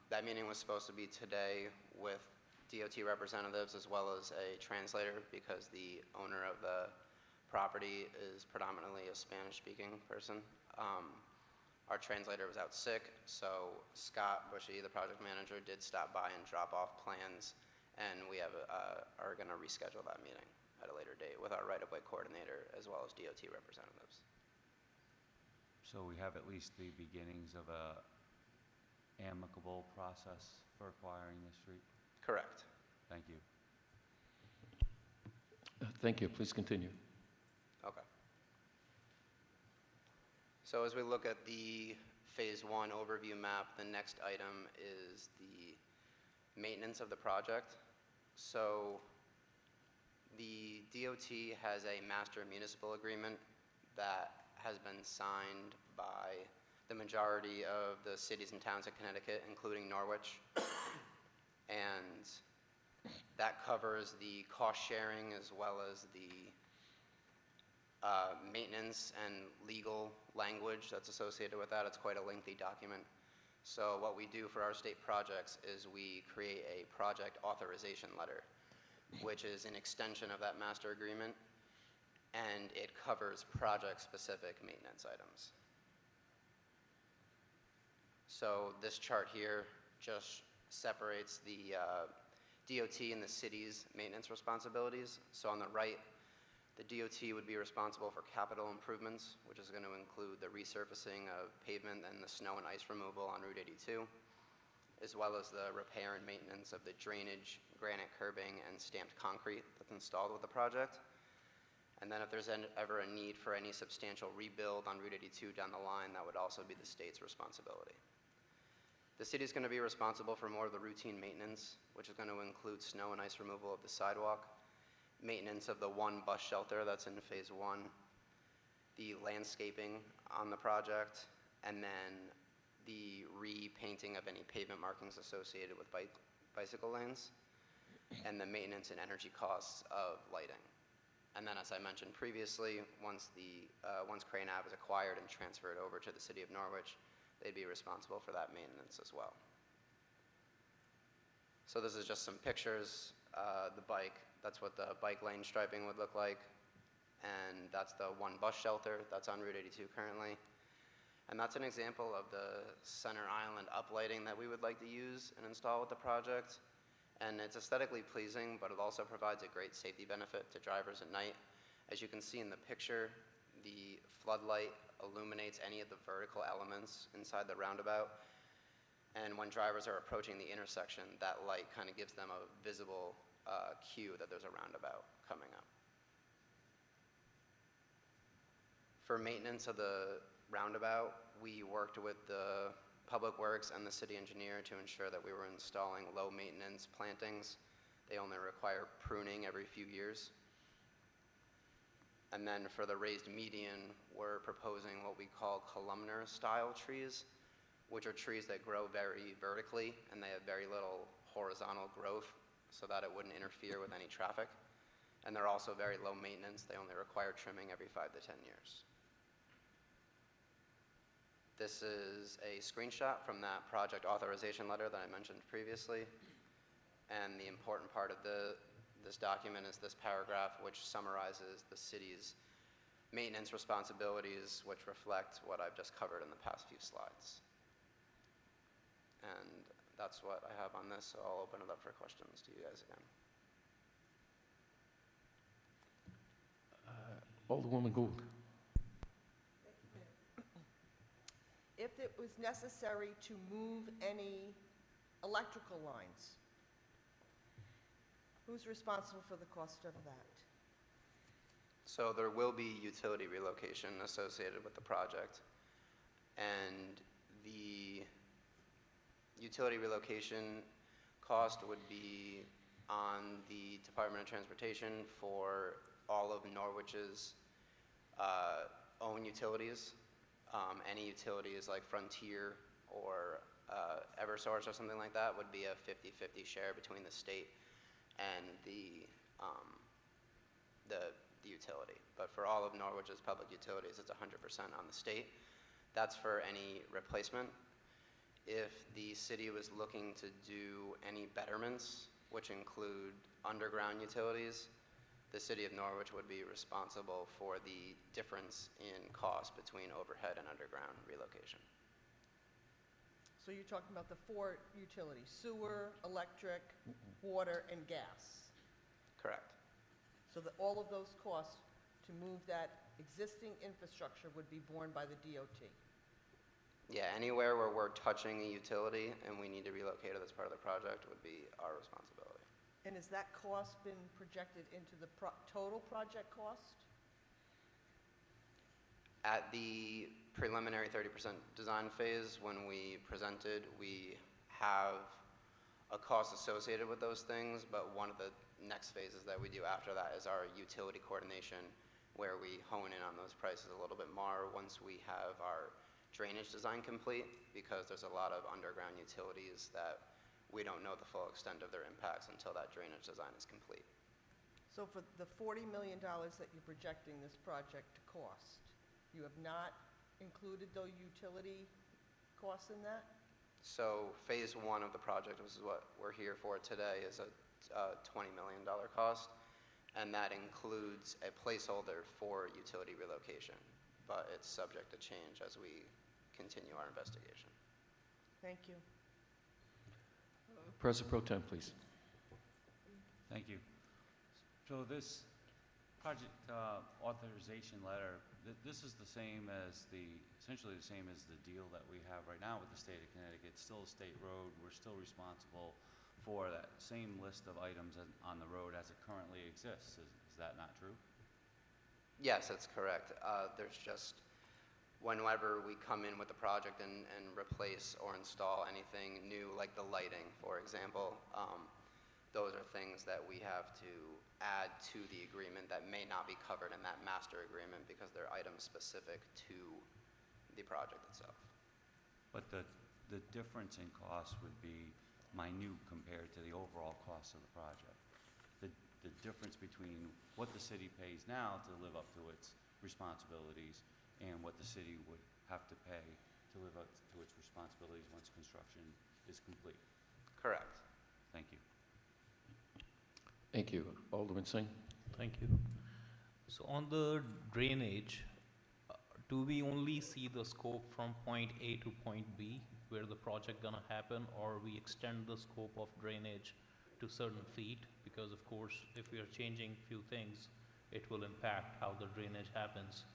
That meeting was supposed to be today with DOT representatives as well as a translator because the owner of the property is predominantly a Spanish-speaking person. Our translator was out sick, so Scott Bushy, the project manager, did stop by and drop off plans, and we are going to reschedule that meeting at a later date with our right-of-way coordinator as well as DOT representatives. So we have at least the beginnings of a amicable process for acquiring this street? Correct. Thank you. Thank you. Please continue. Okay. So as we look at the Phase 1 overview map, the next item is the maintenance of the project. So the DOT has a master municipal agreement that has been signed by the majority of the cities and towns in Connecticut, including Norwich. And that covers the cost sharing as well as the maintenance and legal language that's associated with that. It's quite a lengthy document. So what we do for our state projects is we create a project authorization letter, which is an extension of that master agreement, and it covers project-specific maintenance items. So this chart here just separates the DOT and the city's maintenance responsibilities. So on the right, the DOT would be responsible for capital improvements, which is going to include the resurfacing of pavement and the snow and ice removal on Route 82, as well as the repair and maintenance of the drainage, granite curbing, and stamped concrete that's installed with the project. And then if there's ever a need for any substantial rebuild on Route 82 down the line, that would also be the state's responsibility. The city is going to be responsible for more of the routine maintenance, which is going to include snow and ice removal of the sidewalk, maintenance of the one bus shelter that's in Phase 1, the landscaping on the project, and then the repainting of any pavement markings associated with bicycle lanes, and the maintenance and energy costs of lighting. And then, as I mentioned previously, once Crane Ave is acquired and transferred over to the city of Norwich, they'd be responsible for that maintenance as well. So this is just some pictures. The bike, that's what the bike lane striping would look like. And that's the one bus shelter that's on Route 82 currently. And that's an example of the center island uplighting that we would like to use and install with the project. And it's aesthetically pleasing, but it also provides a great safety benefit to drivers at night. As you can see in the picture, the floodlight illuminates any of the vertical elements inside the roundabout. And when drivers are approaching the intersection, that light kind of gives them a visible cue that there's a roundabout coming up. For maintenance of the roundabout, we worked with the Public Works and the city engineer to ensure that we were installing low maintenance plantings. They only require pruning every few years. And then for the raised median, we're proposing what we call columnar style trees, which are trees that grow very vertically and they have very little horizontal growth so that it wouldn't interfere with any traffic. And they're also very low maintenance. They only require trimming every 5 to 10 years. This is a screenshot from that project authorization letter that I mentioned previously. And the important part of this document is this paragraph, which summarizes the city's maintenance responsibilities, which reflect what I've just covered in the past few slides. And that's what I have on this, so I'll open it up for questions to you guys again. Alderwoman Gould. If it was necessary to move any electrical lines, who's responsible for the cost of that? So there will be utility relocation associated with the project. And the utility relocation cost would be on the Department of Transportation for all of Norwich's own utilities. Any utilities like Frontier or Eversource or something like that would be a 50-50 share between the state and the utility. But for all of Norwich's public utilities, it's 100% on the state. That's for any replacement. If the city was looking to do any betterments, which include underground utilities, the city of Norwich would be responsible for the difference in cost between overhead and underground relocation. So you're talking about the 4 utilities: sewer, electric, water, and gas. Correct. So that all of those costs to move that existing infrastructure would be borne by the DOT. Yeah, anywhere where we're touching a utility and we need to relocate it as part of the project would be our responsibility. And has that cost been projected into the total project cost? At the preliminary 30% design phase, when we presented, we have a cost associated with those things, but one of the next phases that we do after that is our utility coordination, where we hone in on those prices a little bit more once we have our drainage design complete, because there's a lot of underground utilities that we don't know the full extent of their impacts until that drainage design is complete. So for the $40 million that you're projecting this project to cost, you have not included those utility costs in that? So phase 1 of the project, which is what we're here for today, is a $20 million cost, and that includes a placeholder for utility relocation, but it's subject to change as we continue our investigation. Thank you. President Pro Tem, please. Thank you. So this project authorization letter, this is the same as essentially the same as the deal that we have right now with the state of Connecticut. It's still a state road. We're still responsible for that same list of items on the road as it currently exists. Is that not true? Yes, that's correct. There's just, whenever we come in with the project and replace or install anything new, like the lighting, for example, those are things that we have to add to the agreement that may not be covered in that master agreement because they're items specific to the project itself. But the difference in cost would be minute compared to the overall cost of the project. The difference between what the city pays now to live up to its responsibilities and what the city would have to pay to live up to its responsibilities once construction is complete. Correct. Thank you. Thank you. Alderman Singh. Thank you. So on the drainage, do we only see the scope from point A to point B, where the project gonna happen, or we extend the scope of drainage to certain feet? Because of course, if we are changing few things, it will impact how the drainage happens.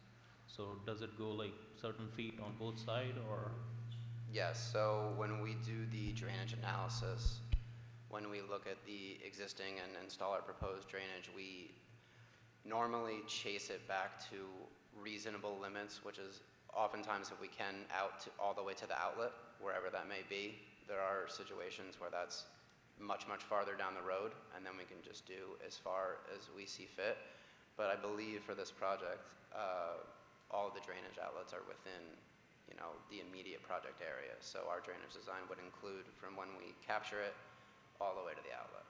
So does it go like certain feet on both sides, or? Yes, so when we do the drainage analysis, when we look at the existing and install our proposed drainage, we normally chase it back to reasonable limits, which is oftentimes, if we can, all the way to the outlet, wherever that may be. There are situations where that's much, much farther down the road, and then we can just do as far as we see fit. But I believe for this project, all of the drainage outlets are within, the immediate project area. So our drainage design would include from when we capture it all the way to the outlet.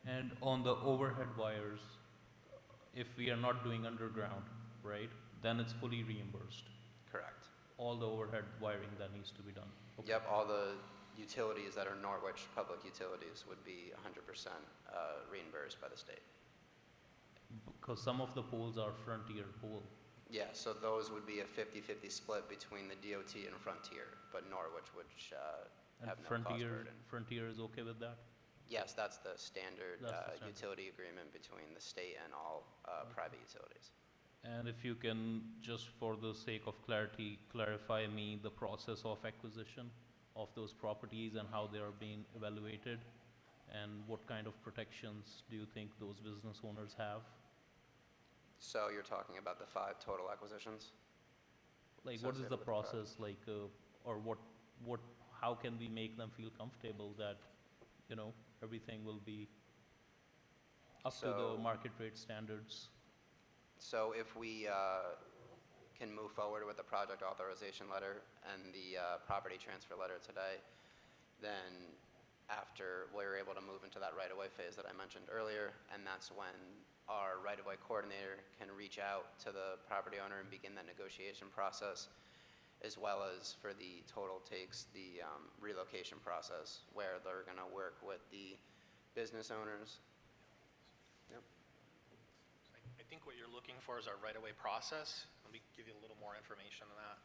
And on the overhead wires, if we are not doing underground, right, then it's fully reimbursed. Correct. All the overhead wiring that needs to be done. Okay. Yep, all the utilities that are Norwich public utilities would be 100% reimbursed by the state. Because some of the poles are frontier pole. Yeah, so those would be a 50-50 split between the DOT and Frontier, but Norwich would And have no cost burden. Frontier is okay with that? Yes, that's the standard That's the standard. utility agreement between the state and all private utilities. And if you can, just for the sake of clarity, clarify me the process of acquisition of those properties and how they are being evaluated, and what kind of protections do you think those business owners have? So you're talking about the 5 total acquisitions? Like, what is Associated the with the project. process like, or how can we make them feel comfortable that, everything will be up to the So- market rate standards? So if we can move forward with the project authorization letter and the property transfer letter today, then after we're able to move into that right-of-way phase that I mentioned earlier, and that's when our right-of-way coordinator can reach out to the property owner and begin that negotiation process. as well as for the total takes, the relocation process, where they're going to work with the business owners. Yep. I think what you're looking for is our right-of-way process. Let me give you a little more information on that.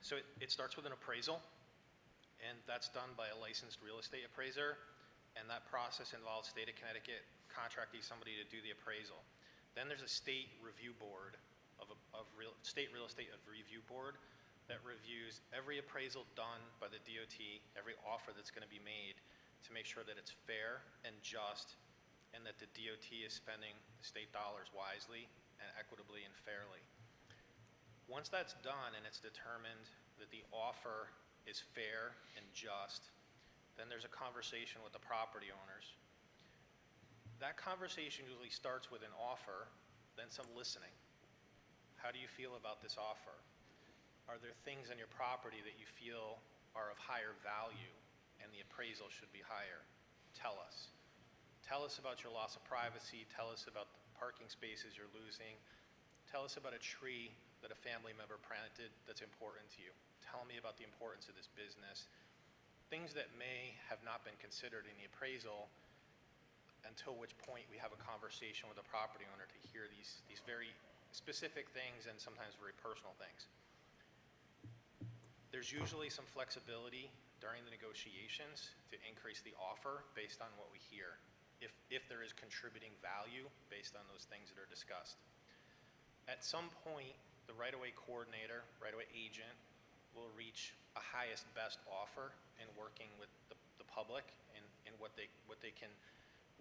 So it starts with an appraisal, and that's done by a licensed real estate appraiser, and that process involves state of Connecticut contracting somebody to do the appraisal. Then there's a state review board state real estate review board that reviews every appraisal done by the DOT, every offer that's going to be made, to make sure that it's fair and just, and that the DOT is spending the state dollars wisely and equitably and fairly. Once that's done and it's determined that the offer is fair and just, then there's a conversation with the property owners. That conversation usually starts with an offer, then some listening. How do you feel about this offer? Are there things on your property that you feel are of higher value and the appraisal should be higher? Tell us. Tell us about your loss of privacy. Tell us about the parking spaces you're losing. Tell us about a tree that a family member planted that's important to you. Tell me about the importance of this business. Things that may have not been considered in the appraisal, until which point we have a conversation with the property owner to hear these very specific things and sometimes very personal things. There's usually some flexibility during the negotiations to increase the offer based on what we hear, if there is contributing value based on those things that are discussed. At some point, the right-of-way coordinator, right-of-way agent, will reach a highest best offer in working with the public in what they can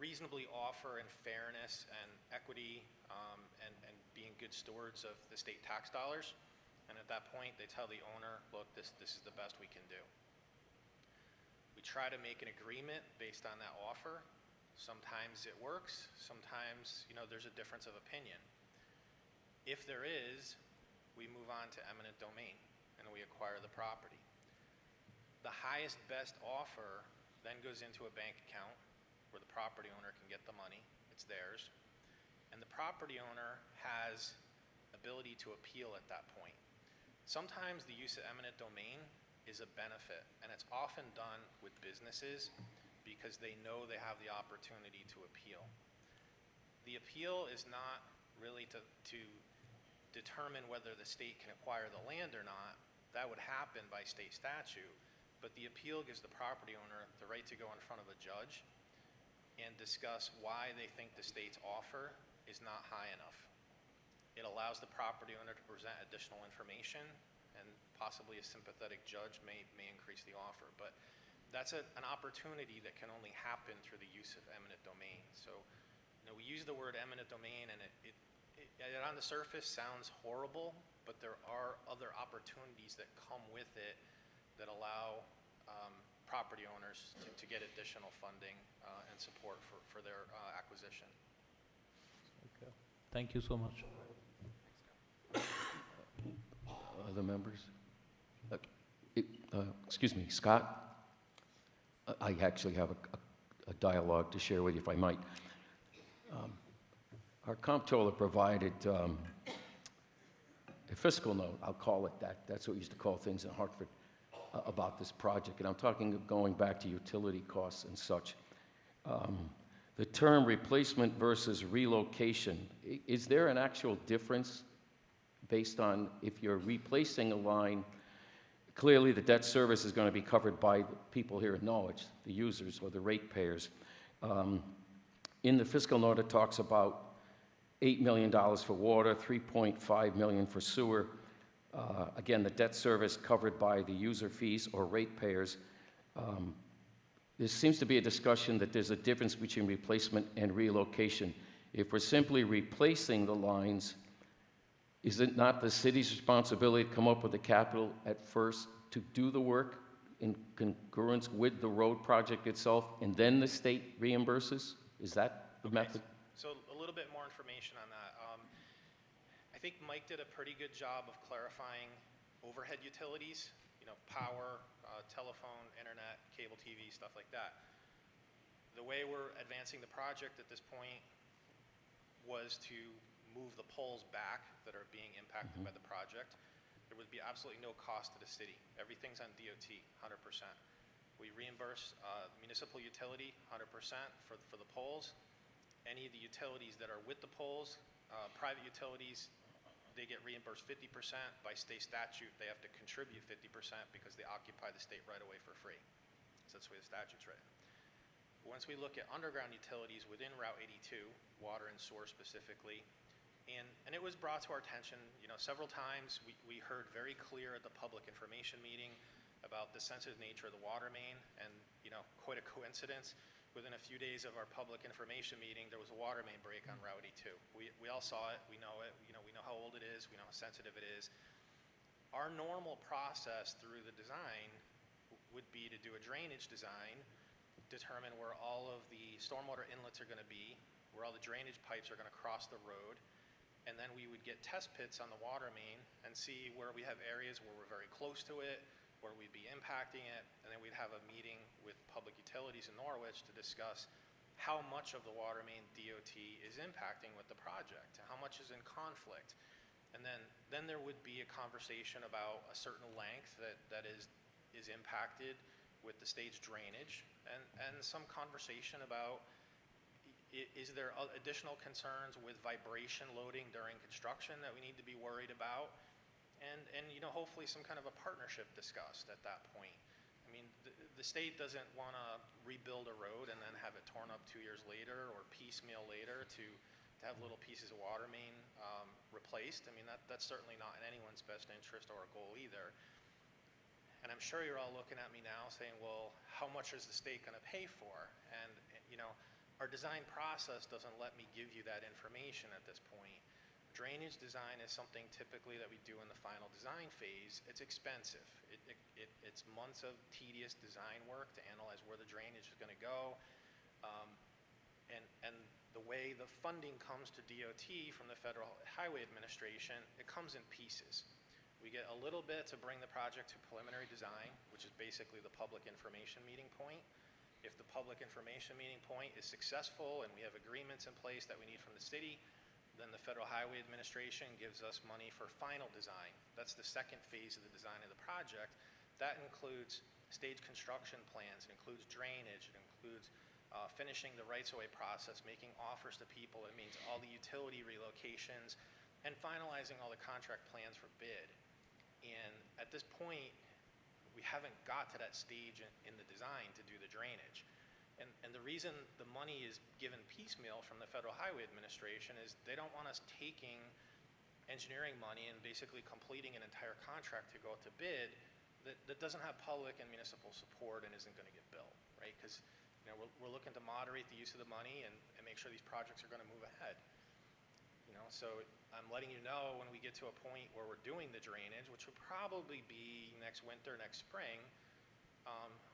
reasonably offer in fairness and equity, and being good stewards of the state tax dollars. And at that point, they tell the owner, look, this is the best we can do. We try to make an agreement based on that offer. Sometimes it works. Sometimes, there's a difference of opinion. If there is, we move on to eminent domain and we acquire the property. The highest best offer then goes into a bank account where the property owner can get the money. It's theirs. And the property owner has ability to appeal at that point. Sometimes the use of eminent domain is a benefit, and it's often done with businesses because they know they have the opportunity to appeal. The appeal is not really to determine whether the state can acquire the land or not. That would happen by state statute, but the appeal gives the property owner the right to go in front of a judge and discuss why they think the state's offer is not high enough. It allows the property owner to present additional information, and possibly a sympathetic judge may increase the offer. But that's an opportunity that can only happen through the use of eminent domain. So, we use the word eminent domain, and it on the surface sounds horrible, but there are other opportunities that come with it that allow property owners to get additional funding and support for their acquisition. Okay. Thank you so much. Other members? Excuse me, Scott? I actually have a dialogue to share with you, if I might. Our comptroller provided a fiscal note, I'll call it that. That's what we used to call things in Hartford about this project. And I'm talking going back to utility costs and such. The term replacement versus relocation, is there an actual difference based on if you're replacing a line? Clearly, the debt service is going to be covered by the people here in Norwich, the users or the ratepayers. In the fiscal note, it talks about $8 million for water, $3.5 million for sewer. Again, the debt service covered by the user fees or ratepayers. There seems to be a discussion that there's a difference between replacement and relocation. If we're simply replacing the lines, is it not the city's responsibility to come up with the capital at first to do the work in congruence with the road project itself, and then the state reimburses? Is that the method? So a little bit more information on that. I think Mike did a pretty good job of clarifying overhead utilities, power, telephone, internet, cable TV, stuff like that. The way we're advancing the project at this point was to move the poles back that are being impacted by the project. there would be absolutely no cost to the city. Everything's on DOT, 100%. We reimburse municipal utility 100% for the poles. Any of the utilities that are with the poles, private utilities, they get reimbursed 50%. By state statute, they have to contribute 50% because they occupy the state right away for free. So that's the way the statute's written. Once we look at underground utilities within Route 82, water and sewer specifically, and it was brought to our attention, several times. We heard very clear at the public information meeting about the sensitive nature of the water main, and quite a coincidence. Within a few days of our public information meeting, there was a water main break on Route 82. We all saw it. We know it. We know how old it is. We know how sensitive it is. Our normal process through the design would be to do a drainage design, determine where all of the stormwater inlets are going to be, where all the drainage pipes are going to cross the road, and then we would get test pits on the water main and see where we have areas where we're very close to it, where we'd be impacting it, and then we'd have a meeting with public utilities in Norwich to discuss how much of the water main DOT is impacting with the project, how much is in conflict. And then there would be a conversation about a certain length that is impacted with the stage drainage, and some conversation about is there additional concerns with vibration loading during construction that we need to be worried about, and hopefully some kind of a partnership discussed at that point. I mean, the state doesn't want to rebuild a road and then have it torn up 2 years later or piecemeal later to have little pieces of water main replaced. I mean, that's certainly not in anyone's best interest or a goal either. And I'm sure you're all looking at me now saying, well, how much is the state going to pay for? And our design process doesn't let me give you that information at this point. Drainage design is something typically that we do in the final design phase. It's expensive. It's months of tedious design work to analyze where the drainage is going to go. And the way the funding comes to DOT from the Federal Highway Administration, it comes in pieces. We get a little bit to bring the project to preliminary design, which is basically the public information meeting point. If the public information meeting point is successful and we have agreements in place that we need from the city, then the Federal Highway Administration gives us money for final design. That's the second phase of the design of the project. That includes stage construction plans, it includes drainage, it includes finishing the rights-of-way process, making offers to people. It means all the utility relocations, and finalizing all the contract plans for bid. And at this point, we haven't got to that stage in the design to do the drainage. And the reason the money is given piecemeal from the Federal Highway Administration is they don't want us taking engineering money and basically completing an entire contract to go out to bid that doesn't have public and municipal support and isn't going to get built, right? Because we're looking to moderate the use of the money and make sure these projects are going to move ahead. So I'm letting you know when we get to a point where we're doing the drainage, which will probably be next winter, next spring,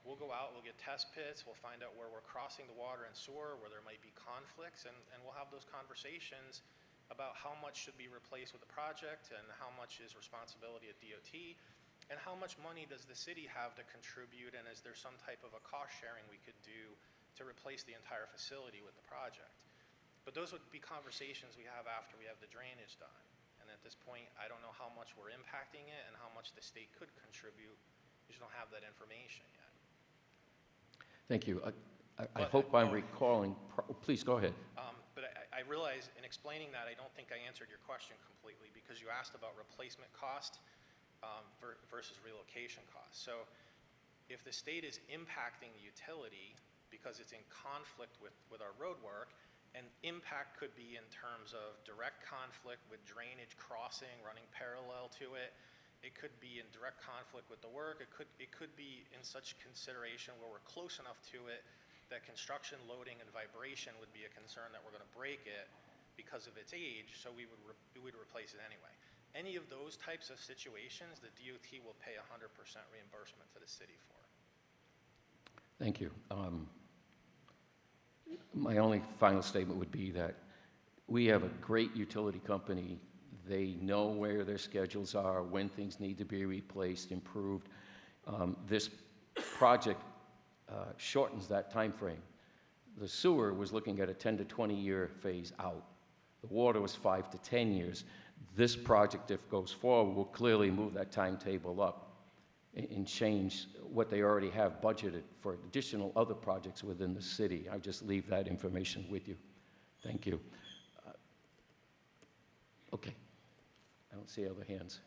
we'll go out, we'll get test pits, we'll find out where we're crossing the water and sewer, where there might be conflicts, and we'll have those conversations about how much should be replaced with the project and how much is responsibility of DOT, and how much money does the city have to contribute, and is there some type of a cost sharing we could do to replace the entire facility with the project. But those would be conversations we have after we have the drainage done. And at this point, I don't know how much we're impacting it and how much the state could contribute. We just don't have that information yet. Thank you. I hope I'm recalling, please go ahead. But I realize in explaining that, I don't think I answered your question completely, because you asked about replacement cost versus relocation cost. So if the state is impacting the utility because it's in conflict with our road work, and impact could be in terms of direct conflict with drainage crossing, running parallel to it. It could be in direct conflict with the work. It could be in such consideration where we're close enough to it that construction loading and vibration would be a concern that we're going to break it because of its age, so we would replace it anyway. Any of those types of situations, the DOT will pay 100% reimbursement to the city for. Thank you. My only final statement would be that we have a great utility company. They know where their schedules are, when things need to be replaced, improved. This project shortens that time frame. The sewer was looking at a 10 to 20 year phase out. The water was 5 to 10 years. This project, if goes forward, will clearly move that timetable up and change what they already have budgeted for additional other projects within the city. I just leave that information with you. Thank you. Okay. I don't see other hands.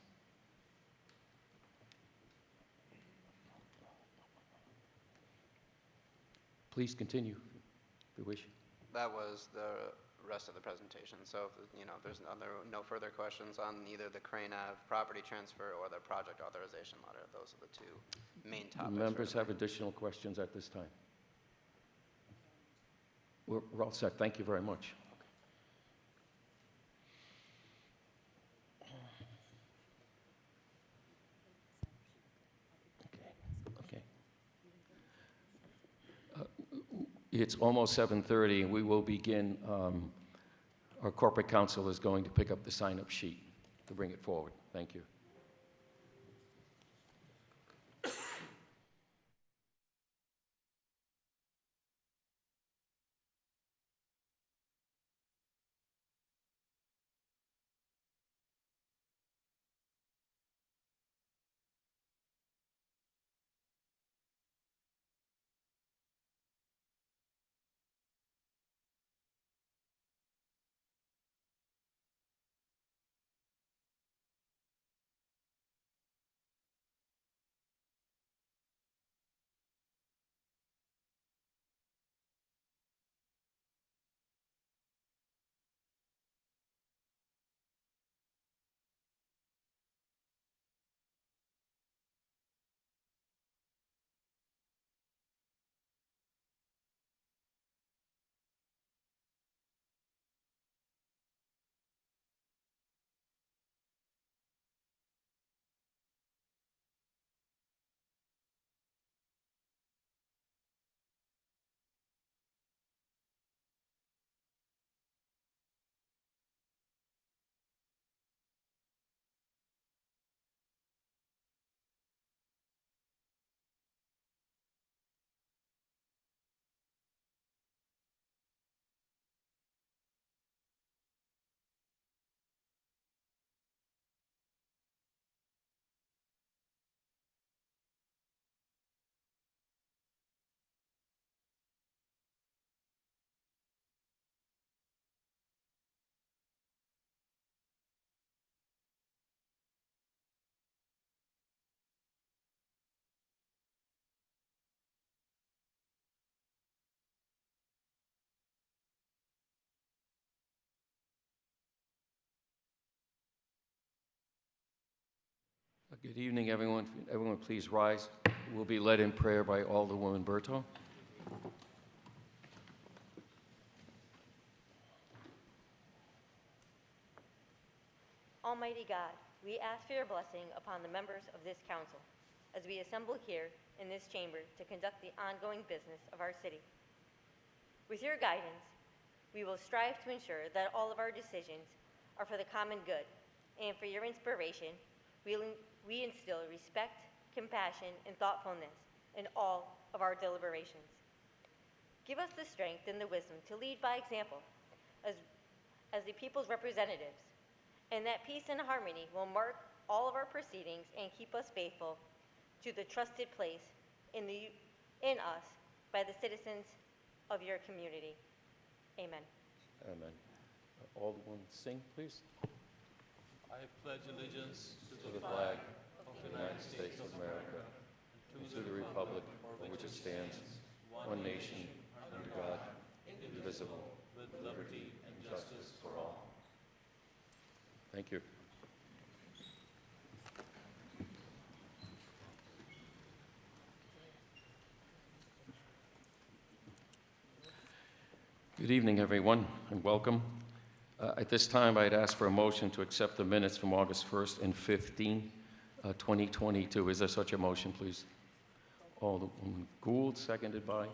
Please continue, if you wish. That was the rest of the presentation. So, if there's no further questions on either the Crane Ave property transfer or the project authorization letter, those are the two main topics. Members have additional questions at this time? We're all set. Thank you very much. Okay. It's almost 7:30, and we will begin. Our corporate counsel is going to pick up the sign-up sheet to bring it forward. Thank you. Good evening, everyone. Everyone, please rise. We'll be led in prayer by Alderwoman Berto. Almighty God, we ask for your blessing upon the members of this council as we assemble here in this chamber to conduct the ongoing business of our city. With your guidance, we will strive to ensure that all of our decisions are for the common good, and for your inspiration, we instill respect, compassion, and thoughtfulness in all of our deliberations. Give us the strength and the wisdom to lead by example as the people's representatives, and that peace and harmony will mark all of our proceedings and keep us faithful to the trusted place in us by the citizens of your community. Amen. Amen. Alderwoman Singh, please. I pledge allegiance To the flag of the United States of America, and to the republic for which it stands, one nation, under God, indivisible, with liberty and justice for all. Thank you. Good evening, everyone, and welcome. At this time, I'd ask for a motion to accept the minutes from August 1st and 15th, 2022. Is there such a motion, please? Alderwoman Gould, seconded by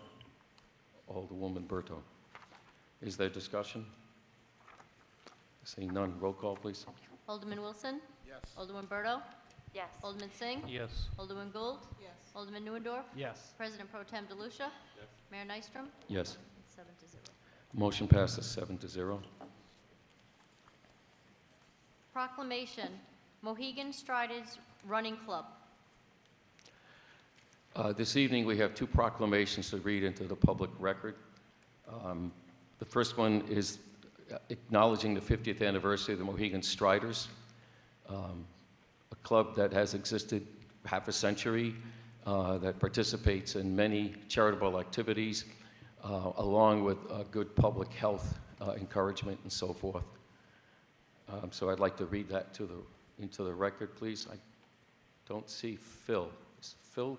Alderwoman Berto. Is there discussion? Seeing none, roll call, please. Alderman Wilson? Yes. Alderman Berto? Yes. Alderman Singh? Yes. Alderman Gould? Yes. Alderman Neuendorf? Yes. President Pro Tem DeLucia? Yes. Mayor Nystrom? Yes. 7-0. Motion passes 7-0. Proclamation, Mohegan Striders Running Club. This evening, we have two proclamations to read into the public record. The first one is acknowledging the 50th anniversary of the Mohegan Striders, a club that has existed half a century, that participates in many charitable activities, along with good public health encouragement and so forth. So I'd like to read that into the record, please. I don't see Phil. Is Phil,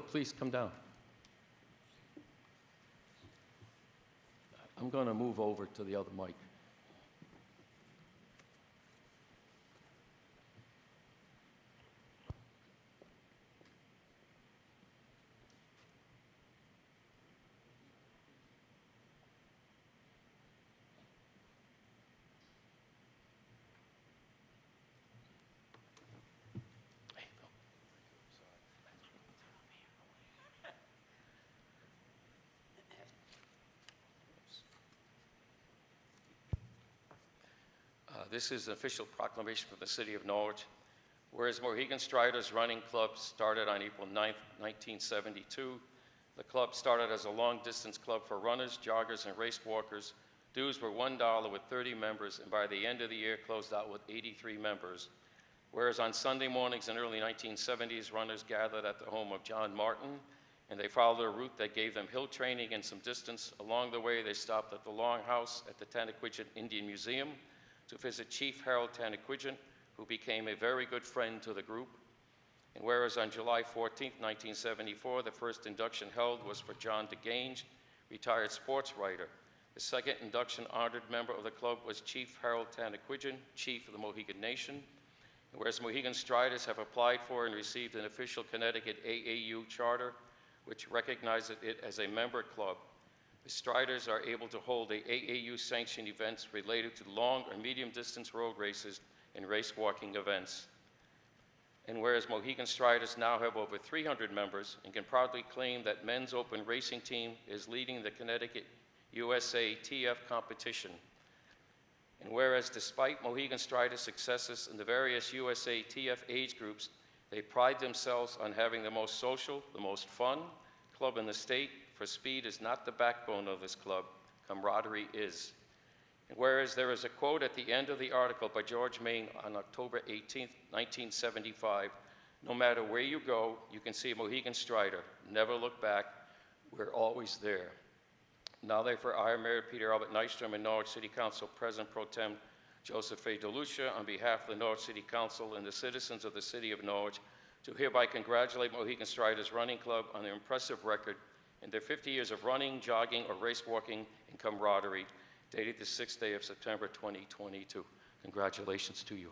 please come down. I'm going to move over to the other mic. This is an official proclamation from the city of Norwich. Whereas Mohegan Striders Running Club started on April 9th, 1972, the club started as a long-distance club for runners, joggers, and race walkers. Dues were $1 with 30 members, and by the end of the year, closed out with 83 members. Whereas on Sunday mornings in early 1970s, runners gathered at the home of John Martin, and they followed a route that gave them hill training and some distance. Along the way, they stopped at the Longhouse at the Tanaquidgeon Indian Museum to visit Chief Harold Tanaquidgeon, who became a very good friend to the group. And whereas on July 14, 1974, the first induction held was for John DeGange, retired sports writer. The second induction honored member of the club was Chief Harold Tanaquidgeon, Chief of the Mohegan Nation. And whereas Mohegan Striders have applied for and received an official Connecticut AAU charter, which recognizes it as a member club, the Striders are able to hold AAU-sanctioned events related to long or medium-distance road races and race walking events. And whereas Mohegan Striders now have over 300 members and can proudly claim that men's open racing team is leading the Connecticut USA TF competition. And whereas despite Mohegan Striders' successes in the various USA TF age groups, they pride themselves on having the most social, the most fun club in the state, for speed is not the backbone of this club, camaraderie is. And whereas there is a quote at the end of the article by George Main on October 18, 1975, no matter where you go, you can see a Mohegan Strider. Never look back, we're always there. Now therefore, I, Mayor Peter Albert Nystrom, and Norwich City Council President Pro Tem Joseph A. DeLucia, on behalf of the Norwich City Council and the citizens of the city of Norwich, to hereby congratulate Mohegan Striders Running Club on their impressive record in their 50 years of running, jogging, or race walking in camaraderie, dated the 6th day of September 2022. Congratulations to you.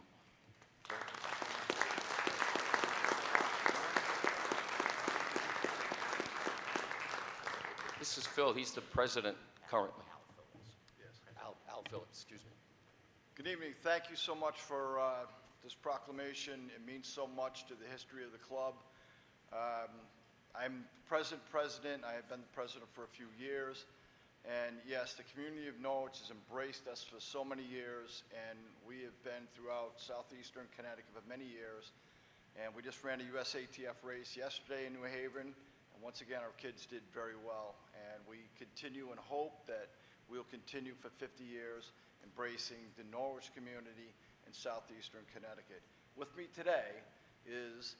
This is Phil. He's the president currently. Al Phillips, excuse me. Good evening. Thank you so much for this proclamation. It means so much to the history of the club. I'm president. I have been the president for a few years. And yes, the community of Norwich has embraced us for so many years, and we have been throughout southeastern Connecticut for many years. And we just ran a USATF race yesterday in New Haven, and once again, our kids did very well. And we continue and hope that we'll continue for 50 years embracing the Norwich community in southeastern Connecticut. With me today is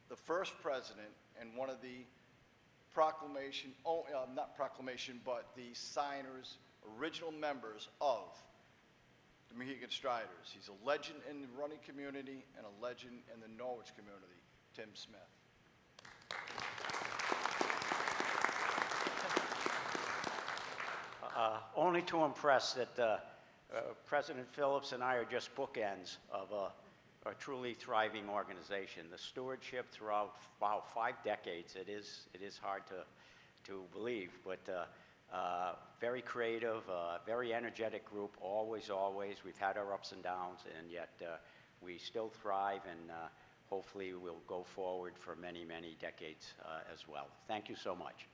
the first president and one of the proclamation, not proclamation, but the signers, original members of the Mohegan Striders. He's a legend in the running community and a legend in the Norwich community, Tim Smith. Only to impress that President Phillips and I are just bookends of a truly thriving organization. The stewardship throughout about 5 decades, it is hard to believe, but very creative, very energetic group, always. We've had our ups and downs, and yet we still thrive, and hopefully we'll go forward for many, many decades as well. Thank you so much.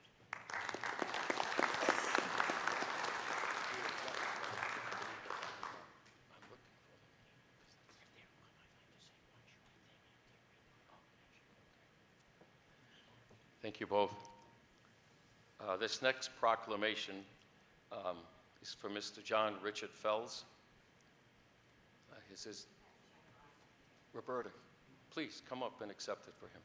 Thank you both. This next proclamation is for Mr. John Richard Fells. His is Roberta. Please come up and accept it for him.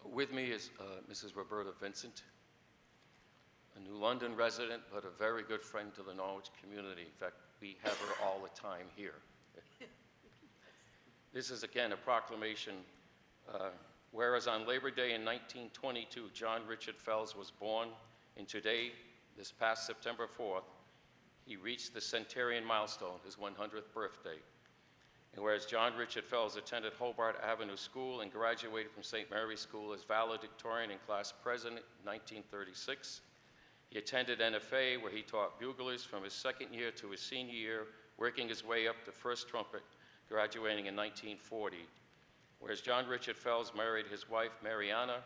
With me is Mrs. Roberta Vincent, a New London resident, but a very good friend to the Norwich community. In fact, we have her all the time here. This is again a proclamation, whereas on Labor Day in 1922, John Richard Fells was born, and today, this past September 4th, he reached the centenarian milestone, his 100th birthday. And whereas John Richard Fells attended Hobart Avenue School and graduated from St. Mary's School as valedictorian and class president in 1936, he attended NFA, where he taught buglers from his second year to his senior year, working his way up to first trumpet, graduating in 1940. Whereas John Richard Fells married his wife, Mariana,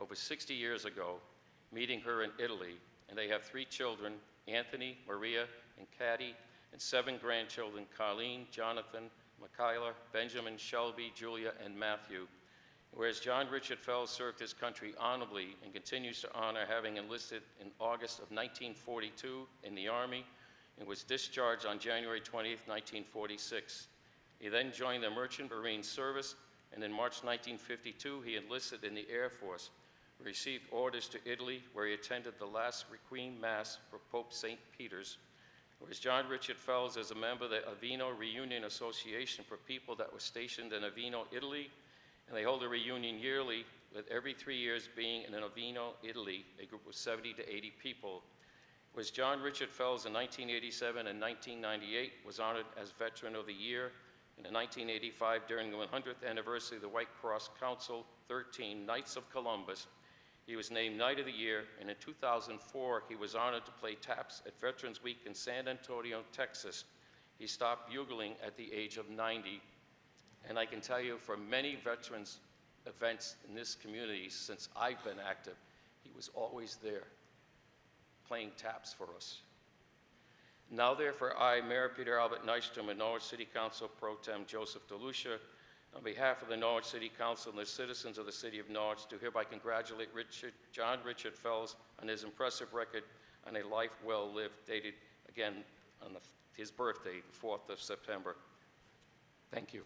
over 60 years ago, meeting her in Italy, and they have 3 children, Anthony, Maria, and Caddy, and 7 grandchildren, Colleen, Jonathan, Michaela, Benjamin, Shelby, Julia, and Matthew. Whereas John Richard Fells served his country honorably and continues to honor, having enlisted in August of 1942 in the Army and was discharged on January 20th, 1946. He then joined the Merchant Marine Service, and in March 1952 he enlisted in the Air Force, received orders to Italy, where he attended the last Requiem Mass for Pope St. Peter's. Whereas John Richard Fells is a member of the Avino Reunion Association for people that were stationed in Avino, Italy, and they hold a reunion yearly, with every 3 years being in Avino, Italy, a group of 70 to 80 people. Whereas John Richard Fells in 1987 and 1998 was honored as Veteran of the Year, and in 1985, during the 100th anniversary of the White Cross Council 13 Knights of Columbus, he was named Knight of the Year, and in 2004, he was honored to play taps at Veterans Week in San Antonio, Texas. He stopped bugling at the age of 90. And I can tell you, for many veterans events in this community since I've been active, he was always there, playing taps for us. Now therefore, I, Mayor Peter Albert Nystrom, and Norwich City Council Pro Tem Joseph DeLucia, on behalf of the Norwich City Council and the citizens of the City of Norwich, do hereby congratulate John Richard Fells on his impressive record and a life well lived, dated again on his birthday, the 4th of September. Thank you.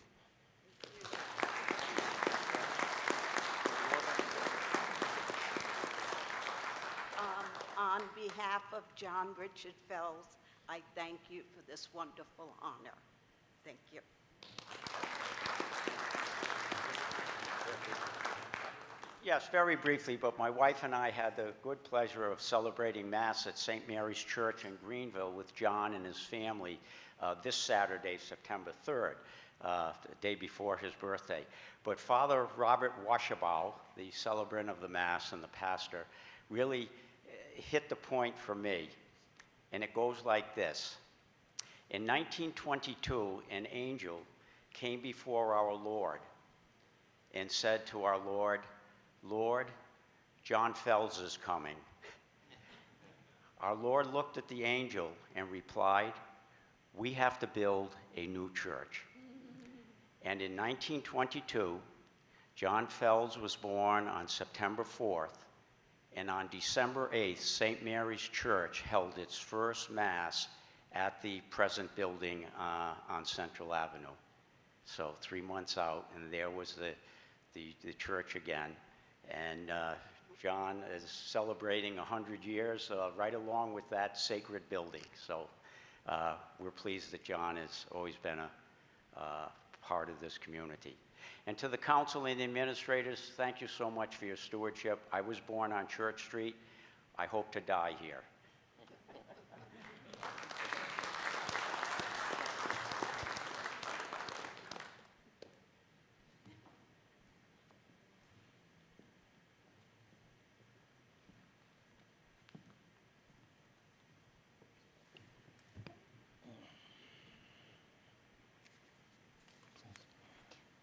On behalf of John Richard Fells, I thank you for this wonderful honor. Thank you. Yes, very briefly, but my wife and I had the good pleasure of celebrating Mass at St. Mary's Church in Greenville with John and his family this Saturday, September 3rd, the day before his birthday. But Father Robert Washabaugh, the celebrant of the Mass and the pastor, really hit the point for me, and it goes like this. In 1922, an angel came before our Lord and said to our Lord, "Lord, John Fells is coming." Our Lord looked at the angel and replied, "We have to build a new church." And in 1922, John Fells was born on September 4th, and on December 8th, St. Mary's Church held its first Mass at the present building on Central Avenue. So 3 months out, and there was the church again. And John is celebrating 100 years right along with that sacred building. So we're pleased that John has always been a part of this community. And to the council and the administrators, thank you so much for your stewardship. I was born on Church Street. I hope to die here.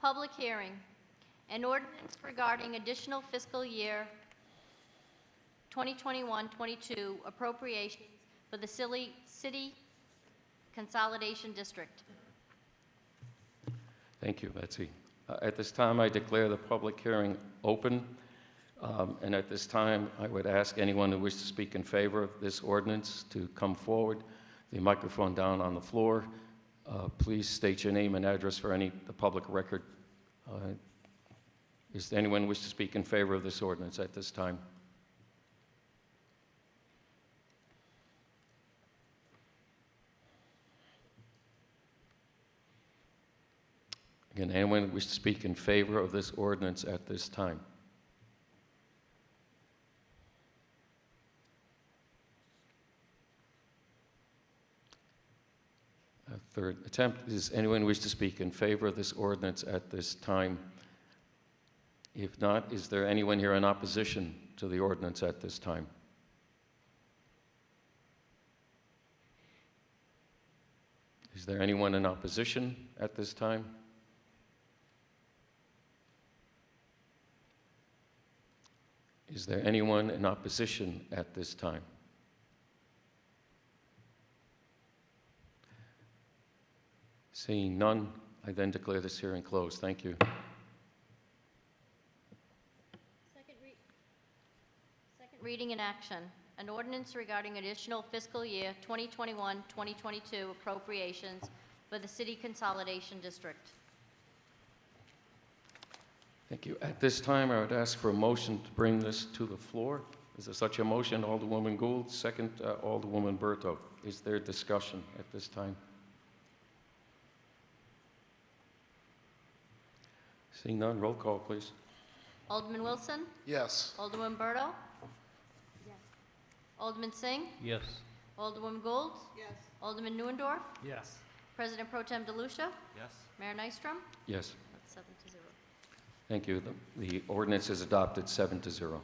Public hearing. An ordinance regarding additional fiscal year 2021-22 appropriations for the City Consolidation District. Thank you, Betsy. At this time, I declare the public hearing open. And at this time, I would ask anyone who wishes to speak in favor of this ordinance to come forward. The microphone down on the floor. Please state your name and address for the public record. Is there anyone who wishes to speak in favor of this ordinance at this time? Again, anyone who wishes to speak in favor of this ordinance at this time? Third attempt. Is anyone wish to speak in favor of this ordinance at this time? If not, is there anyone here in opposition to the ordinance at this time? Is there anyone in opposition at this time? Is there anyone in opposition at this time? Seeing none, I then declare this hearing closed. Thank you. Second reading and action. An ordinance regarding additional fiscal year 2021-2022 appropriations for the City Consolidation District. Thank you. At this time, I would ask for a motion to bring this to the floor. Is there such a motion? Alderwoman Gould. Second, Alderwoman Berto. Is there discussion at this time? Seeing none, roll call, please. Alderman Wilson? Yes. Alderman Berto? Yes. Alderman Singh? Yes. Alderwoman Gould? Yes. Alderman Neuendorf? Yes. President Pro Tem DeLucia? Yes. Mayor Nystrom? Yes. That's 7-0. Thank you. The ordinance is adopted 7-0.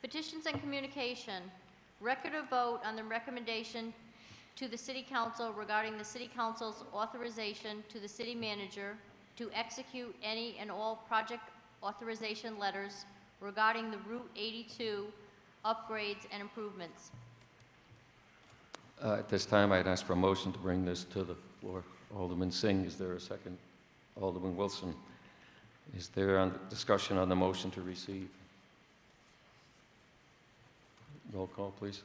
Petitions and communication. Record of vote on the recommendation to the City Council regarding the City Council's authorization to the City Manager to execute any and all project authorization letters regarding the Route 82 upgrades and improvements. At this time, I'd ask for a motion to bring this to the floor. Alderman Singh, is there a second? Alderman Wilson, is there a discussion on the motion to receive? Roll call, please.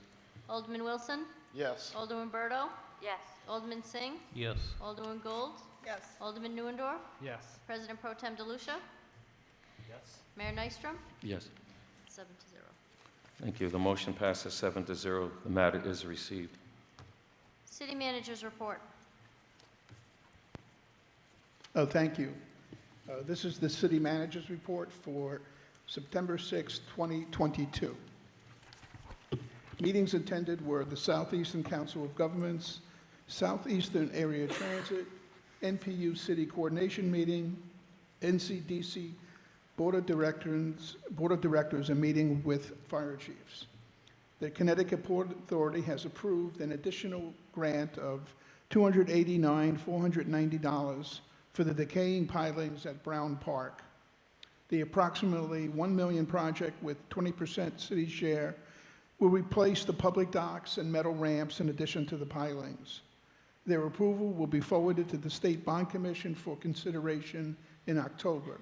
Alderman Wilson? Yes. Alderman Berto? Yes. Alderman Singh? Yes. Alderman Gould? Yes. Alderman Neuendorf? Yes. President Pro Tem DeLucia? Yes. Mayor Nystrom? Yes. 7-0. Thank you. The motion passes 7-0. The matter is received. City Manager's report. Oh, thank you. This is the City Manager's report for September 6, 2022. Meetings attended were the Southeastern Council of Governments, Southeastern Area Transit, NPU City Coordination Meeting, NCDC Board of Directors, a meeting with fire chiefs. The Connecticut Port Authority has approved an additional grant of $289,490 for the decaying pilings at Brown Park. The approximately $1 million project with 20% city share will replace the public docks and metal ramps in addition to the pilings. Their approval will be forwarded to the State Bond Commission for consideration in October.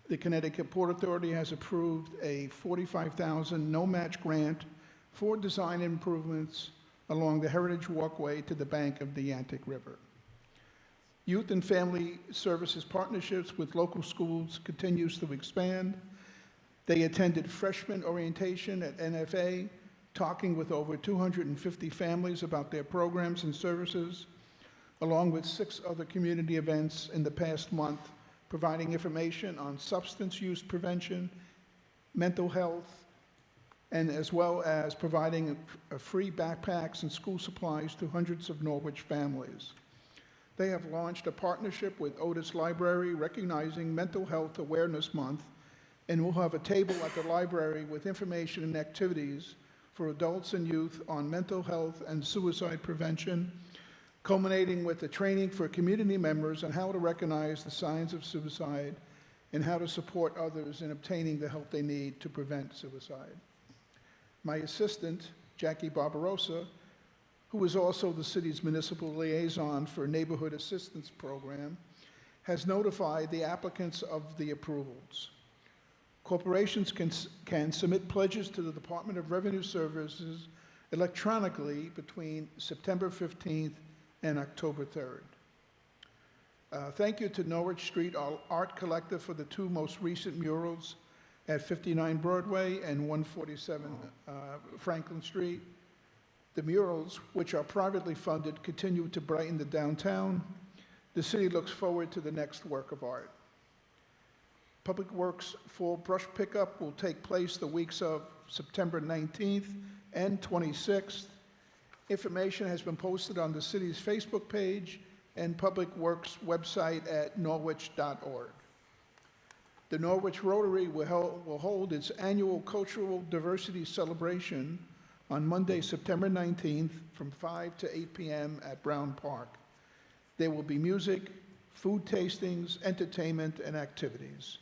The Connecticut Port Authority has approved a $45,000 no-match grant for design improvements along the Heritage Walkway to the bank of the Yantic River. Youth and Family Services partnerships with local schools continues to expand. They attended freshman orientation at NFA, talking with over 250 families about their programs and services, along with 6 other community events in the past month, providing information on substance use prevention, mental health, and as well as providing free backpacks and school supplies to hundreds of Norwich families. They have launched a partnership with Otis Library recognizing Mental Health Awareness Month, and will have a table at the library with information and activities for adults and youth on mental health and suicide prevention, culminating with the training for community members on how to recognize the signs of suicide and how to support others in obtaining the help they need to prevent suicide. My assistant, Jackie Barbarossa, who is also the city's municipal liaison for Neighborhood Assistance Program, has notified the applicants of the approvals. Corporations can submit pledges to the Department of Revenue Services electronically between September 15th and October 3rd. Thank you to Norwich Street Art Collective for the two most recent murals at 59 Broadway and 147 Franklin Street. The murals, which are privately funded, continue to brighten the downtown. The city looks forward to the next work of art. Public Works Fall Brush Pickup will take place the weeks of September 19th and 26th. Information has been posted on the city's Facebook page and Public Works website at norwich.org. The Norwich Rotary will hold its annual Cultural Diversity Celebration on Monday, September 19th from 5 to 8 p.m. at Brown Park. There will be music, food tastings, entertainment, and activities.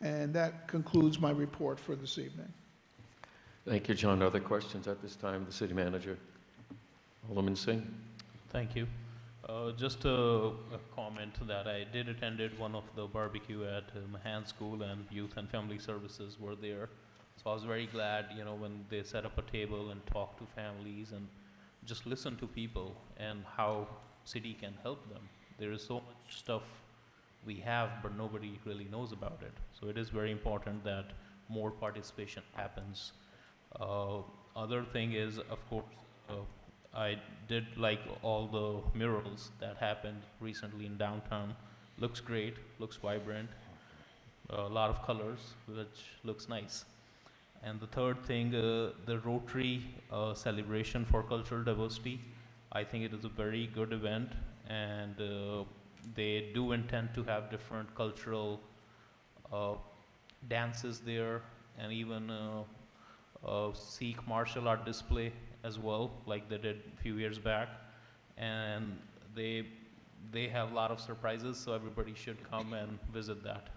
And that concludes my report for this evening. Thank you, John. Other questions at this time? The city manager. Alderman Singh. Thank you. Just a comment that I did attended one of the barbecue at Mahan School, and Youth and Family Services were there. So I was very glad, you know, when they set up a table and talk to families and just listen to people and how city can help them. There is so much stuff we have, but nobody really knows about it. So it is very important that more participation happens. Other thing is, of course, I did like all the murals that happened recently in downtown. Looks great, looks vibrant, a lot of colors, which looks nice. And the third thing, the Rotary celebration for cultural diversity, I think it is a very good event, and they do intend to have different cultural dances there, and even Sikh martial art display as well, like they did a few years back. And they have a lot of surprises, so everybody should come and visit that.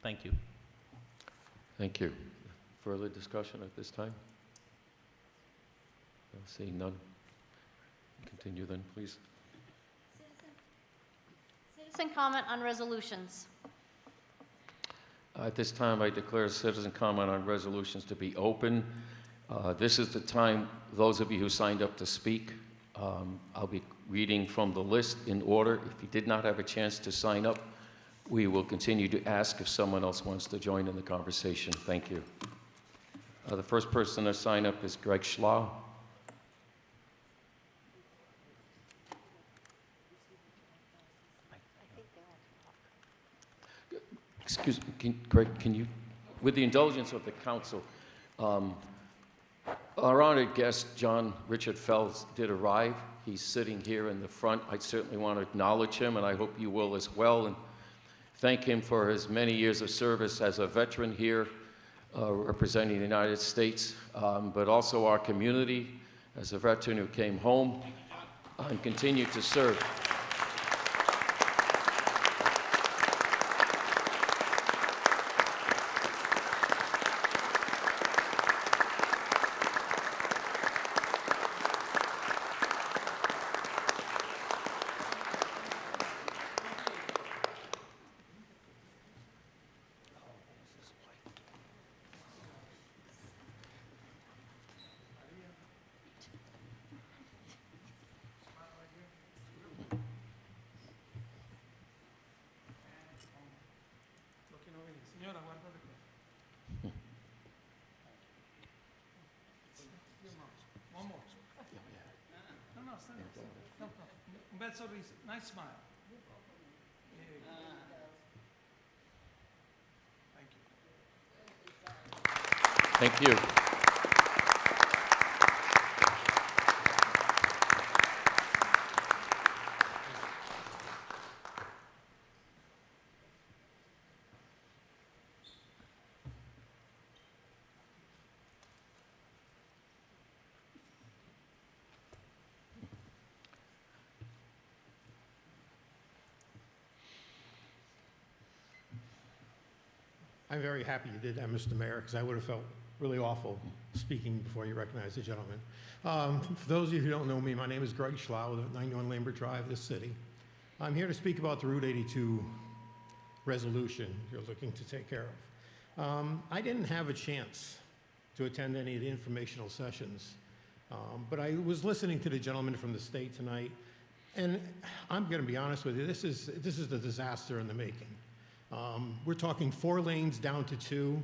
Thank you. Thank you. Further discussion at this time? Seeing none. Continue then, please. Citizen comment on resolutions. At this time, I declare citizen comment on resolutions to be open. This is the time, those of you who signed up to speak, I'll be reading from the list in order. If you did not have a chance to sign up, we will continue to ask if someone else wants to join in the conversation. Thank you. The first person to sign up is Greg Schlau. Excuse me, Greg, can you, with the indulgence of the council, our honored guest, John Richard Fells, did arrive. He's sitting here in the front. I certainly want to acknowledge him, and I hope you will as well, and thank him for his many years of service as a veteran here, representing the United States, but also our community as a veteran who came home and continued to serve. Un bel sorriso, nice smile. Thank you. I'm very happy you did that, Mr. Mayor, because I would have felt really awful speaking before you recognized the gentleman. For those of you who don't know me, my name is Greg Schlau with 91 Lambert Drive, this city. I'm here to speak about the Route 82 resolution you're looking to take care of. I didn't have a chance to attend any of the informational sessions, but I was listening to the gentleman from the state tonight, and I'm going to be honest with you, this is the disaster in the making. We're talking 4 lanes down to 2,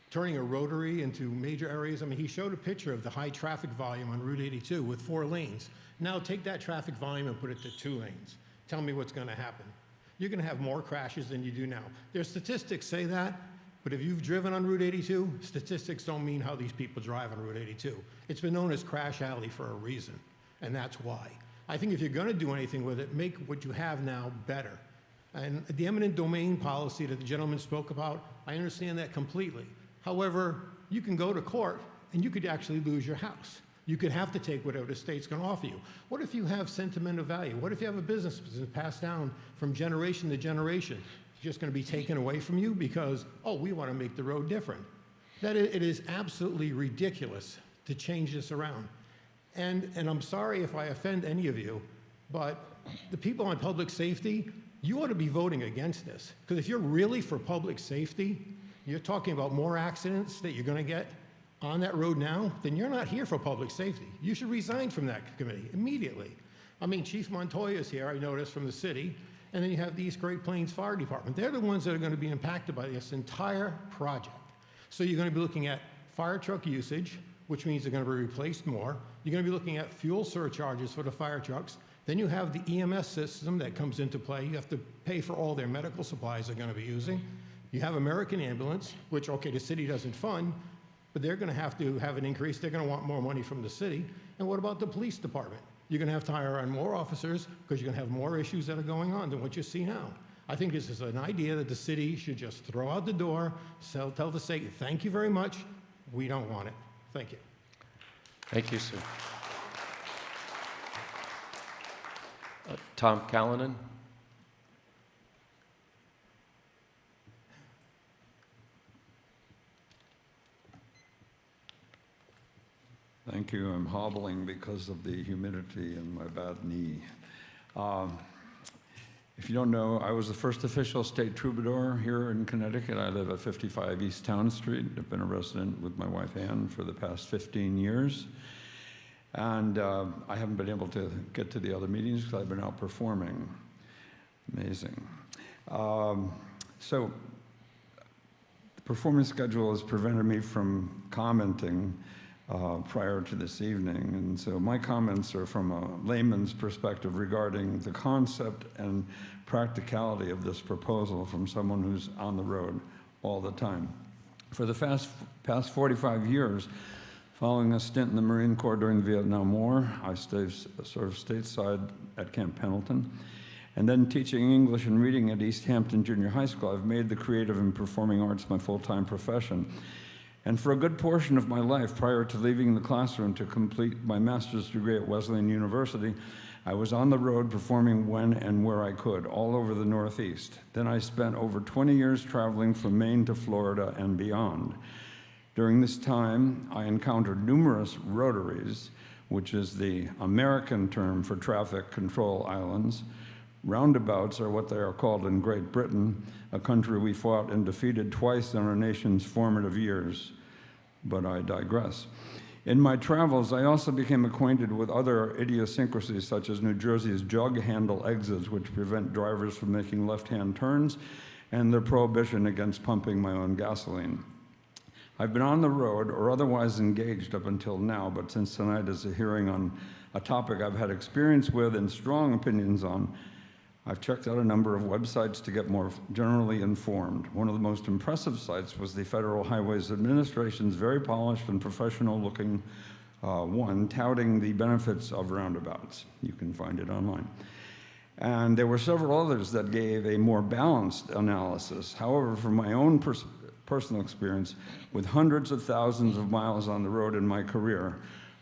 turning a rotary into major areas. I mean, he showed a picture of the high traffic volume on Route 82 with 4 lanes. Now take that traffic volume and put it to 2 lanes. Tell me what's going to happen. You're going to have more crashes than you do now. Their statistics say that, but if you've driven on Route 82, statistics don't mean how these people drive on Route 82. It's been known as Crash Alley for a reason, and that's why. I think if you're going to do anything with it, make what you have now better. And the eminent domain policy that the gentleman spoke about, I understand that completely. However, you can go to court and you could actually lose your house. You could have to take whatever the state's going to offer you. What if you have sentimental value? What if you have a business that's passed down from generation to generation? It's just going to be taken away from you because, oh, we want to make the road different. It is absolutely ridiculous to change this around. And I'm sorry if I offend any of you, but the people on public safety, you ought to be voting against this. Because if you're really for public safety, you're talking about more accidents that you're going to get on that road now, then you're not here for public safety. You should resign from that committee immediately. I mean, Chief Montoya is here, I noticed, from the city, and then you have the East Great Plains Fire Department. They're the ones that are going to be impacted by this entire project. So you're going to be looking at fire truck usage, which means they're going to be replaced more. You're going to be looking at fuel surcharges for the fire trucks. Then you have the EMS system that comes into play. You have to pay for all their medical supplies they're going to be using. You have American Ambulance, which, okay, the city doesn't fund, but they're going to have an increase. They're going to want more money from the city. And what about the police department? You're going to have to hire on more officers because you're going to have more issues that are going on than what you see now. I think this is an idea that the city should just throw out the door, tell the state, thank you very much, we don't want it. Thank you. Thank you, sir. Tom Callanan. Thank you. I'm hobbling because of the humidity and my bad knee. If you don't know, I was the first official state troubadour here in Connecticut. I live at 55 East Town Street. I've been a resident with my wife Ann for the past 15 years. And I haven't been able to get to the other meetings because I've been out performing. Amazing. So the performance schedule has prevented me from commenting prior to this evening. And so my comments are from a layman's perspective regarding the concept and practicality of this proposal from someone who's on the road all the time. For the past 45 years, following a stint in the Marine Corps during the Vietnam War, I served stateside at Camp Pendleton. And then teaching English and reading at East Hampton Junior High School, I've made the creative and performing arts my full-time profession. And for a good portion of my life, prior to leaving the classroom to complete my master's degree at Wesleyan University, I was on the road performing when and where I could, all over the Northeast. Then I spent over 20 years traveling from Maine to Florida and beyond. During this time, I encountered numerous rotaries, which is the American term for traffic control islands. Roundabouts are what they are called in Great Britain, a country we fought and defeated twice in our nation's formative years. But I digress. In my travels, I also became acquainted with other idiosyncrasies, such as New Jersey's jug handle exits, which prevent drivers from making left-hand turns, and the prohibition against pumping my own gasoline. I've been on the road or otherwise engaged up until now, but since tonight is a hearing on a topic I've had experience with and strong opinions on, I've checked out a number of websites to get more generally informed. One of the most impressive sites was the Federal Highways Administration's very polished and professional-looking one, touting the benefits of roundabouts. You can find it online. And there were several others that gave a more balanced analysis. However, from my own personal experience, with hundreds of thousands of miles on the road in my career,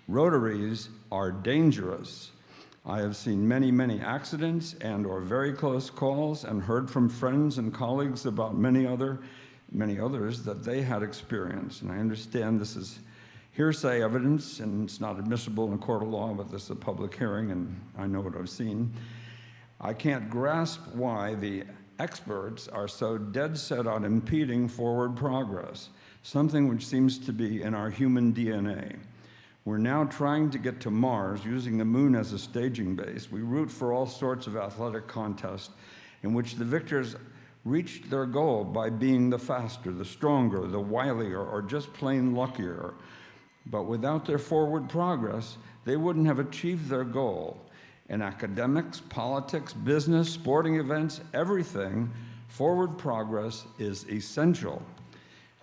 rotaries are dangerous. I have seen many, many accidents and/or very close calls and heard from friends and colleagues about many other many others, that they had experienced. And I understand this is hearsay evidence, and it's not admissible in a court of law, but this is a public hearing, and I know what I've seen. I can't grasp why the experts are so dead set on impeding forward progress, something which seems to be in our human DNA. We're now trying to get to Mars using the moon as a staging base. We root for all sorts of athletic contests in which the victors reached their goal by being the faster, the stronger, the wilier, or just plain luckier. But without their forward progress, they wouldn't have achieved their goal. In academics, politics, business, sporting events, everything, forward progress is essential.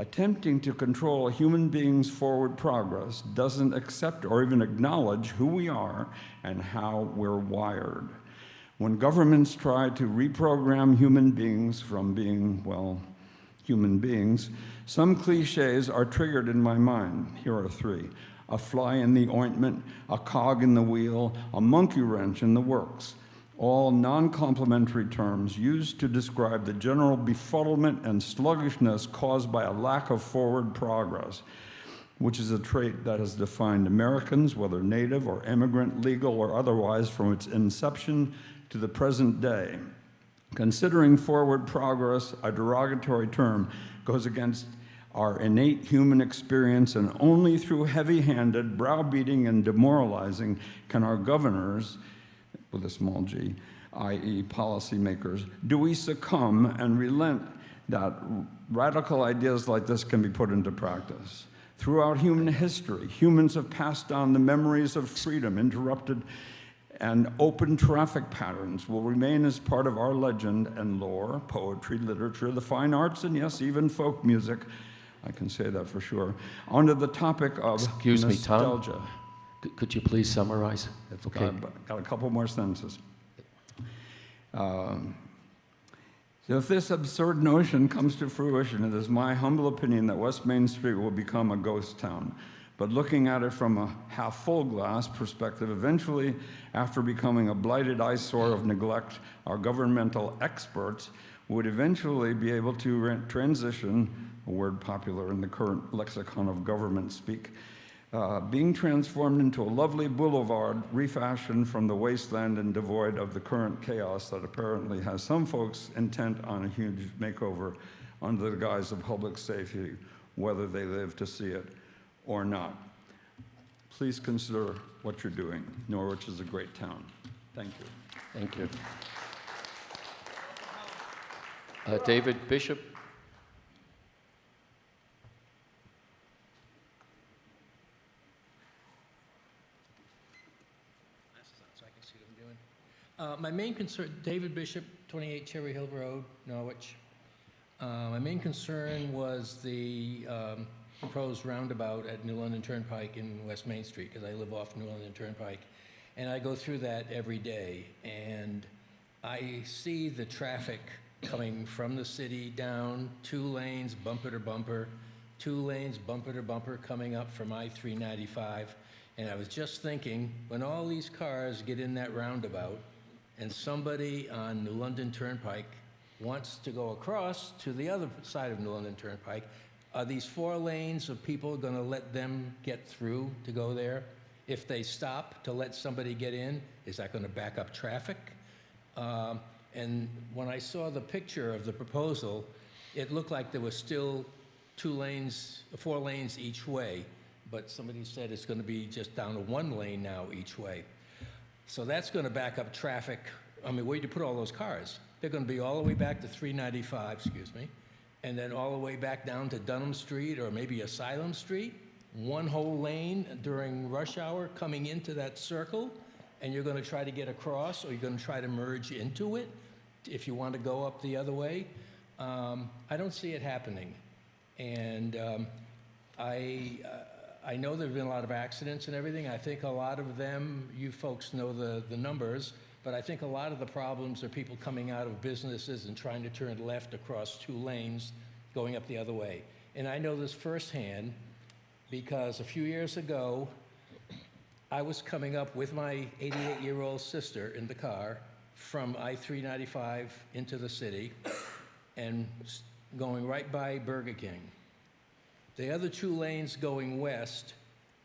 Attempting to control a human being's forward progress doesn't accept or even acknowledge who we are and how we're wired. When governments try to reprogram human beings from being, well, human beings, some cliches are triggered in my mind. Here are three: a fly in the ointment, a cog in the wheel, a monkey wrench in the works. All non-complimentary terms used to describe the general befuddlement and sluggishness caused by a lack of forward progress, which is a trait that has defined Americans, whether native or immigrant, legal or otherwise, from its inception to the present day. Considering forward progress a derogatory term goes against our innate human experience, and only through heavy-handed, browbeating, and demoralizing can our governors, with a small g, i.e. policymakers, do we succumb and relent that radical ideas like this can be put into practice. Throughout human history, humans have passed down the memories of freedom, interrupted and open traffic patterns will remain as part of our legend and lore, poetry, literature, the fine arts, and yes, even folk music. I can say that for sure. Onto the topic of Excuse me, Tom. nostalgia. Could you please summarize? Okay. Got a couple more sentences. So if this absurd notion comes to fruition, it is my humble opinion that West Main Street will become a ghost town. But looking at it from a half-full glass perspective, eventually, after becoming a blighted eyesore of neglect, our governmental experts would eventually be able to transition, a word popular in the current lexicon of government speak, being transformed into a lovely boulevard refashioned from the wasteland and devoid of the current chaos that apparently has some folks intent on a huge makeover under the guise of public safety, whether they live to see it or not. Please consider what you're doing. Norwich is a great town. Thank you. Thank you. David Bishop. So I can see what I'm doing. My main concern, David Bishop, 28 Cherry Hill Road, Norwich. My main concern was the proposed roundabout at New London Turnpike in West Main Street, because I live off New London Turnpike, and I go through that every day, and I see the traffic coming from the city down 2 lanes, bumper to bumper, 2 lanes, bumper to bumper, coming up from I-395. And I was just thinking, when all these cars get in that roundabout and somebody on New London Turnpike wants to go across to the other side of New London Turnpike, are these 4 lanes of people going to let them get through to go there? If they stop to let somebody get in, is that going to back up traffic? And when I saw the picture of the proposal, it looked like there was still 2 lanes, 4 lanes each way, but somebody said it's going to be just down to 1 lane now each way. So that's going to back up traffic. I mean, where do you put all those cars? They're going to be all the way back to 395, excuse me, and then all the way back down to Dunham Street or maybe Asylum Street, 1 whole lane during rush hour coming into that circle, and you're going to try to get across, or you're going to try to merge into it if you want to go up the other way. I don't see it happening. And I know there have been a lot of accidents and everything. I think a lot of them, you folks know the numbers, but I think a lot of the problems are people coming out of businesses and trying to turn left across 2 lanes, going up the other way. And I know this firsthand because a few years ago, I was coming up with my 88-year-old sister in the car from I-395 into the city, and going right by Burger King. The other 2 lanes going west,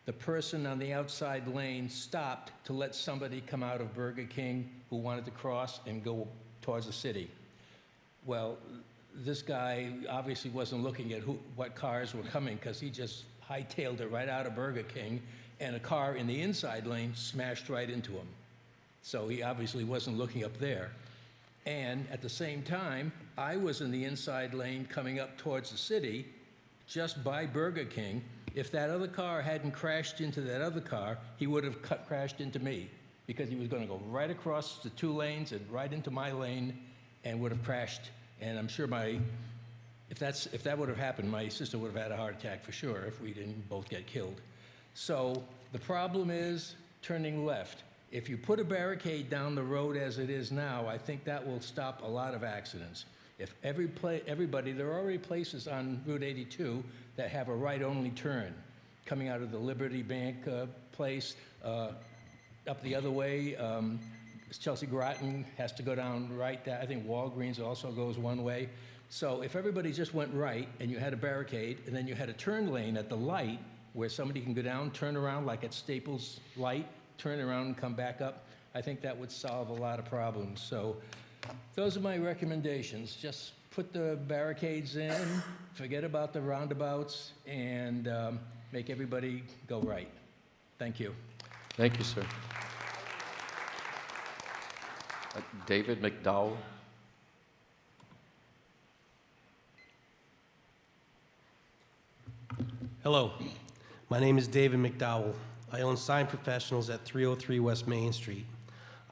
the person on the outside lane stopped to let somebody come out of Burger King who wanted to cross and go towards the city. Well, this guy obviously wasn't looking at what cars were coming, because he just hightailed it right out of Burger King, and a car in the inside lane smashed right into him. So he obviously wasn't looking up there. And at the same time, I was in the inside lane coming up towards the city, just by Burger King. If that other car hadn't crashed into that other car, he would have crashed into me, because he was going to go right across the 2 lanes and right into my lane and would have crashed. And I'm sure if that would have happened, my sister would have had a heart attack for sure if we didn't both get killed. So the problem is turning left. If you put a barricade down the road as it is now, I think that will stop a lot of accidents. If everybody, there are already places on Route 82 that have a right-only turn, coming out of the Liberty Bank place, up the other way. Chelsea Groton has to go down right. I think Walgreens also goes one way. So if everybody just went right and you had a barricade and then you had a turn lane at the light where somebody can go down, turn around like at Staples Light, turn around and come back up, I think that would solve a lot of problems. So those are my recommendations. Just put the barricades in, forget about the roundabouts, and make everybody go right. Thank you. Thank you, sir. David McDowell. Hello, my name is David McDowell. I own Sign Professionals at 303 West Main Street.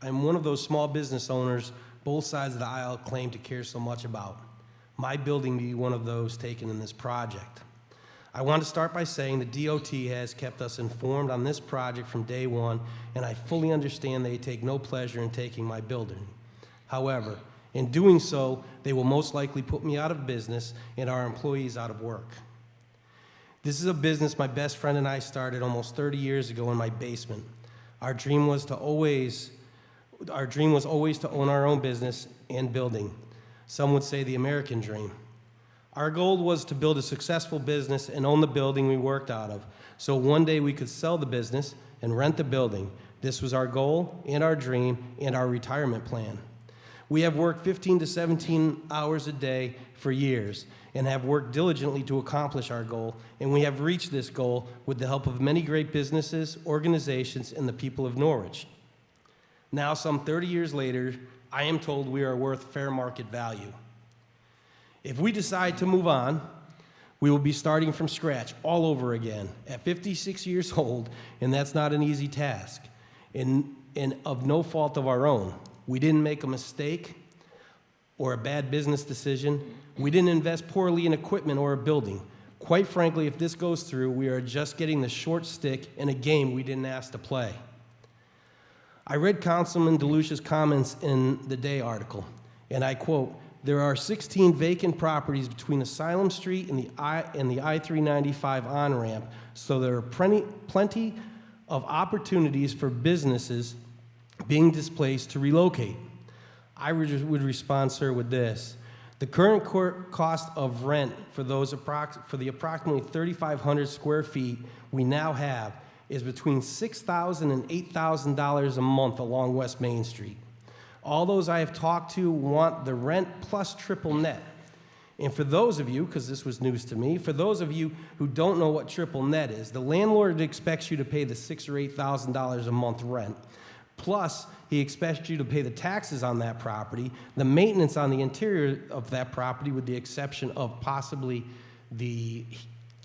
I'm one of those small business owners both sides of the aisle claim to care so much about. My building be one of those taken in this project. I want to start by saying the DOT has kept us informed on this project from day one, and I fully understand they take no pleasure in taking my building. However, in doing so, they will most likely put me out of business and our employees out of work. This is a business my best friend and I started almost 30 years ago in my basement. Our dream was always to own our own business and building. Some would say the American dream. Our goal was to build a successful business and own the building we worked out of, so one day we could sell the business and rent the building. This was our goal and our dream and our retirement plan. We have worked 15 to 17 hours a day for years and have worked diligently to accomplish our goal, and we have reached this goal with the help of many great businesses, organizations, and the people of Norwich. Now, some 30 years later, I am told we are worth fair market value. If we decide to move on, we will be starting from scratch all over again at 56 years old, and that's not an easy task, and of no fault of our own. We didn't make a mistake or a bad business decision. We didn't invest poorly in equipment or a building. Quite frankly, if this goes through, we are just getting the short stick in a game we didn't ask to play. I read Councilman DeLucia's comments in the Day article, and I quote, "There are 16 vacant properties between Asylum Street and the I-395 on-ramp, so there are plenty of opportunities for businesses being displaced to relocate." I would respond, sir, with this. The current cost of rent for the approximately 3,500 square feet we now have is between $6,000 and $8,000 a month along West Main Street. All those I have talked to want the rent plus triple net. And for those of you, because this was news to me, for those of you who don't know what triple net is, the landlord expects you to pay the $6,000 or $8,000 a month rent. Plus, he expects you to pay the taxes on that property, the maintenance on the interior of that property with the exception of possibly the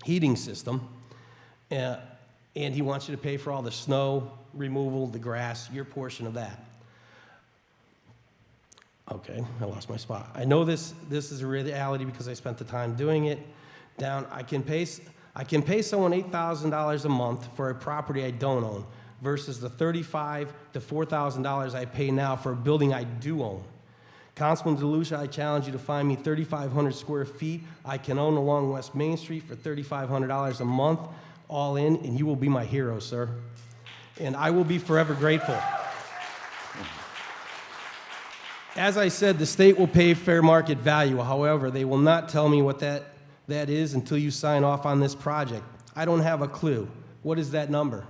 heating system, and he wants you to pay for all the snow removal, the grass, your portion of that. Okay, I lost my spot. I know this is a reality because I spent the time doing it. I can pay someone $8,000 a month for a property I don't own, versus the $3,500 to $4,000 I pay now for a building I do own. Councilman DeLucia, I challenge you to find me 3,500 square feet I can own along West Main Street for $3,500 a month, all in, and you will be my hero, sir. And I will be forever grateful. As I said, the state will pay fair market value. However, they will not tell me what that is until you sign off on this project. I don't have a clue. What is that number?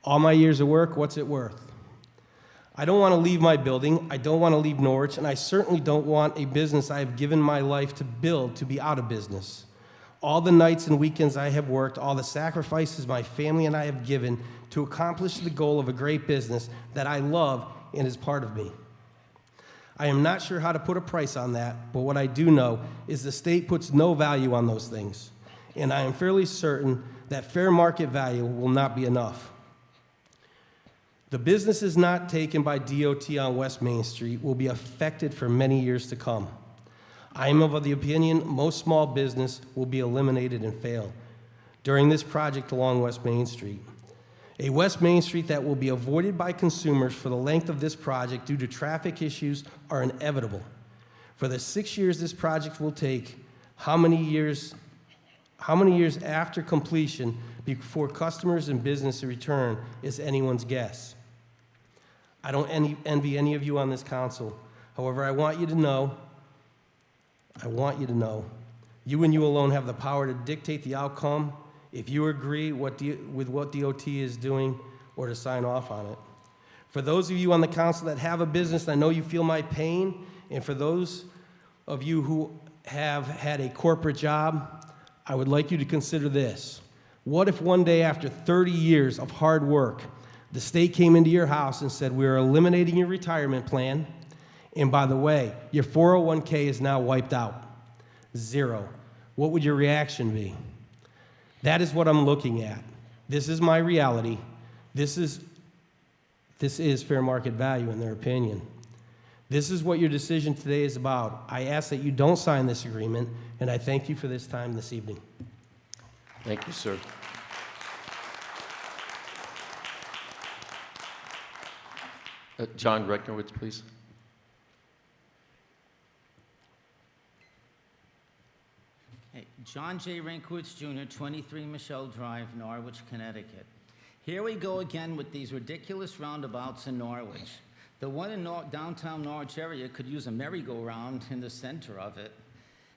All my years of work, what's it worth? I don't want to leave my building. I don't want to leave Norwich, and I certainly don't want a business I have given my life to build to be out of business. All the nights and weekends I have worked, all the sacrifices my family and I have given to accomplish the goal of a great business that I love and is part of me. I am not sure how to put a price on that, but what I do know is the state puts no value on those things, and I am fairly certain that fair market value will not be enough. The businesses not taken by DOT on West Main Street will be affected for many years to come. I am of the opinion most small business will be eliminated and fail during this project along West Main Street. A West Main Street that will be avoided by consumers for the length of this project due to traffic issues are inevitable. For the 6 years this project will take, how many years after completion before customers and business return is anyone's guess. I don't envy any of you on this council. However, I want you to know, you and you alone have the power to dictate the outcome if you agree with what DOT is doing or to sign off on it. For those of you on the council that have a business, I know you feel my pain, and for those of you who have had a corporate job, I would like you to consider this. What if one day after 30 years of hard work, the state came into your house and said, we're eliminating your retirement plan, and by the way, your 401k is now wiped out. Zero. What would your reaction be? That is what I'm looking at. This is my reality. This is fair market value in their opinion. This is what your decision today is about. I ask that you don't sign this agreement, and I thank you for this time this evening. Thank you, sir. John Rechnowitz, please. Hey, John J. Rankowitz Jr., 23 Michelle Drive, Norwich, Connecticut. Here we go again with these ridiculous roundabouts in Norwich. The one in downtown Norwich area could use a merry-go-round in the center of it.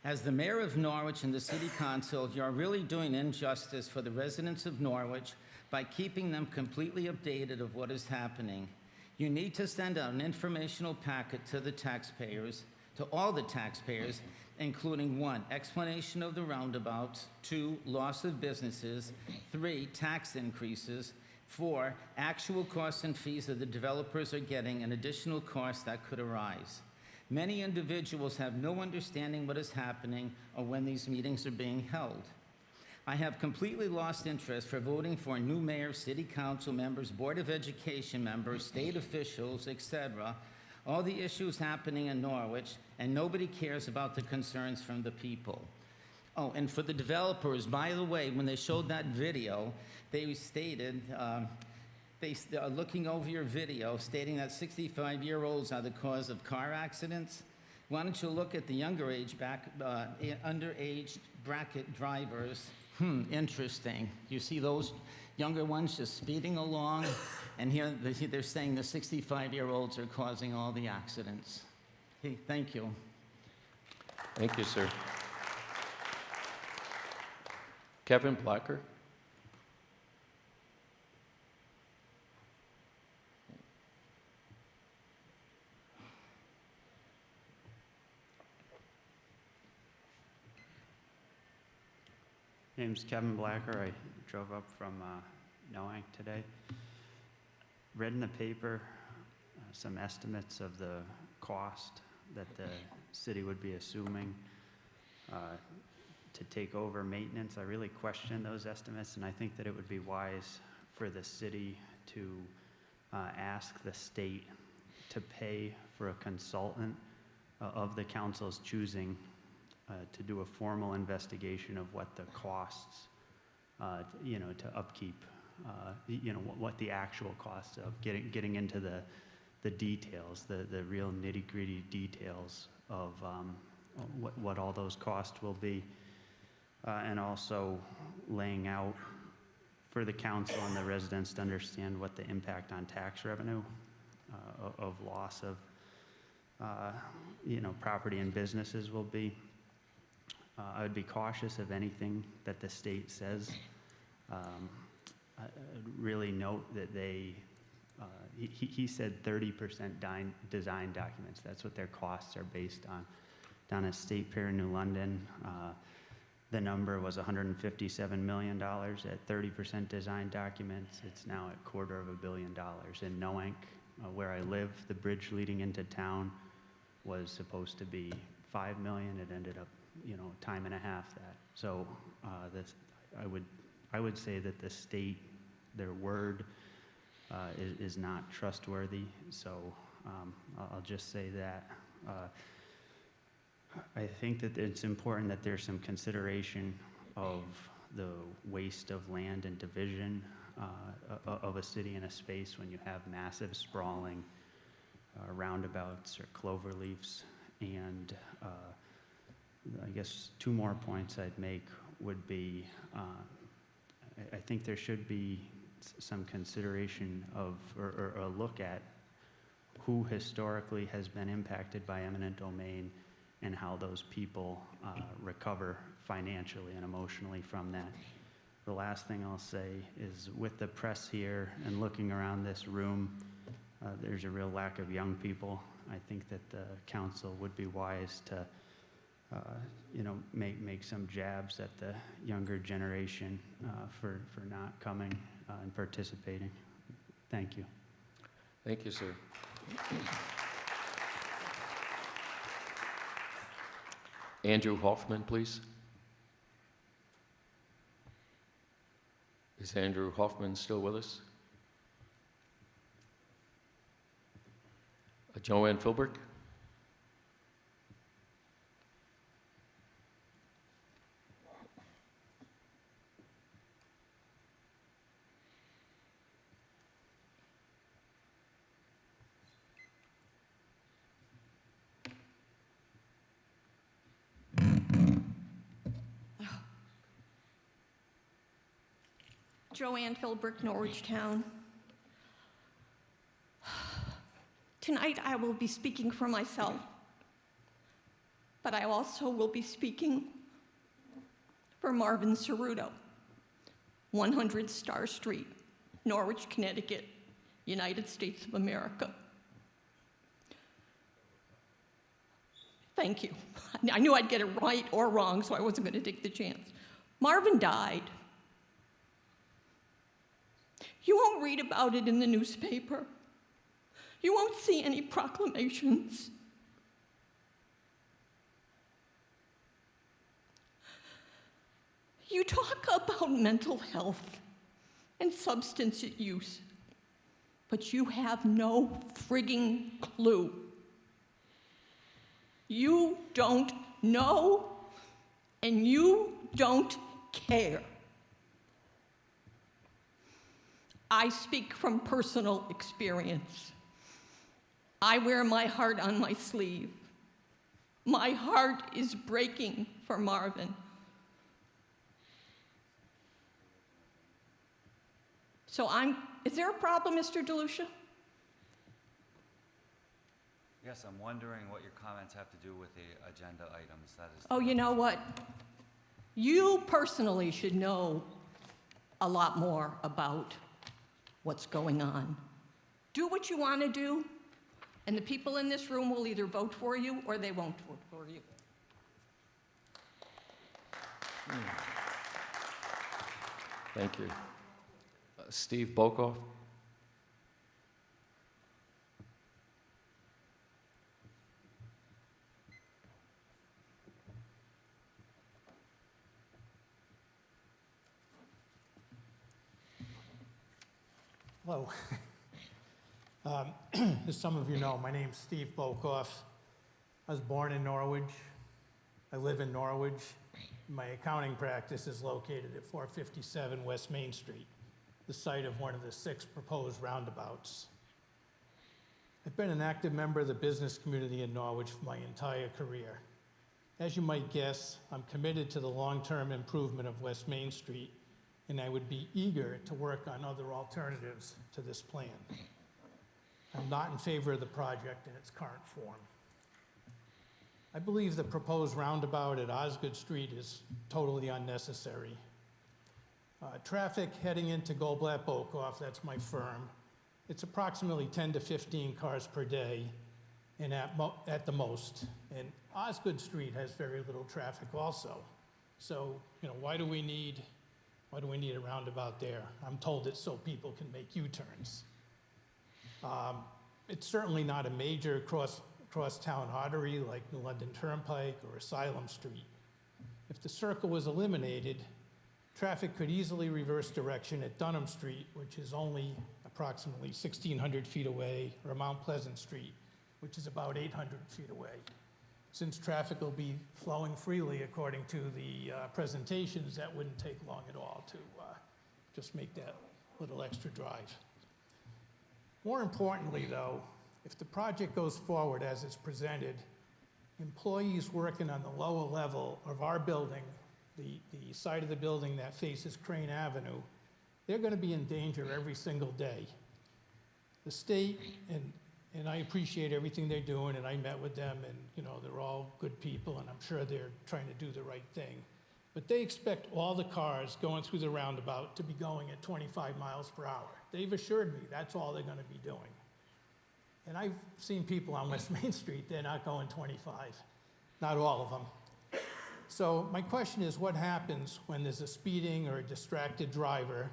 As the mayor of Norwich and the city council, you're really doing injustice for the residents of Norwich by keeping them completely updated of what is happening. You need to send out an informational packet to the taxpayers, to all the taxpayers, including 1, explanation of the roundabouts, 2, loss of businesses, 3, tax increases, 4, actual costs and fees that the developers are getting and additional costs that could arise. Many individuals have no understanding what is happening or when these meetings are being held. I have completely lost interest for voting for a new mayor, city council members, board of education members, state officials, etc. All the issues happening in Norwich, and nobody cares about the concerns from the people. Oh, and for the developers, by the way, when they showed that video, they stated, they are looking over your video, stating that 65-year-olds are the cause of car accidents. Why don't you look at the younger age underage bracket drivers? Interesting. You see those younger ones just speeding along, and here they're saying the 65-year-olds are causing all the accidents. Hey, thank you. Thank you, sir. Kevin Blacker. Name's Kevin Blacker. I drove up from Noank today. Read in the paper some estimates of the cost that the city would be assuming to take over maintenance. I really question those estimates, and I think that it would be wise for the city to ask the state to pay for a consultant of the council's choosing to do a formal investigation of what the costs, to upkeep, what the actual costs of getting into the details, the real nitty-gritty details of what all those costs will be, and also laying out for the council and the residents to understand what the impact on tax revenue of loss property and businesses will be. I would be cautious of anything that the state says. I'd really note that he said 30% design documents. That's what their costs are based on. Down at State Fair in New London, the number was $157 million at 30% design documents. It's now at $250 million. In Noank, where I live, the bridge leading into town was supposed to be $5 million. It ended up, time and a half that. So I would say that the state, their word is not trustworthy. So I'll just say that. I think that it's important that there's some consideration of the waste of land and division of a city in a space when you have massive sprawling roundabouts or clover leaves. And I guess two more points I'd make would be, I think there should be some consideration of, or a look at who historically has been impacted by eminent domain and how those people recover financially and emotionally from that. The last thing I'll say is with the press here and looking around this room, there's a real lack of young people. I think that the council would be wise to make some jabs at the younger generation for not coming and participating. Thank you. Thank you, sir. Andrew Hoffman, please. Is Andrew Hoffman still with us? Joanne Philbrick? Joanne Philbrick, Norwich Town. Tonight I will be speaking for myself, but I also will be speaking for Marvin Cerruto, 100 Star Street, Norwich, Connecticut, United States of America. Thank you. I knew I'd get it right or wrong, so I wasn't going to take the chance. Marvin died. You won't read about it in the newspaper. You won't see any proclamations. You talk about mental health and substance use, but you have no frigging clue. You don't know, and you don't care. I speak from personal experience. I wear my heart on my sleeve. My heart is breaking for Marvin. So is there a problem, Mr. DeLucia? Yes, I'm wondering what your comments have to do with the agenda items. That is. Oh, you know what? You personally should know a lot more about what's going on. Do what you want to do, and the people in this room will either vote for you or they won't vote for you. Thank you. Steve Bokoff? Hello. As some of you know, my name's Steve Bokoff. I was born in Norwich. I live in Norwich. My accounting practice is located at 457 West Main Street, the site of one of the 6 proposed roundabouts. I've been an active member of the business community in Norwich for my entire career. As you might guess, I'm committed to the long-term improvement of West Main Street, and I would be eager to work on other alternatives to this plan. I'm not in favor of the project in its current form. I believe the proposed roundabout at Osgood Street is totally unnecessary. Traffic heading into Goldblatt Bokoff, that's my firm, it's approximately 10 to 15 cars per day, and at the most. And Osgood Street has very little traffic also. So, why do we need a roundabout there? I'm told it's so people can make U-turns. It's certainly not a major cross-town artery like New London Turnpike or Asylum Street. If the circle was eliminated, traffic could easily reverse direction at Dunham Street, which is only approximately 1,600 feet away, or Mount Pleasant Street, which is about 800 feet away. Since traffic will be flowing freely according to the presentations, that wouldn't take long at all to just make that little extra drive. More importantly, though, if the project goes forward as it's presented, employees working on the lower level of our building, the side of the building that faces Crane Avenue, they're going to be in danger every single day. The state, and I appreciate everything they're doing, and I met with them, and they're all good people, and I'm sure they're trying to do the right thing. But they expect all the cars going through the roundabout to be going at 25 miles per hour. They've assured me that's all they're going to be doing. And I've seen people on West Main Street, they're not going 25, not all of them. So my question is, what happens when there's a speeding or a distracted driver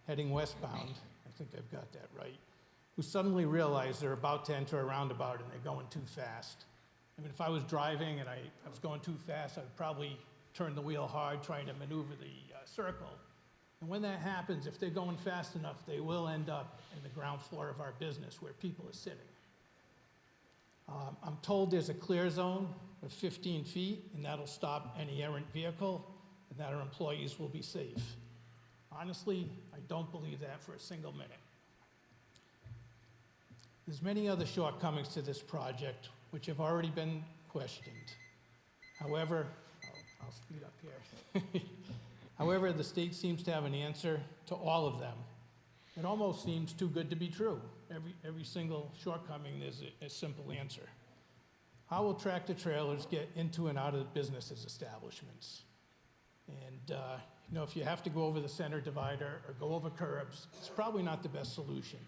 heading westbound, I think I've got that right, who suddenly realize they're about to enter a roundabout and they're going too fast? I mean, if I was driving and I was going too fast, I would probably turn the wheel hard trying to maneuver the circle. And when that happens, if they're going fast enough, they will end up in the ground floor of our business where people are sitting. I'm told there's a clear zone of 15 feet, and that'll stop any errant vehicle, and that our employees will be safe. Honestly, I don't believe that for a single minute. There's many other shortcomings to this project, which have already been questioned. However, I'll speed up here. However, the state seems to have an answer to all of them. It almost seems too good to be true. Every single shortcoming, there's a simple answer. How will tractor trailers get into and out of businesses establishments? And if you have to go over the center divider or go over curbs, it's probably not the best solution.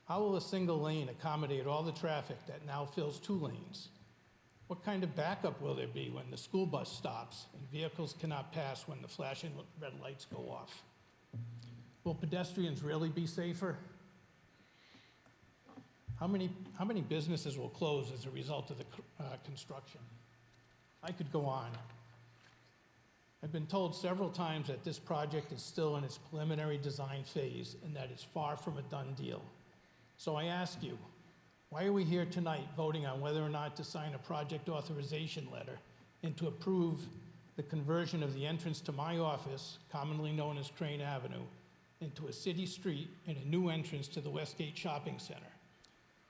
How will a single lane accommodate all the traffic that now fills 2 lanes? What kind of backup will there be when the school bus stops and vehicles cannot pass when the flashing red lights go off? Will pedestrians really be safer? How many businesses will close as a result of the construction? I could go on. I've been told several times that this project is still in its preliminary design phase and that it's far from a done deal. So I ask you, why are we here tonight voting on whether or not to sign a project authorization letter and to approve the conversion of the entrance to my office, commonly known as Crane Avenue, into a city street and a new entrance to the Westgate Shopping Center?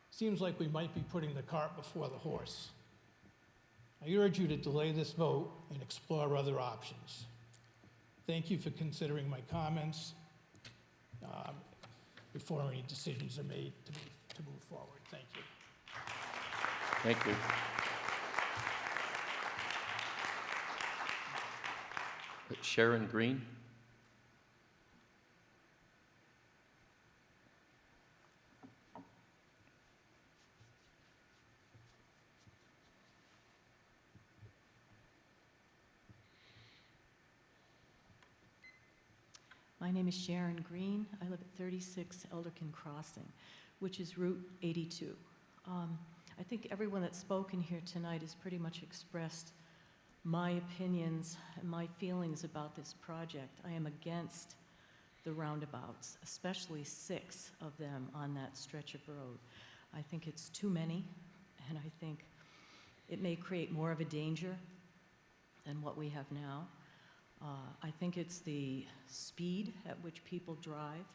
Seems like we might be putting the cart before the horse. I urge you to delay this vote and explore other options. Thank you for considering my comments before any decisions are made to move forward. Thank you. Thank you. Sharon Green. My name is Sharon Green. I live at 36 Elderkin Crossing, which is Route 82. I think everyone that's spoken here tonight has pretty much expressed my opinions and my feelings about this project. I am against the roundabouts, especially 6 of them on that stretch of road. I think it's too many, and I think it may create more of a danger than what we have now. I think it's the speed at which people drive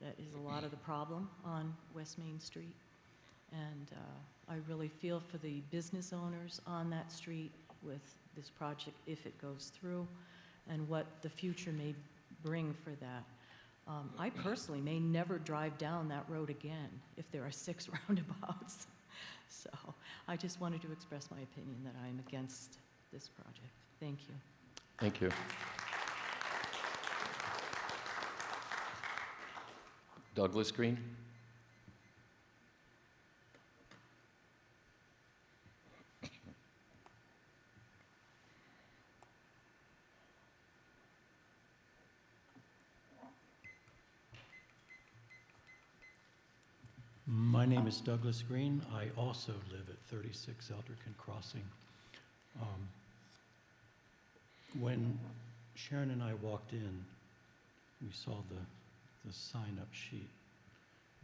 that is a lot of the problem on West Main Street. And I really feel for the business owners on that street with this project if it goes through and what the future may bring for that. I personally may never drive down that road again if there are 6 roundabouts. So I just wanted to express my opinion that I'm against this project. Thank you. Thank you. Douglas Green? My name is Douglas Green. I also live at 36 Elderkin Crossing. When Sharon and I walked in, we saw the sign-up sheet.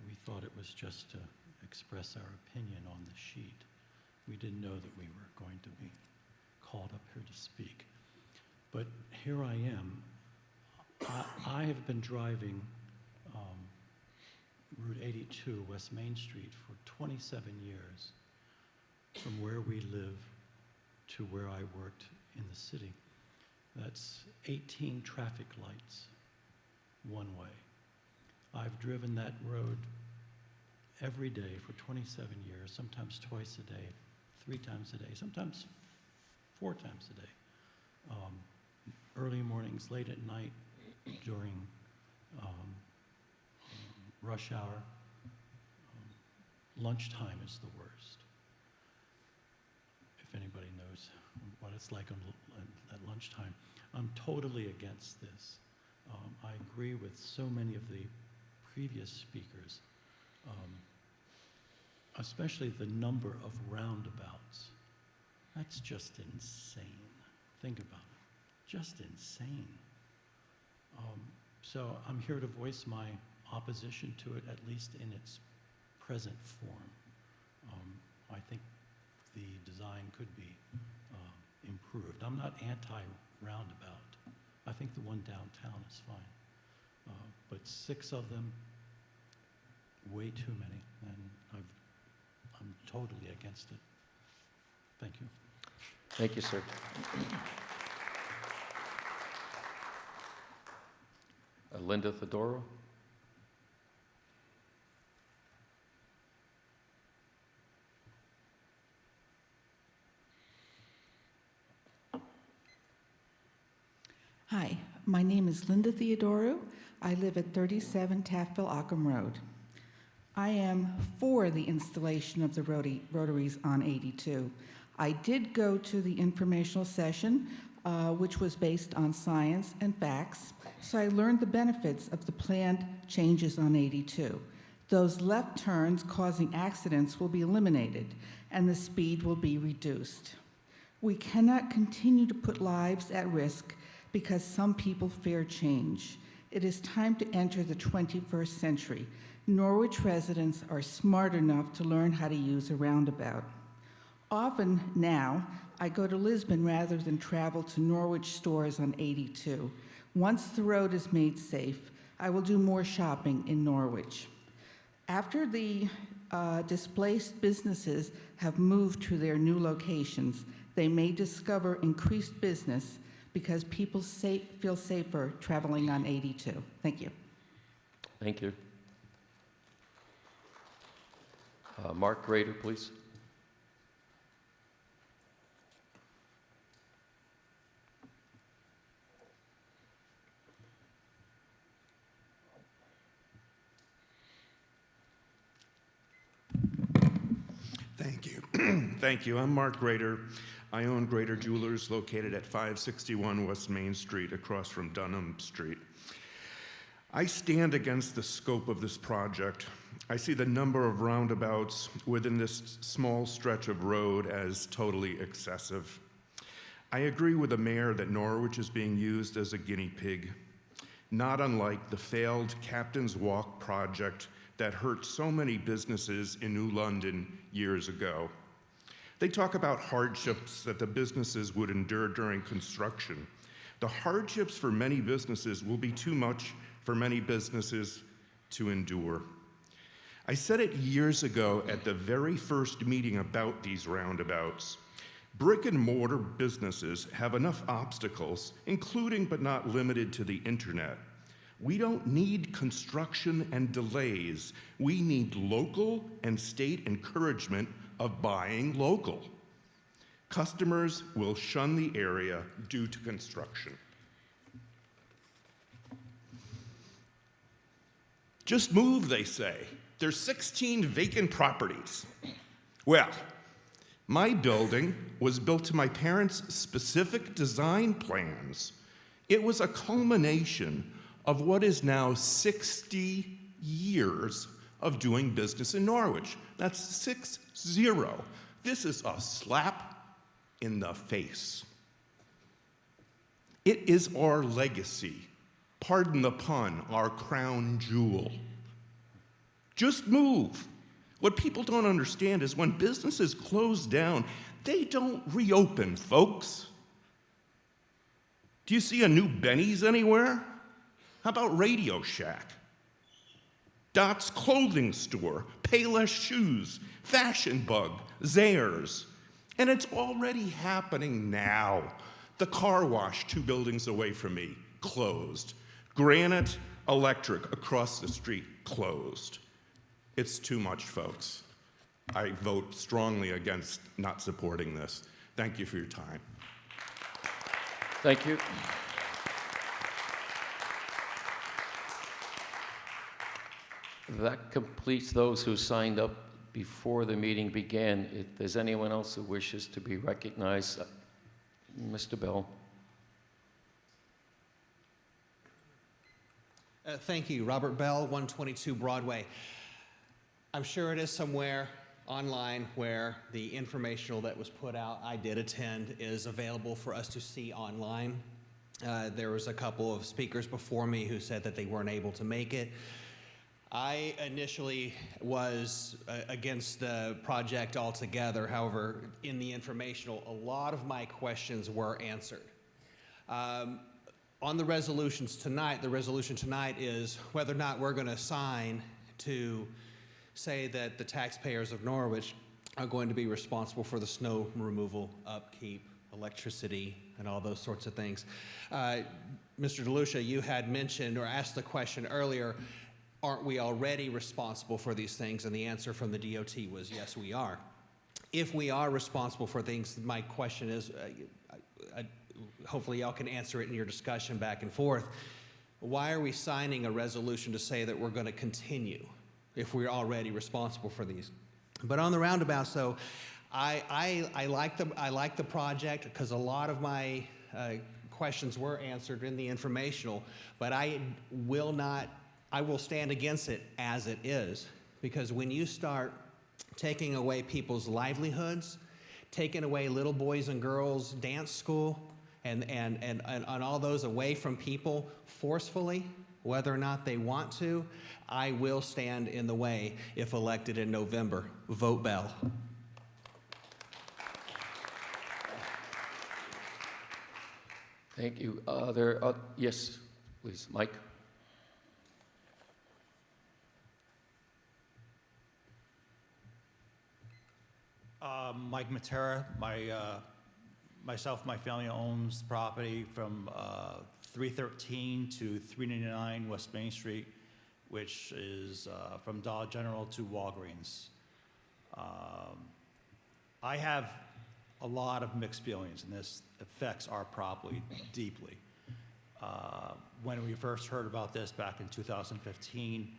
We thought it was just to express our opinion on the sheet. We didn't know that we were going to be called up here to speak. But here I am. I have been driving Route 82, West Main Street, for 27 years, from where we live to where I worked in the city. That's 18 traffic lights, one way. I've driven that road every day for 27 years, sometimes twice a day, 3 times a day, sometimes 4 times a day. Early mornings, late at night, during rush hour. Lunchtime is the worst. If anybody knows what it's like at lunchtime. I'm totally against this. I agree with so many of the previous speakers, especially the number of roundabouts. That's just insane. Think about it. Just insane. So I'm here to voice my opposition to it, at least in its present form. I think the design could be improved. I'm not anti-roundabout. I think the one downtown is fine. But 6 of them, way too many, and I'm totally against it. Thank you. Thank you, sir. Linda Theodoro? Hi, my name is Linda Theodoro. I live at 37 Taftville Ockham Road. I am for the installation of the rotaries on 82. I did go to the informational session, which was based on science and facts, so I learned the benefits of the planned changes on 82. Those left turns causing accidents will be eliminated, and the speed will be reduced. We cannot continue to put lives at risk because some people fear change. It is time to enter the 21st century. Norwich residents are smart enough to learn how to use a roundabout. Often now, I go to Lisbon rather than travel to Norwich stores on 82. Once the road is made safe, I will do more shopping in Norwich. After the displaced businesses have moved to their new locations, they may discover increased business because people feel safer traveling on 82. Thank you. Thank you. Mark Grader, please. Thank you. Thank you. I'm Mark Grader. I own Grader Jewelers located at 561 West Main Street across from Dunham Street. I stand against the scope of this project. I see the number of roundabouts within this small stretch of road as totally excessive. I agree with the mayor that Norwich is being used as a guinea pig, not unlike the failed Captain's Walk project that hurt so many businesses in New London years ago. They talk about hardships that the businesses would endure during construction. The hardships for many businesses will be too much for many businesses to endure. I said it years ago at the very first meeting about these roundabouts. Brick and mortar businesses have enough obstacles, including but not limited to the internet. We don't need construction and delays. We need local and state encouragement of buying local. Customers will shun the area due to construction. Just move, they say. There's 16 vacant properties. Well, my building was built to my parents' specific design plans. It was a culmination of what is now 60 years of doing business in Norwich. That's 6-0. This is a slap in the face. It is our legacy, pardon the pun, our crown jewel. Just move. What people don't understand is when businesses close down, they don't reopen, folks. Do you see a new Benny's anywhere? How about Radio Shack? Dot's Clothing Store, Payless Shoes, Fashion Bug, Zayre's. And it's already happening now. The car wash 2 buildings away from me, closed. Granite Electric across the street, closed. It's too much, folks. I vote strongly against not supporting this. Thank you for your time. Thank you. That completes those who signed up before the meeting began. If there's anyone else who wishes to be recognized, Mr. Bell. Thank you. Robert Bell, 122 Broadway. I'm sure it is somewhere online where the informational that was put out, I did attend, is available for us to see online. There was a couple of speakers before me who said that they weren't able to make it. I initially was against the project altogether. However, in the informational, a lot of my questions were answered. On the resolutions tonight, the resolution tonight is whether or not we're going to sign to say that the taxpayers of Norwich are going to be responsible for the snow removal, upkeep, electricity, and all those sorts of things. Mr. DeLucia, you had mentioned or asked the question earlier, aren't we already responsible for these things? And the answer from the DOT was yes, we are. If we are responsible for things, my question is, hopefully y'all can answer it in your discussion back and forth. Why are we signing a resolution to say that we're going to continue if we're already responsible for these? But on the roundabout, so I like the project because a lot of my questions were answered in the informational, but I will stand against it as it is, because when you start taking away people's livelihoods, taking away little boys and girls' dance school, and all those away from people forcefully, whether or not they want to, I will stand in the way if elected in November. Vote Bell. Thank you. Yes, please, Mike. Mike Matera. Myself, my family owns property from 313 to 399 West Main Street, which is from Dollar General to Walgreens. I have a lot of mixed feelings, and this affects our property deeply. When we first heard about this back in 2015,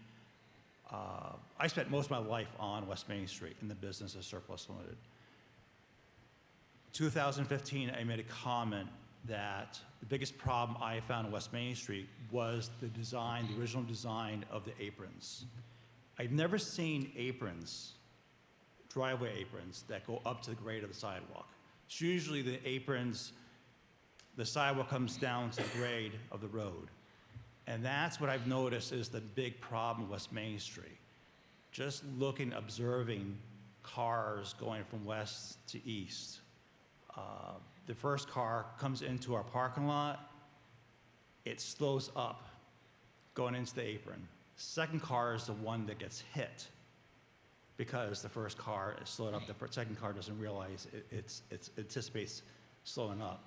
I spent most of my life on West Main Street in the business of Surplus Limited. 2015, I made a comment that the biggest problem I found on West Main Street was the design, the original design of the aprons. I've never seen aprons, driveway aprons, that go up to the grade of the sidewalk. It's usually the aprons, the sidewalk comes down to the grade of the road. And that's what I've noticed is the big problem with West Main Street. Just looking, observing cars going from west to east. The first car comes into our parking lot, it slows up going into the apron. Second car is the one that gets hit because the first car is slowed up. The second car doesn't realize it anticipates slowing up.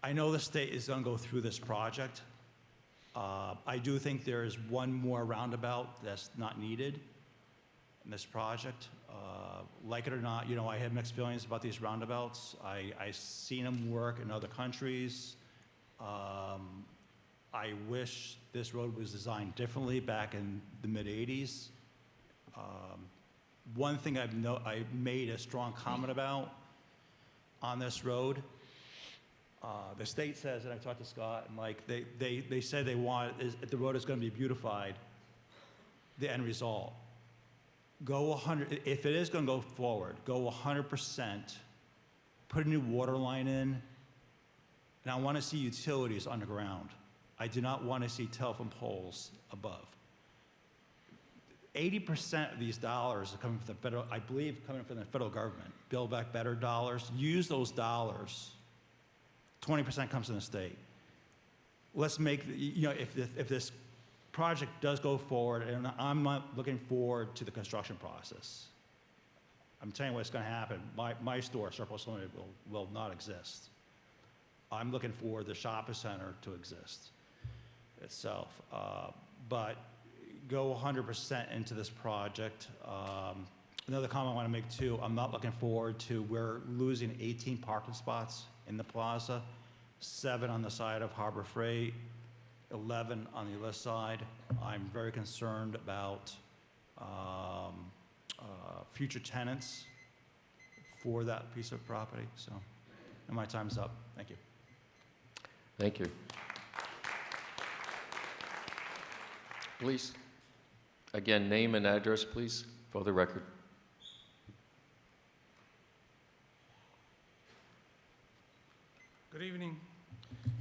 I know the state is going to go through this project. I do think there is one more roundabout that's not needed. in this project. Like it or not, you know, I have mixed feelings about these roundabouts. I've seen them work in other countries. I wish this road was designed differently back in the mid-'80s. One thing I made a strong comment about on this road, the state says, and I talked to Scott and Mike, they said they want, the road is going to be beautified, the end result. Go 100, if it is going to go forward, go 100%, put a new water line in, and I want to see utilities underground. I do not want to see telephone poles above. 80% of these dollars are coming from the federal, I believe, coming from the federal government. Build Back Better dollars. Use those dollars. 20% comes from the state. Let's make, you know, if this project does go forward, and I'm not looking forward to the construction process. I'm telling you what's going to happen. My store, Surplus Limited, will not exist. I'm looking for the shopping center to exist itself. But go 100% into this project. Another comment I want to make too, I'm not looking forward to, we're losing 18 parking spots in the plaza, 7 on the side of Harbor Freight, 11 on the other side. I'm very concerned about future tenants for that piece of property. So, and my time's up. Thank you. Thank you. Please, again, name and address, please, for the record. Good evening.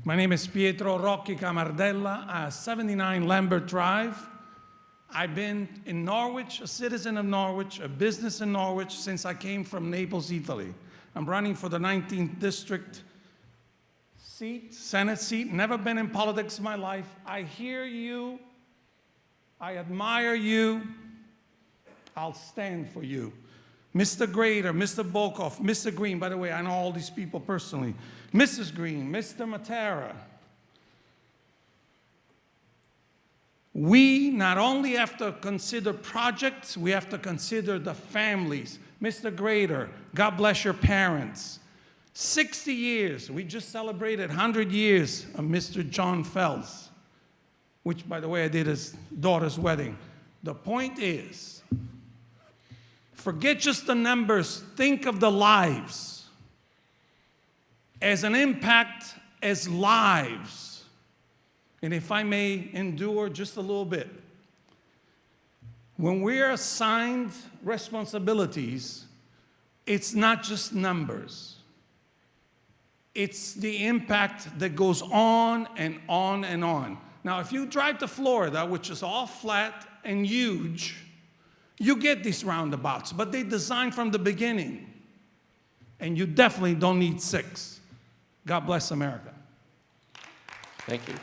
My name is Pietro Rocchi Camardella, 79 Lambert Drive. I've been in Norwich, a citizen of Norwich, a business in Norwich since I came from Naples, Italy. I'm running for the 19th district seat, Senate seat, never been in politics in my life. I hear you, I admire you, I'll stand for you. Mr. Grader, Mr. Bokoff, Mr. Green, by the way, I know all these people personally. Mrs. Green, Mr. Matera. We not only have to consider projects, we have to consider the families. Mr. Grader, God bless your parents. 60 years, we just celebrated 100 years of Mr. John Fells, which, by the way, I did his daughter's wedding. The point is, forget just the numbers, think of the lives. As an impact as lives. And if I may endure just a little bit, when we're assigned responsibilities, it's not just numbers. It's the impact that goes on and on and on. Now, if you drive to Florida, which is all flat and huge, you get these roundabouts, but they designed from the beginning. And you definitely don't need 6. God bless America. Thank you.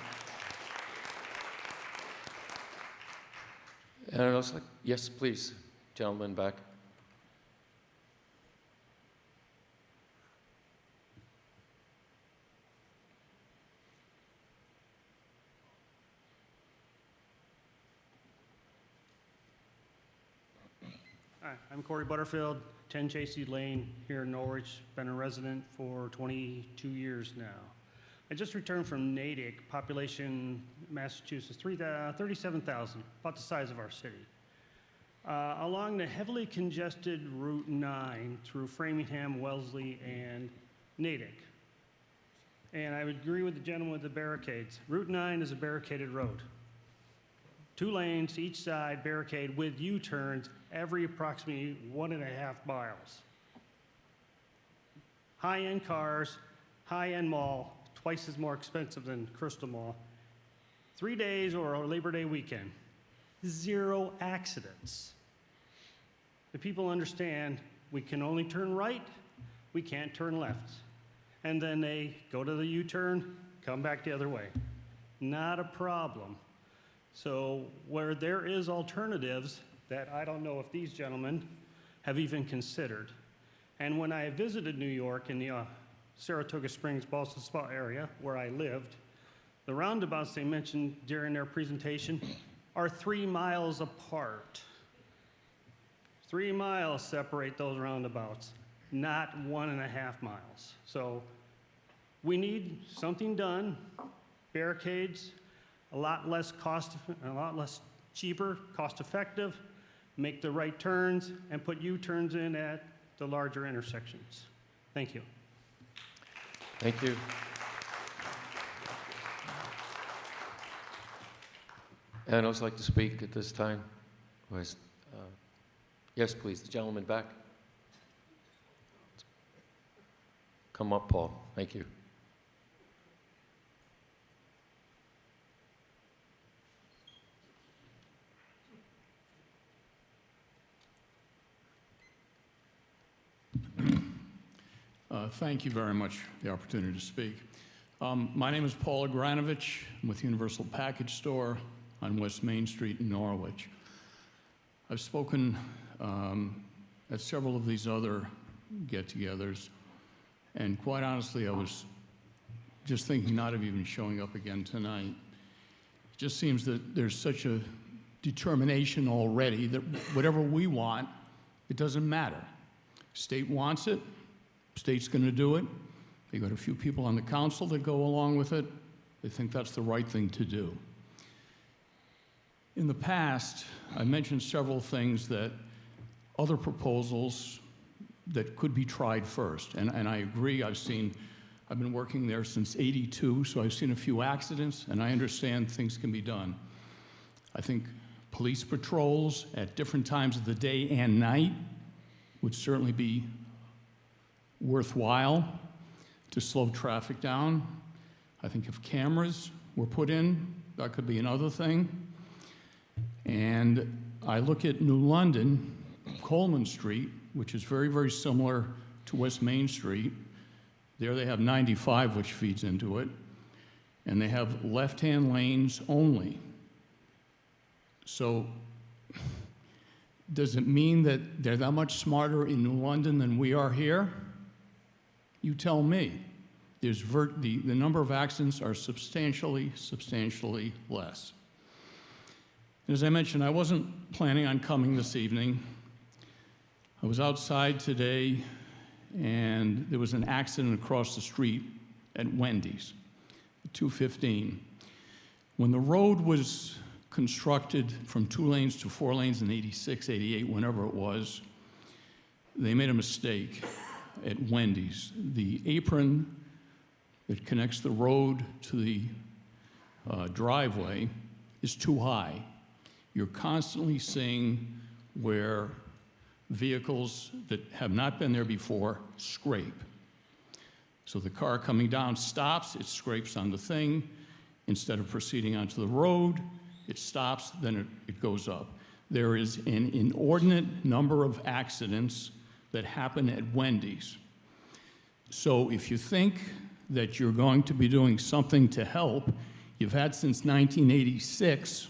And it looks like, yes, please, gentleman back. Hi, I'm Corey Butterfield, 10 Chasey Lane here in Norwich. Been a resident for 22 years now. I just returned from Natick, population Massachusetts, 37,000, about the size of our city. Along the heavily congested Route 9 through Framingham, Wellesley, and Natick. And I would agree with the gentleman with the barricades. Route 9 is a barricaded road. 2 lanes each side, barricade with U-turns every approximately 1.5 miles. High-end cars, high-end mall, twice as more expensive than Crystal Mall. 3 days or a Labor Day weekend, 0 accidents. The people understand we can only turn right, we can't turn left. And then they go to the U-turn, come back the other way. Not a problem. So where there is alternatives that I don't know if these gentlemen have even considered. And when I visited New York in the Saratoga Springs, Ballston Spa area where I lived, the roundabouts they mentioned during their presentation are 3 miles apart. 3 miles separate those roundabouts, not 1.5 miles. So we need something done, barricades, a lot less cheaper, cost effective, make the right turns, and put U-turns in at the larger intersections. Thank you. Thank you. Anyone else like to speak at this time? Yes, please, the gentleman back. Come up, Paul. Thank you. Thank you very much for the opportunity to speak. My name is Paul Agranovich. I'm with Universal Package Store on West Main Street in Norwich. I've spoken at several of these other get-togethers, and quite honestly, I was just thinking not of even showing up again tonight. It just seems that there's such a determination already that whatever we want, it doesn't matter. State wants it, state's going to do it. They got a few people on the council that go along with it. They think that's the right thing to do. In the past, I mentioned several things that other proposals that could be tried first. And I agree, I've been working there since '82, so I've seen a few accidents, and I understand things can be done. I think police patrols at different times of the day and night would certainly be worthwhile to slow traffic down. I think if cameras were put in, that could be another thing. And I look at New London, Coleman Street, which is very, very similar to West Main Street. There they have 95, which feeds into it, and they have left-hand lanes only. So does it mean that they're that much smarter in New London than we are here? You tell me. The number of accidents are substantially less. As I mentioned, I wasn't planning on coming this evening. I was outside today, and there was an accident across the street at Wendy's at 2:15. When the road was constructed from 2 lanes to 4 lanes in '86, '88, whenever it was, they made a mistake at Wendy's. The apron that connects the road to the driveway is too high. You're constantly seeing where vehicles that have not been there before scrape. So the car coming down stops, it scrapes on the thing. Instead of proceeding onto the road, it stops, then it goes up. There is an inordinate number of accidents that happen at Wendy's. So if you think that you're going to be doing something to help, you've had since 1986,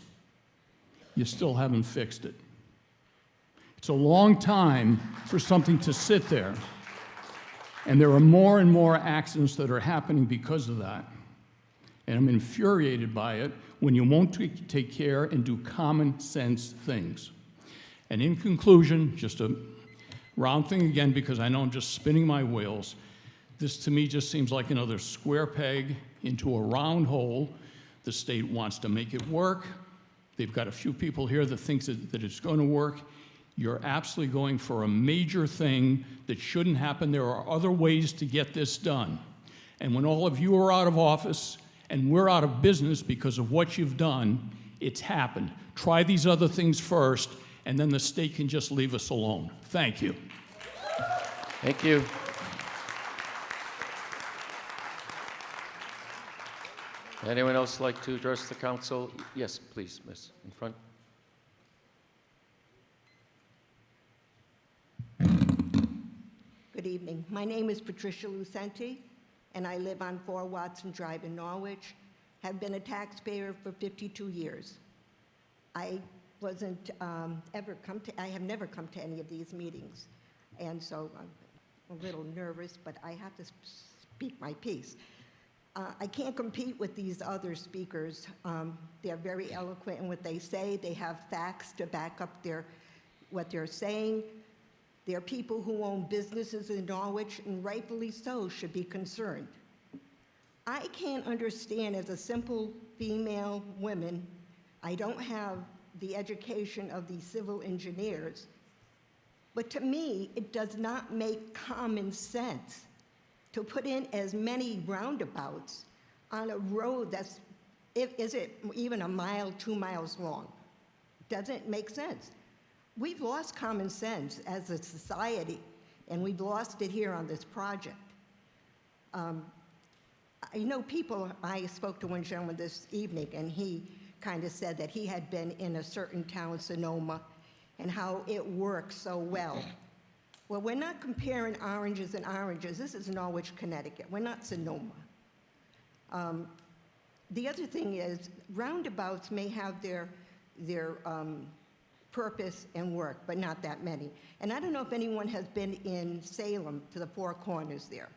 you still haven't fixed it. It's a long time for something to sit there. And there are more and more accidents that are happening because of that. And I'm infuriated by it when you won't take care and do common sense things. And in conclusion, just a round thing again, because I know I'm just spinning my wheels, this to me just seems like another square peg into a round hole. The state wants to make it work. They've got a few people here that think that it's going to work. You're absolutely going for a major thing that shouldn't happen. There are other ways to get this done. And when all of you are out of office and we're out of business because of what you've done, it's happened. Try these other things first, and then the state can just leave us alone. Thank you. Thank you. Anyone else like to address the council? Yes, please, miss, in front. Good evening. My name is Patricia Lucenti, and I live on 4 Watson Drive in Norwich. Have been a taxpayer for 52 years. I wasn't I have never come to any of these meetings, and so I'm a little nervous, but I have to speak my piece. I can't compete with these other speakers. They're very eloquent in what they say. They have facts to back up their what they're saying. There are people who own businesses in Norwich, and rightfully so, should be concerned. I can't understand, as a simple female woman, I don't have the education of these civil engineers, but to me, it does not make common sense to put in as many roundabouts on a road that's, is it even a mile, 2 miles long? Doesn't make sense. We've lost common sense as a society, and we've lost it here on this project. I know people, I spoke to one gentleman this evening, and he kind of said that he had been in a certain town, Sonoma, and how it works so well. Well, we're not comparing oranges and oranges. This is Norwich, Connecticut. We're not Sonoma. The other thing is, roundabouts may have their purpose and work, but not that many. And I don't know if anyone has been in Salem to the Four Corners there.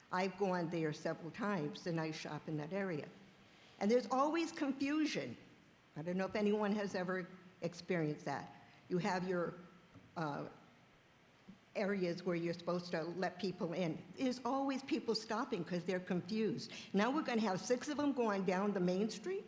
I've gone there several times, and I shop in that area. And there's always confusion. I don't know if anyone has ever experienced that. You have your areas where you're supposed to let people in. There's always people stopping because they're confused. Now we're going to have 6 of them going down the main street?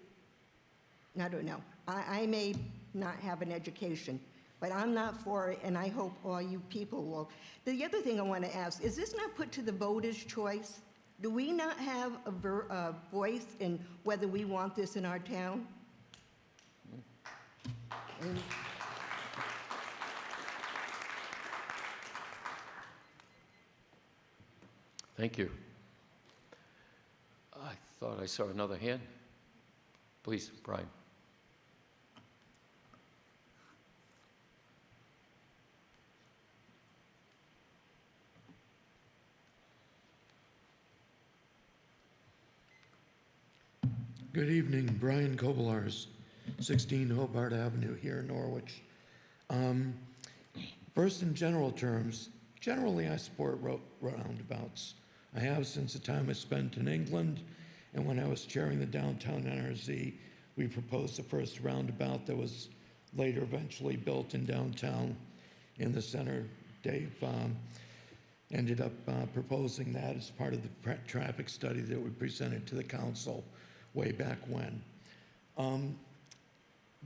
I don't know. I may not have an education, but I'm not for it, and I hope all you people will. The other thing I want to ask, is this not put to the voters' choice? Do we not have a voice in whether we want this in our town? Thank you. I thought I saw another hand. Please, Brian. Good evening, Brian Kobolars, 16 Hobart Avenue here in Norwich. First, in general terms, generally I support roundabouts. I have since the time I spent in England, and when I was chairing the downtown NRZ, we proposed the first roundabout that was later eventually built in downtown in the center. Dave ended up proposing that as part of the traffic study that we presented to the council way back when.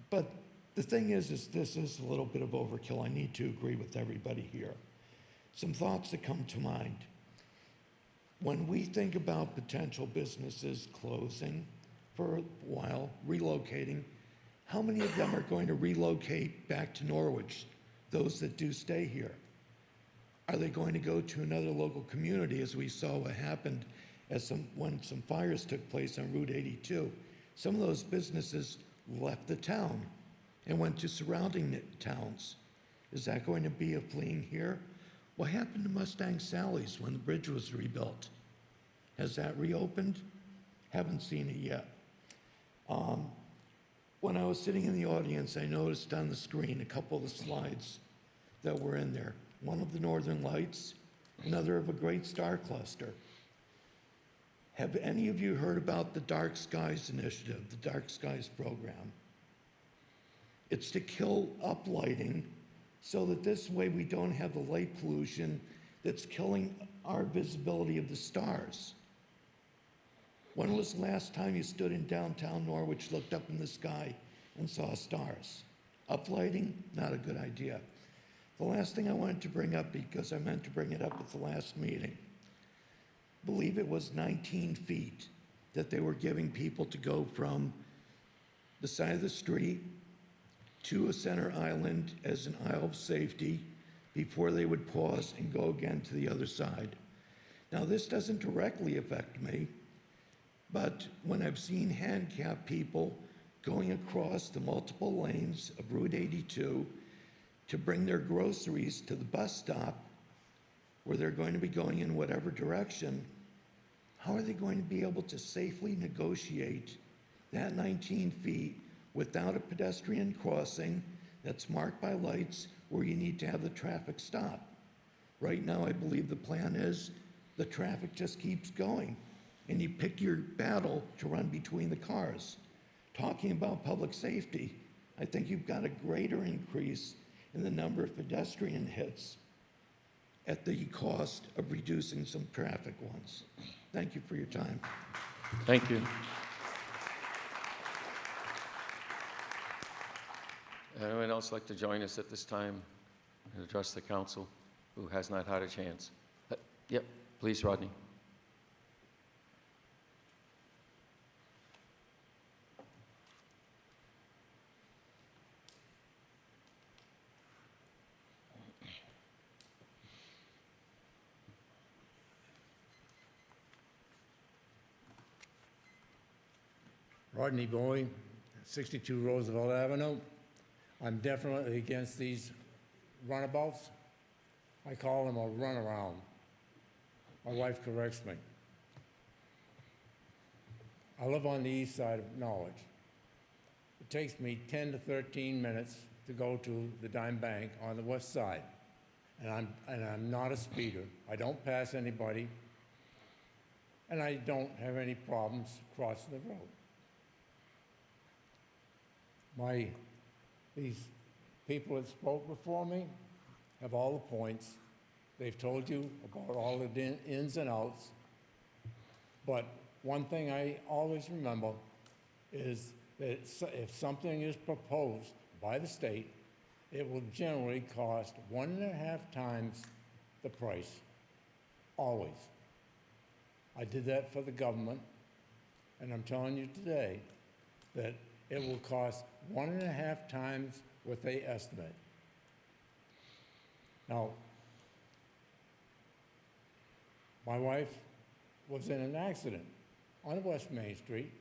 But the thing is this is a little bit of overkill. I need to agree with everybody here. Some thoughts that come to mind. When we think about potential businesses closing for a while, relocating, how many of them are going to relocate back to Norwich, those that do stay here? Are they going to go to another local community, as we saw what happened when some fires took place on Route 82? Some of those businesses left the town and went to surrounding towns. Is that going to be a fleeing here? What happened to Mustang Sally's when the bridge was rebuilt? Has that reopened? Haven't seen it yet. When I was sitting in the audience, I noticed on the screen a couple of the slides that were in there. One of the Northern Lights, another of a great star cluster. Have any of you heard about the Dark Skies Initiative, the Dark Skies program? It's to kill uplighting so that this way we don't have the light pollution that's killing our visibility of the stars. When was the last time you stood in downtown Norwich, looked up in the sky, and saw stars? Uplighting, not a good idea. The last thing I wanted to bring up, because I meant to bring it up at the last meeting, I believe it was 19 feet that they were giving people to go from the side of the street to a center island as an aisle of safety before they would pause and go again to the other side. Now, this doesn't directly affect me, but when I've seen handicapped people going across the multiple lanes of Route 82 to bring their groceries to the bus stop where they're going to be going in whatever direction, how are they going to be able to safely negotiate that 19 feet without a pedestrian crossing that's marked by lights where you need to have the traffic stop? Right now, I believe the plan is the traffic just keeps going, and you pick your battle to run between the cars. Talking about public safety, I think you've got a greater increase in the number of pedestrian hits at the cost of reducing some traffic ones. Thank you for your time. Thank you. Anyone else like to join us at this time and address the council who has not had a chance? Yep, please, Rodney. Rodney Bowie, 62 Roosevelt Avenue. I'm definitely against these runabouts. I call them a runaround. My wife corrects me. I live on the east side of Norwich. It takes me 10 to 13 minutes to go to the Dime Bank on the west side. And I'm not a speeder. I don't pass anybody. And I don't have any problems crossing the road. These people that spoke before me have all the points. They've told you about all the ins and outs. But one thing I always remember is that if something is proposed by the state, it will generally cost 1.5 times the price, always. I did that for the government, and I'm telling you today that it will cost 1.5 times what they estimate. Now, my wife was in an accident on West Main Street.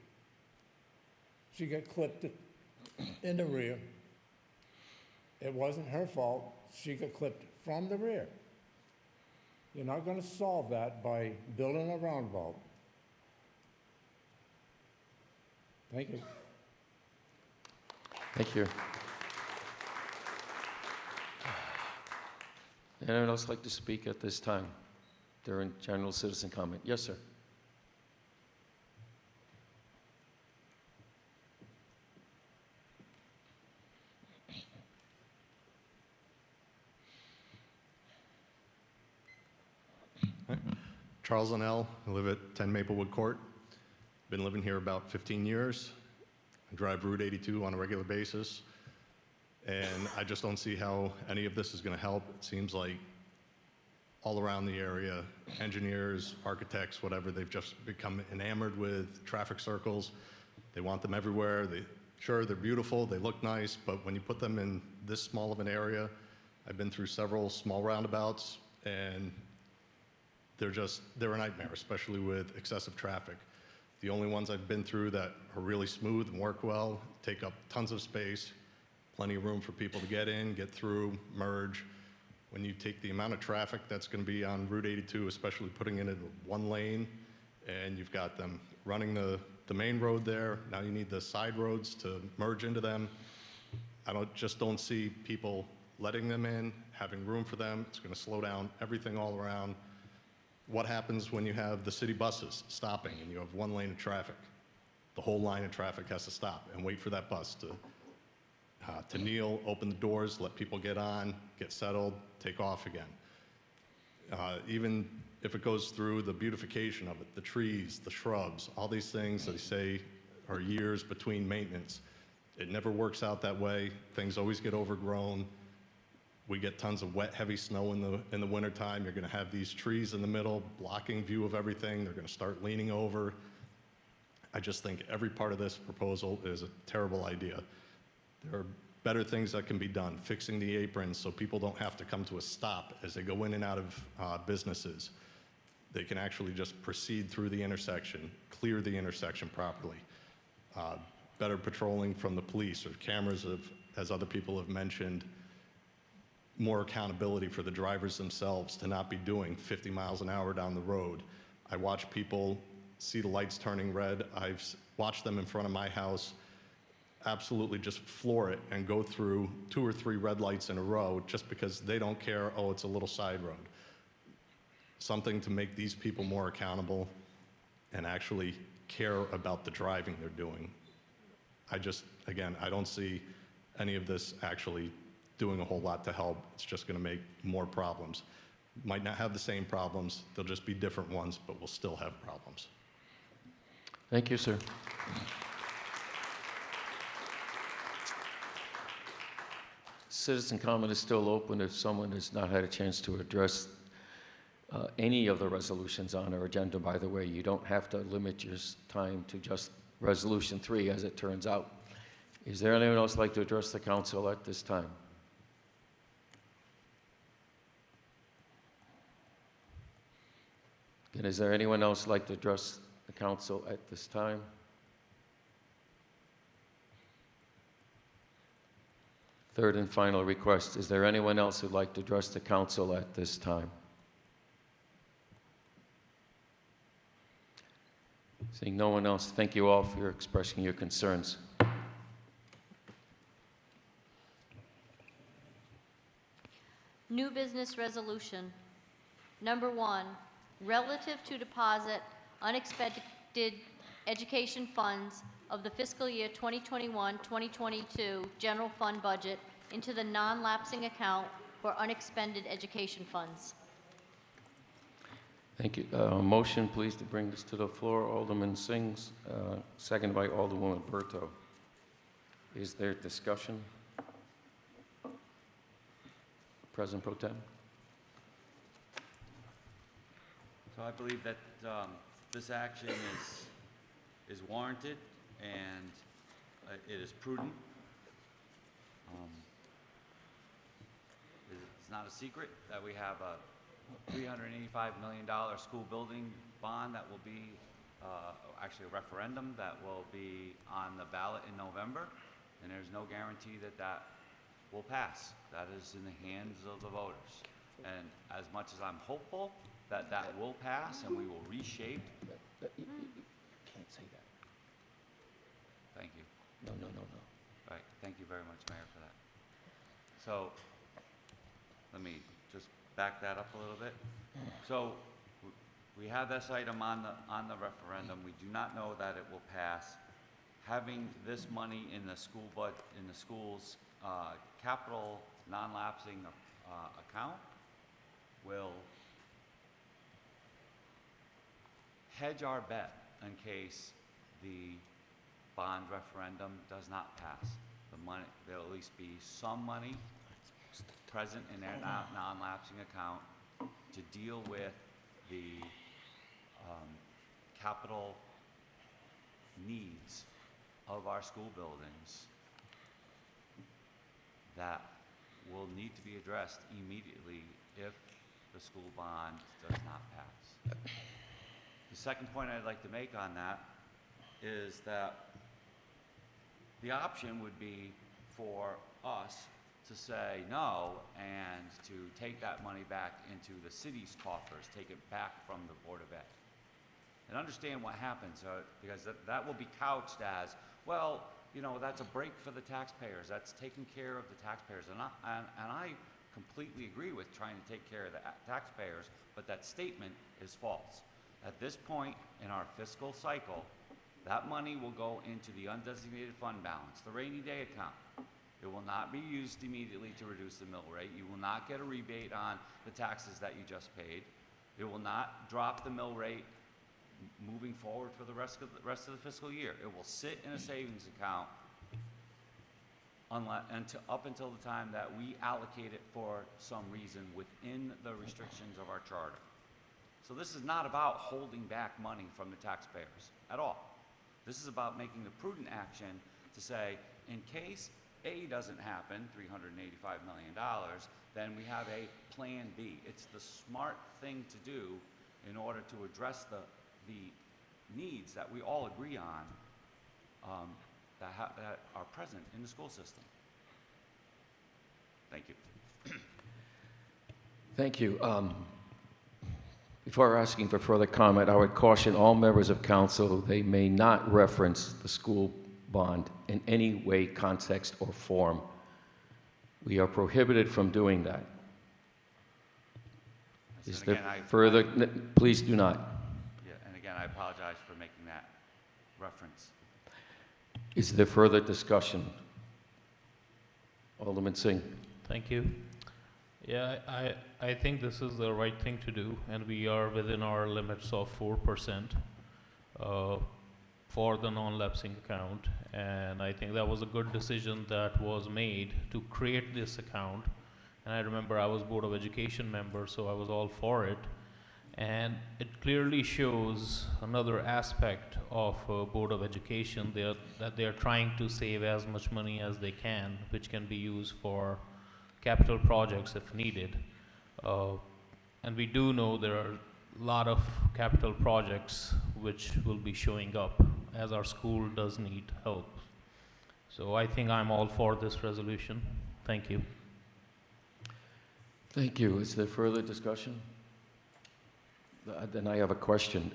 She got clipped in the rear. It wasn't her fault. She got clipped from the rear. You're not going to solve that by building a roundabout. Thank you. Thank you. Anyone else like to speak at this time during general citizen comment? Yes, sir. Charles Linnell. I live at 10 Maplewood Court. Been living here about 15 years. I drive Route 82 on a regular basis. And I just don't see how any of this is going to help. It seems like all around the area, engineers, architects, whatever, they've just become enamored with traffic circles. They want them everywhere. Sure, they're beautiful, they look nice, but when you put them in this small of an area, I've been through several small roundabouts, and they're a nightmare, especially with excessive traffic. The only ones I've been through that are really smooth and work well, take up tons of space, plenty of room for people to get in, get through, merge. When you take the amount of traffic that's going to be on Route 82, especially putting it in one lane, and you've got them running the main road there, now you need the side roads to merge into them. I just don't see people letting them in, having room for them. It's going to slow down everything all around. What happens when you have the city buses stopping and you have one lane of traffic? The whole line of traffic has to stop and wait for that bus to kneel, open the doors, let people get on, get settled, take off again. Even if it goes through the beautification of it, the trees, the shrubs, all these things they say are years between maintenance. It never works out that way. Things always get overgrown. We get tons of wet, heavy snow in the wintertime. You're going to have these trees in the middle blocking view of everything. They're going to start leaning over. I just think every part of this proposal is a terrible idea. There are better things that can be done, fixing the aprons so people don't have to come to a stop as they go in and out of businesses. They can actually just proceed through the intersection, clear the intersection properly. Better patrolling from the police or cameras, as other people have mentioned. More accountability for the drivers themselves to not be doing 50 miles an hour down the road. I watch people see the lights turning red. I've watched them in front of my house absolutely just floor it and go through 2 or 3 red lights in a row just because they don't care, oh, it's a little side road. Something to make these people more accountable and actually care about the driving they're doing. Again, I don't see any of this actually doing a whole lot to help. It's just going to make more problems. Might not have the same problems, they'll just be different ones, but we'll still have problems. Thank you, sir. Citizen comment is still open if someone has not had a chance to address any of the resolutions on our agenda. By the way, you don't have to limit your time to just Resolution 3, as it turns out. Is there anyone else like to address the council at this time? And is there anyone else like to address the council at this time? Third and final request, is there anyone else who'd like to address the council at this time? Seeing no one else, thank you all for expressing your concerns. New business resolution. Number 1, relative to deposit unexpected education funds of the fiscal year 2021-2022 general fund budget into the non-lapsing account for unexpended education funds. Thank you. Motion, please, to bring this to the floor. Alderman Sings, seconded by Alderwoman Berto. Is there discussion? President Pro Tem. So I believe that this action is warranted and it is prudent. It's not a secret that we have a $385 million school building bond that will be, actually a referendum that will be on the ballot in November, and there's no guarantee that that will pass. That is in the hands of the voters. And as much as I'm hopeful that that will pass and we will reshape. You can't say that. Thank you. No. Right, thank you very much, Mayor, for that. So, let me just back that up a little bit. So, we have this item on the referendum. We do not know that it will pass. Having this money in the school's capital non-lapsing account will hedge our bet in case the bond referendum does not pass. The money, there'll at least be some money present in their non-lapsing account to deal with the capital needs of our school buildings that will need to be addressed immediately if the school bond does not pass. The second point I'd like to make on that is that the option would be for us to say no and to take that money back into the city's coffers, take it back from the Board of Ed. And understand what happens, because that will be couched as, well, you know, that's a break for the taxpayers. That's taking care of the taxpayers. And I completely agree with trying to take care of the taxpayers, but that statement is false. At this point in our fiscal cycle, that money will go into the undesignated fund balance, the rainy day account. It will not be used immediately to reduce the mill rate. You will not get a rebate on the taxes that you just paid. It will not drop the mill rate moving forward for the rest of the fiscal year. It will sit in a savings account up until the time that we allocate it for some reason within the restrictions of our charter. So this is not about holding back money from the taxpayers at all. This is about making the prudent action to say, in case A doesn't happen, $385 million, then we have a plan B. It's the smart thing to do in order to address the needs that we all agree on that are present in the school system. Thank you. Thank you. Before asking for further comment, I would caution all members of council they may not reference the school bond in any way, context, or form. We are prohibited from doing that. Is there further? Please do not. Yeah, and again, I apologize for making that reference. Is there further discussion? Alderman Singh. Thank you. Yeah, I think this is the right thing to do, and we are within our limits of 4% for the non-lapsing account. And I think that was a good decision that was made to create this account. And I remember I was Board of Education member, so I was all for it. And it clearly shows another aspect of Board of Education that they are trying to save as much money as they can, which can be used for capital projects if needed. And we do know there are a lot of capital projects which will be showing up as our school does need help. So I think I'm all for this resolution. Thank you. Thank you. Is there further discussion? Then I have a question.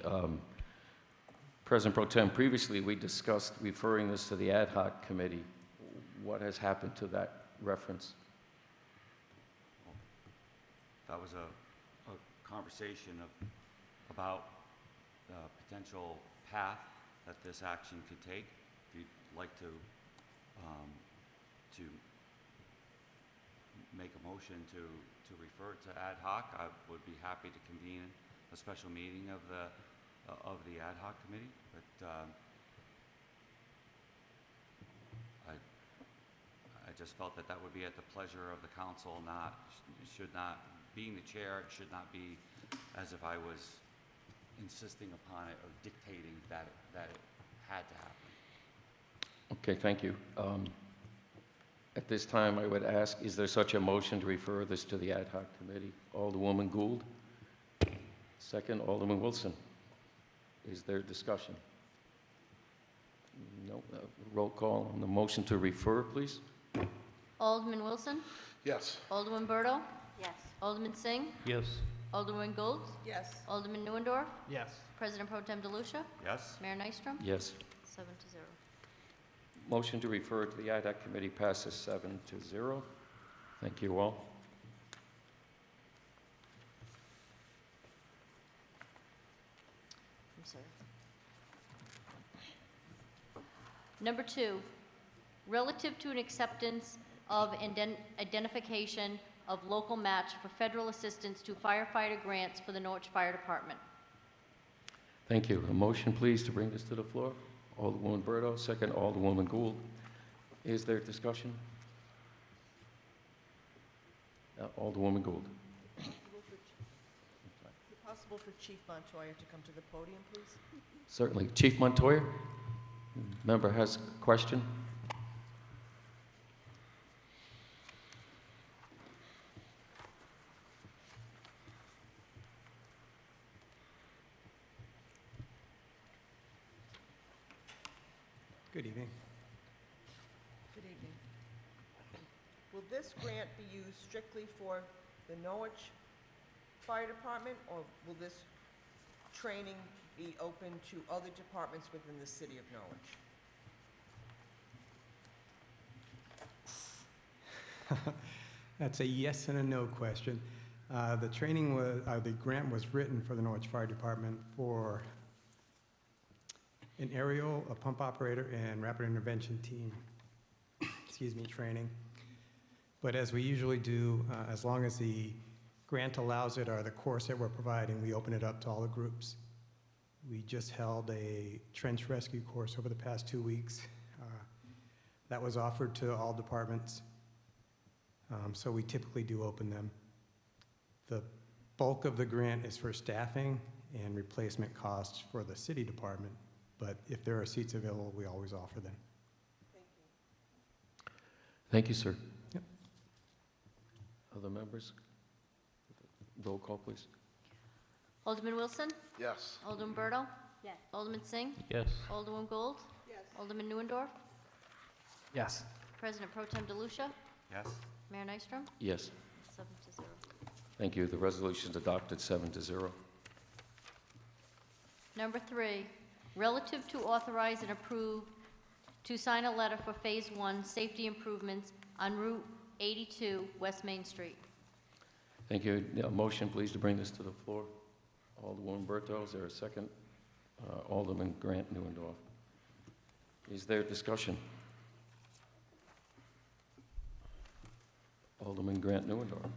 President Pro Tem, previously we discussed referring this to the ad hoc committee. What has happened to that reference? That was a conversation about the potential path that this action could take. If you'd like to make a motion to refer it to ad hoc, I would be happy to convene a special meeting of the ad hoc committee. But I just felt that that would be at the pleasure of the council. Should not, being the chair, it should not be as if I was insisting upon it or dictating that it had to happen. Okay, thank you. At this time, I would ask, is there such a motion to refer this to the ad hoc committee? Alderwoman Gould. Second, Alderman Wilson. Is there discussion? No. Roll call on the motion to refer, please. Alderman Wilson? Yes. Alderman Berto? Yes. Alderman Singh? Yes. Alderman Gould? Yes. Alderman Neuendorf? Yes. President Pro Tem DeLucia? Yes. Mayor Nystrom? Yes. 7-0. Motion to refer to the ad hoc committee passes 7-0. Thank you all. I'm sorry. Number 2, relative to an acceptance of identification of local match for federal assistance to firefighter grants for the Norwich Fire Department. Thank you. A motion, please, to bring this to the floor. Alderwoman Berto, second, Alderwoman Gould. Is there discussion? Alderwoman Gould. Is it possible for Chief Montoya to come to the podium, please? Certainly. Chief Montoya, member has a question. Good evening. Good evening. Will this grant be used strictly for the Norwich Fire Department, or will this training be open to other departments within the city of Norwich? That's a yes and a no question. The training was, the grant was written for the Norwich Fire Department for an aerial, a pump operator, and rapid intervention team, training. But as we usually do, as long as the grant allows it or the course that we're providing, we open it up to all the groups. We just held a trench rescue course over the past 2 weeks. That was offered to all departments. So we typically do open them. The bulk of the grant is for staffing and replacement costs for the city department. But if there are seats available, we always offer them. Thank you, sir. Yep. Other members? Roll call, please. Alderman Wilson? Yes. Alderman Berto? Yes. Alderman Singh? Yes. Alderman Gould? Yes. Alderman Neuendorf? Yes. President Pro Tem DeLucia? Yes. Mayor Nystrom? Yes. 7-0. Thank you. The resolution is adopted 7-0. Number 3, relative to authorize and approve to sign a letter for Phase 1 safety improvements on Route 82, West Main Street. Thank you. A motion, please, to bring this to the floor. Alderwoman Berto, is there a second? Alderman Grant Neuendorf. Is there discussion? Alderwoman Alderman Grant Neuendorf.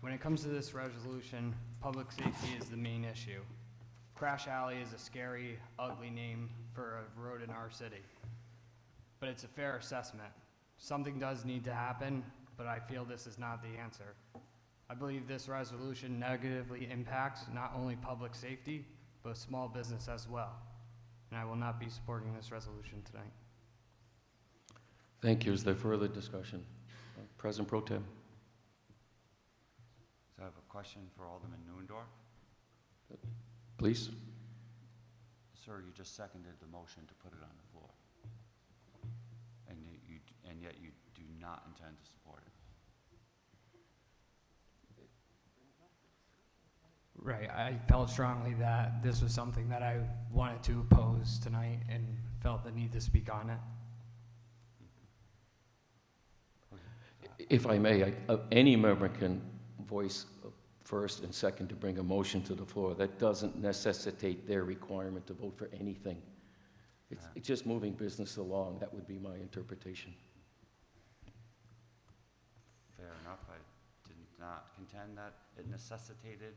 When it comes to this resolution, public safety is the main issue. Crash Alley is a scary, ugly name for a road in our city, but it's a fair assessment. Something does need to happen, but I feel this is not the answer. I believe this resolution negatively impacts not only public safety, but small business as well. And I will not be supporting this resolution tonight. Thank you. Is there further discussion? President Pro Tem. So I have a question for Alderman Neuendorf. Please. Sir, you just seconded the motion to put it on the floor. And yet you do not intend to support it. Right, I felt strongly that this was something that I wanted to oppose tonight and felt the need to speak on it. If I may, any member can voice first and second to bring a motion to the floor. That doesn't necessitate their requirement to vote for anything. It's just moving business along. That would be my interpretation. Fair enough. I did not contend that it necessitated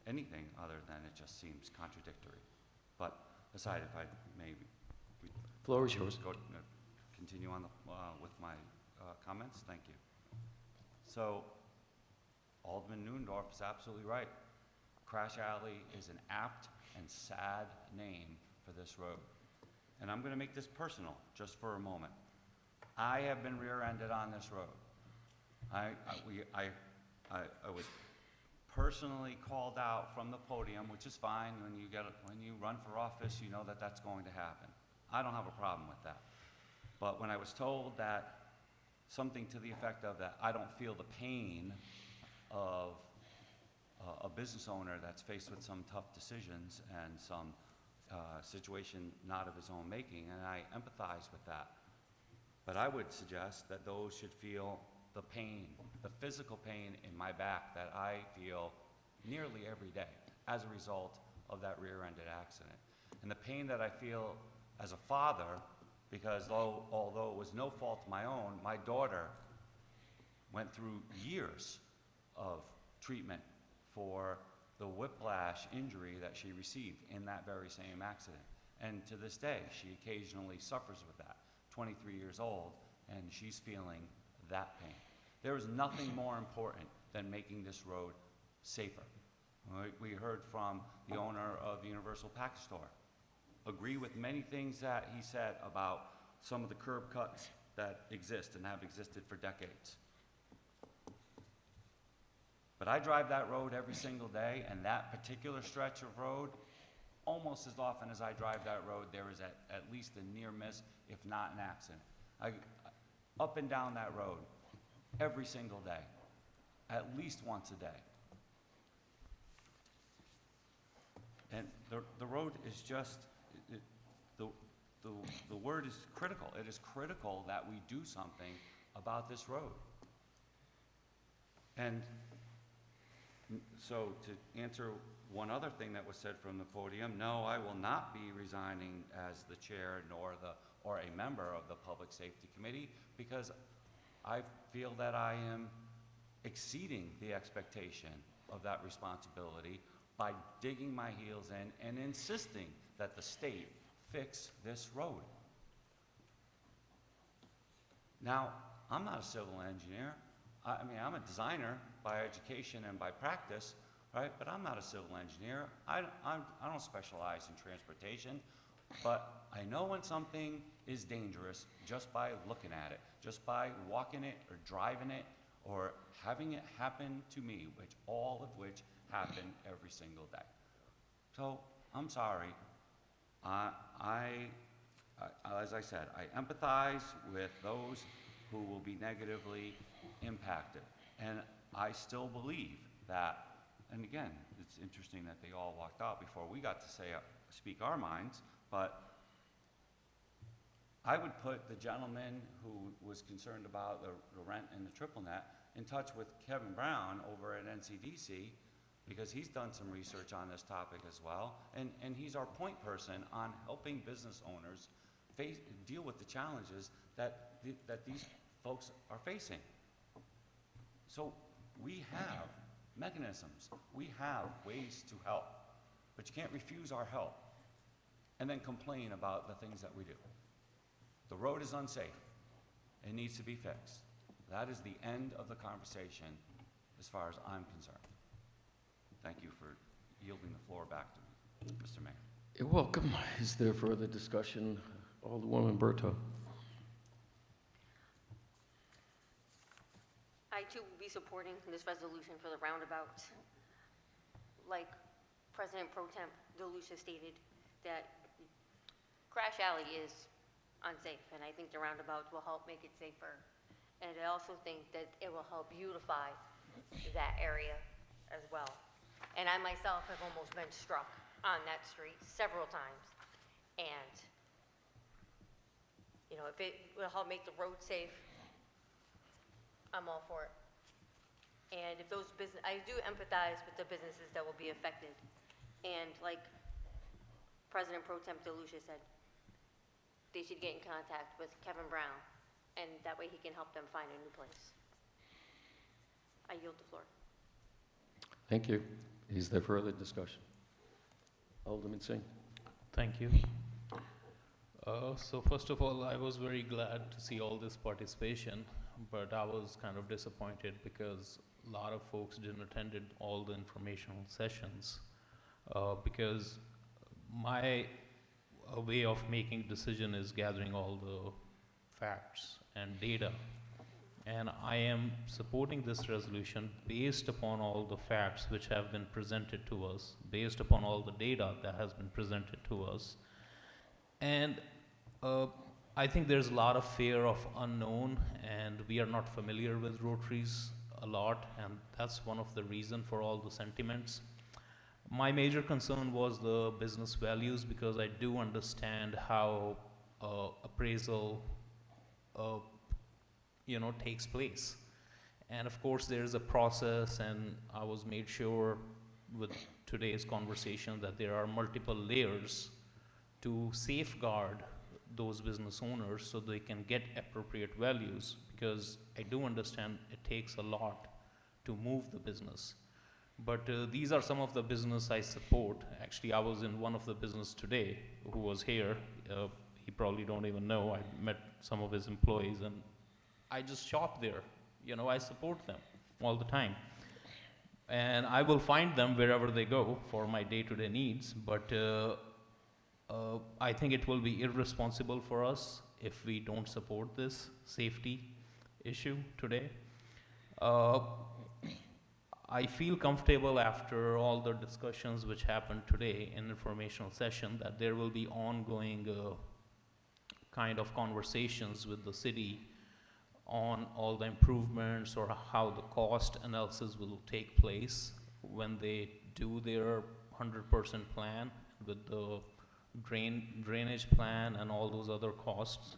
anything other than it just seems contradictory. But aside, if I may, Floor is yours. Continue on with my comments. Thank you. So, Alderman Neuendorf is absolutely right. Crash Alley is an apt and sad name for this road. And I'm going to make this personal just for a moment. I have been rear-ended on this road. I was personally called out from the podium, which is fine. When you run for office, you know that that's going to happen. I don't have a problem with that. But when I was told that something to the effect of that I don't feel the pain of a business owner that's faced with some tough decisions and some situation not of his own making, and I empathize with that. But I would suggest that those should feel the pain, the physical pain in my back that I feel nearly every day as a result of that rear-ended accident. And the pain that I feel as a father, because although it was no fault of my own, my daughter went through years of treatment for the whiplash injury that she received in that very same accident. And to this day, she occasionally suffers with that. 23 years old, and she's feeling that pain. There is nothing more important than making this road safer. We heard from the owner of the Universal Package Store. Agree with many things that he said about some of the curb cuts that exist and have existed for decades. But I drive that road every single day, and that particular stretch of road, almost as often as I drive that road, there is at least a near miss, if not an accident. Up and down that road, every single day, at least once a day. And the road is just, the word is critical. It is critical that we do something about this road. And so to answer one other thing that was said from the podium, no, I will not be resigning as the chair or a member of the Public Safety Committee, because I feel that I am exceeding the expectation of that responsibility by digging my heels in and insisting that the state fix this road. Now, I'm not a civil engineer. I mean, I'm a designer by education and by practice, right? But I'm not a civil engineer. I don't specialize in transportation, but I know when something is dangerous just by looking at it, just by walking it or driving it or having it happen to me, all of which happen every single day. So I'm sorry. As I said, I empathize with those who will be negatively impacted. And I still believe that, and again, it's interesting that they all walked out before we got to speak our minds, but I would put the gentleman who was concerned about the rent and the triple net in touch with Kevin Brown over at NCDC, because he's done some research on this topic as well, and he's our point person on helping business owners deal with the challenges that these folks are facing. So we have mechanisms, we have ways to help, but you can't refuse our help and then complain about the things that we do. The road is unsafe. It needs to be fixed. That is the end of the conversation as far as I'm concerned. Thank you for yielding the floor back to me, Mr. Mayor. You're welcome. Is there further discussion? Alderwoman Berto. I too will be supporting this resolution for the roundabout. Like President Pro Temp DeLucia stated, that Crash Alley is unsafe, and I think the roundabouts will help make it safer. And I also think that it will help beautify that area as well. And I myself have almost been struck on that street several times. And, you know, if it will help make the road safe, I'm all for it. And if those I do empathize with the businesses that will be affected. And like President Pro Temp DeLucia said, they should get in contact with Kevin Brown, and that way he can help them find a new place. I yield the floor. Thank you. Is there further discussion? Alderman Singh. Thank you. So first of all, I was very glad to see all this participation, but I was kind of disappointed because a lot of folks didn't attend all the informational sessions because my way of making decision is gathering all the facts and data. And I am supporting this resolution based upon all the facts which have been presented to us, based upon all the data that has been presented to us. And I think there's a lot of fear of unknown, and we are not familiar with Rotaries a lot, and that's one of the reasons for all the sentiments. My major concern was the business values, because I do understand how appraisal takes place. And of course there is a process, and I was made sure with today's conversation that there are multiple layers to safeguard those business owners so they can get appropriate values, because I do understand it takes a lot to move the business. But these are some of the business I support. Actually, I was in one of the business today who was here. He probably don't even know. I met some of his employees, and I just shop there. You know, I support them all the time. And I will find them wherever they go for my day-to-day needs, but I think it will be irresponsible for us if we don't support this safety issue today. I feel comfortable after all the discussions which happened today in informational session that there will be ongoing kind of conversations with the city on all the improvements or how the cost analysis will take place when they do their 100% plan with the drainage plan and all those other costs.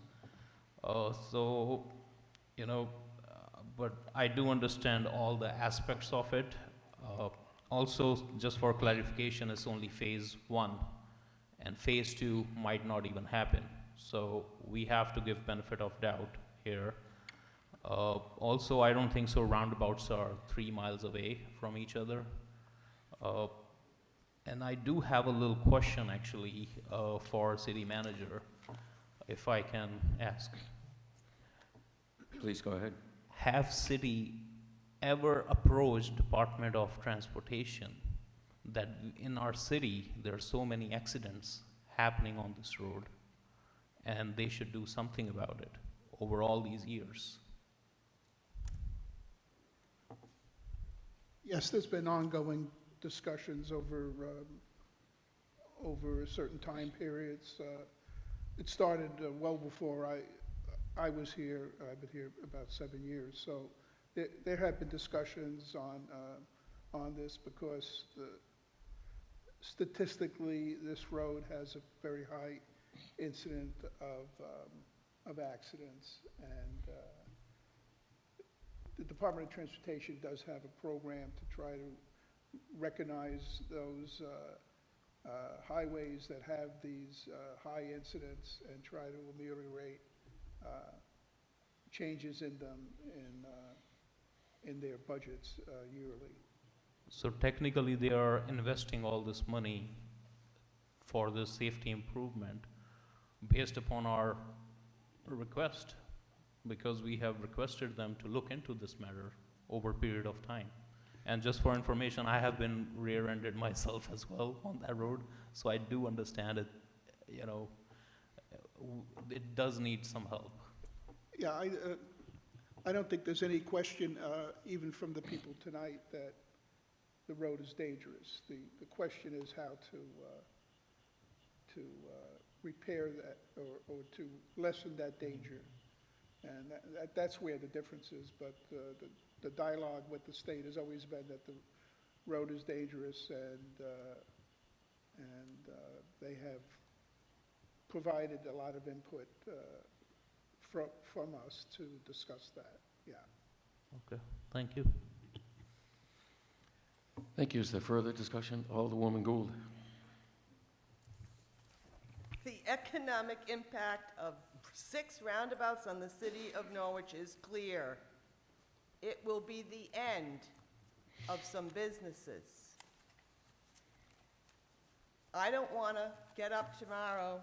But I do understand all the aspects of it. Also, just for clarification, it's only phase 1, and phase 2 might not even happen. So we have to give benefit of doubt here. Also, I don't think so roundabouts are 3 miles away from each other. And I do have a little question actually for city manager, if I can ask. Please go ahead. Have city ever approached Department of Transportation that in our city there are so many accidents happening on this road and they should do something about it over all these years? Yes, there's been ongoing discussions over certain time periods. It started well before I was here. I've been here about 7 years. So there have been discussions on this because statistically this road has a very high incident of accidents, and the Department of Transportation does have a program to try to recognize those highways that have these high incidents and try to ameliorate changes in them in their budgets yearly. So technically, they are investing all this money for the safety improvement based upon our request, because we have requested them to look into this matter over a period of time. And just for information, I have been rear-ended myself as well on that road, so I do understand it, you know, it does need some help. Yeah, I don't think there's any question, even from the people tonight, that the road is dangerous. The question is how to repair that or to lessen that danger. And that's where the difference is. But the dialogue with the state has always been that the road is dangerous, and they have provided a lot of input from us to discuss that. Yeah. Okay, thank you. Thank you. Is there further discussion? Alderwoman Gould. The economic impact of 6 roundabouts on the city of Norwich is clear. It will be the end of some businesses. I don't want to get up tomorrow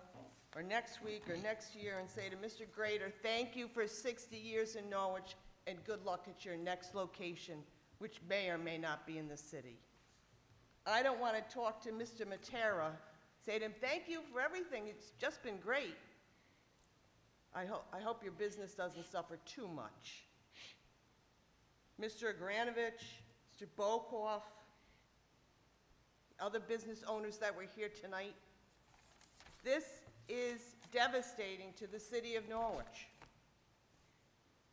or next week or next year and say to Mr. Grader, thank you for 60 years in Norwich and good luck at your next location, which may or may not be in the city. I don't want to talk to Mr. Matera, say to him, thank you for everything, it's just been great. I hope your business doesn't suffer too much. Mr. Agranovich, Mr. Bokoff, other business owners that were here tonight, this is devastating to the city of Norwich.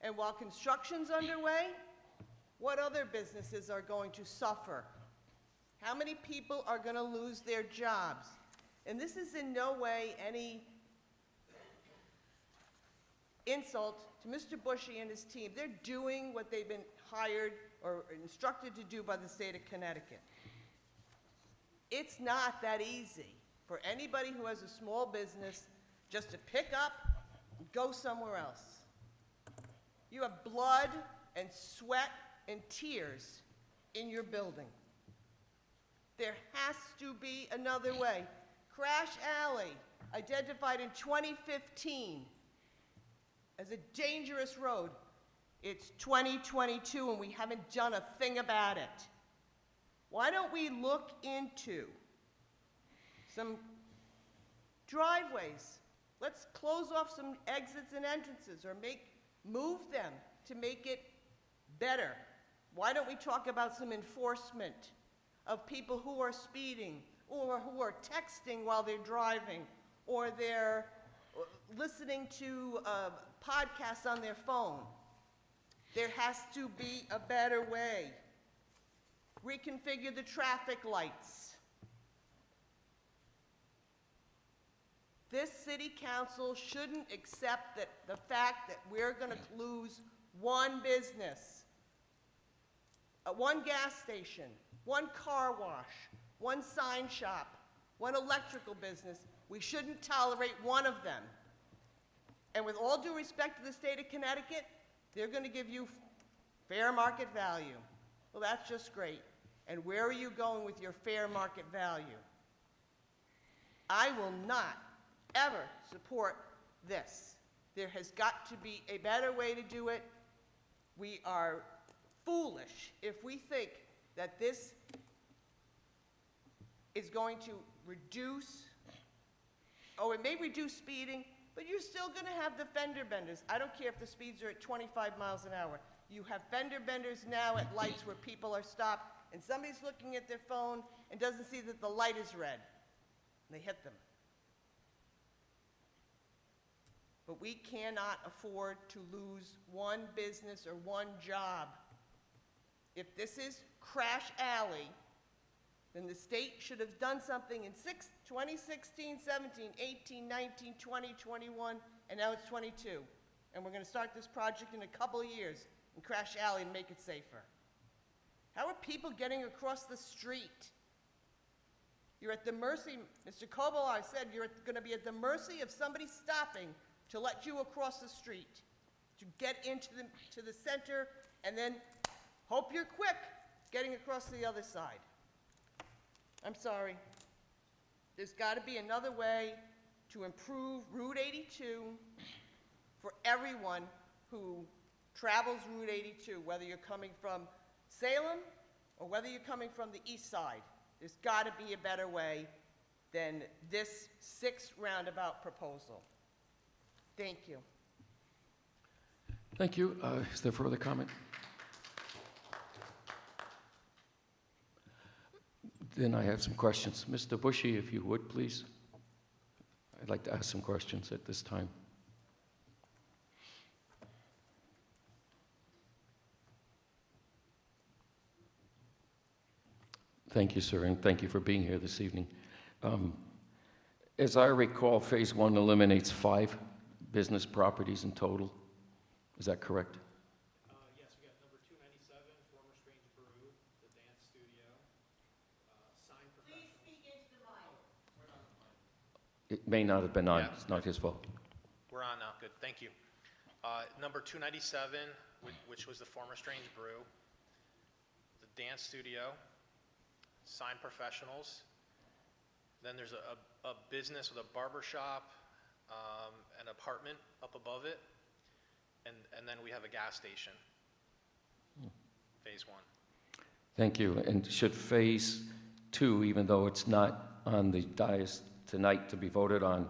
And while construction's underway, what other businesses are going to suffer? How many people are going to lose their jobs? And this is in no way any insult to Mr. Bushy and his team. They're doing what they've been hired or instructed to do by the state of Connecticut. It's not that easy for anybody who has a small business just to pick up and go somewhere else. You have blood and sweat and tears in your building. There has to be another way. Crash Alley, identified in 2015 as a dangerous road. It's 2022 and we haven't done a thing about it. Why don't we look into some driveways? Let's close off some exits and entrances or move them to make it better. Why don't we talk about some enforcement of people who are speeding or who are texting while they're driving or they're listening to podcasts on their phone? There has to be a better way. Reconfigure the traffic lights. This city council shouldn't accept that the fact that we're going to lose one business, one gas station, one car wash, one sign shop, one electrical business. We shouldn't tolerate one of them. And with all due respect to the state of Connecticut, they're going to give you fair market value. Well, that's just great. And where are you going with your fair market value? I will not ever support this. There has got to be a better way to do it. We are foolish if we think that this is going to reduce, it may reduce speeding, but you're still going to have the fender benders. I don't care if the speeds are at 25 miles an hour. You have fender benders now at lights where people are stopped and somebody's looking at their phone and doesn't see that the light is red. And they hit them. But we cannot afford to lose one business or one job. If this is Crash Alley, then the state should have done something in 2016, 17, 18, 19, 20, 21, and now it's 22. And we're going to start this project in a couple of years in Crash Alley and make it safer. How are people getting across the street? You're at the mercy, Mr. Coble, I said you're going to be at the mercy of somebody stopping to let you across the street, to get into the center, and then hope you're quick getting across the other side. I'm sorry. There's got to be another way to improve Route 82 for everyone who travels Route 82, whether you're coming from Salem or whether you're coming from the east side. There's got to be a better way than this 6 roundabout proposal. Thank you. Thank you. Is there further comment? Then I have some questions. Mr. Bushy, if you would, please. I'd like to ask some questions at this time. Thank you, sir, and thank you for being here this evening. As I recall, Phase 1 eliminates 5 business properties in total. Is that correct? Yes, we got number 297, former Strange Brew, the dance studio, sign professional. Please speak into the mic. It may not have been on. Yeah. It's not his fault. We're on now, good, thank you. Number 297, which was the former Strange Brew, the dance studio, sign professionals. Then there's a business with a barber shop, an apartment up above it, and then we have a gas station, Phase 1. Thank you. And should Phase 2, even though it's not on the dais tonight to be voted on,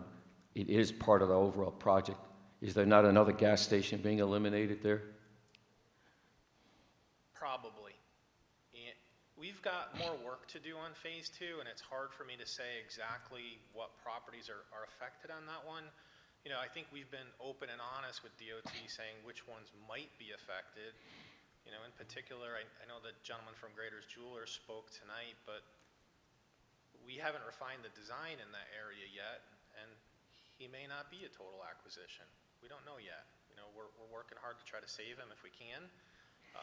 it is part of the overall project. Is there not another gas station being eliminated there? Probably. We've got more work to do on Phase 2, and it's hard for me to say exactly what properties are affected on that one. You know, I think we've been open and honest with DOT saying which ones might be affected. You know, in particular, I know the gentleman from Grader's Jewelers spoke tonight, but we haven't refined the design in that area yet, and he may not be a total acquisition. We don't know yet. You know, we're working hard to try to save him if we can.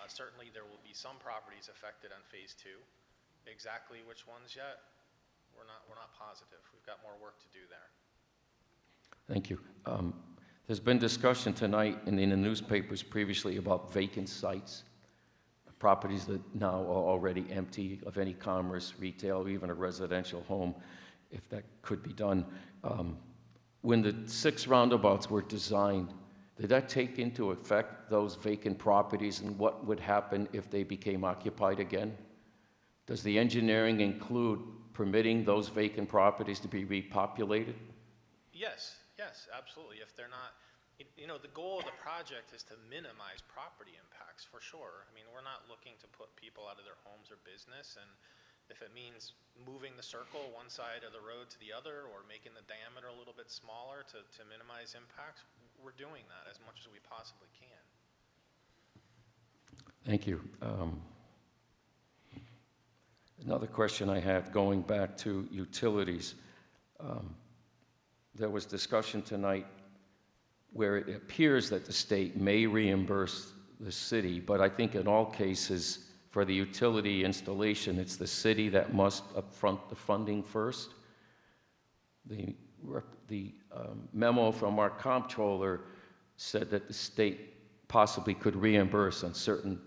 Certainly there will be some properties affected on Phase 2. Exactly which ones yet, we're not positive. We've got more work to do there. Thank you. There's been discussion tonight and in the newspapers previously about vacant sites, properties that now are already empty of any commerce, retail, or even a residential home, if that could be done. When the 6 roundabouts were designed, did that take into effect those vacant properties and what would happen if they became occupied again? Does the engineering include permitting those vacant properties to be repopulated? Yes, absolutely. If they're not, you know, the goal of the project is to minimize property impacts for sure. I mean, we're not looking to put people out of their homes or business, and if it means moving the circle one side of the road to the other or making the diameter a little bit smaller to minimize impacts, we're doing that as much as we possibly can. Thank you. Another question I have going back to utilities. There was discussion tonight where it appears that the state may reimburse the city, but I think in all cases for the utility installation, it's the city that must upfront the funding first. The memo from our comptroller said that the state possibly could reimburse on certain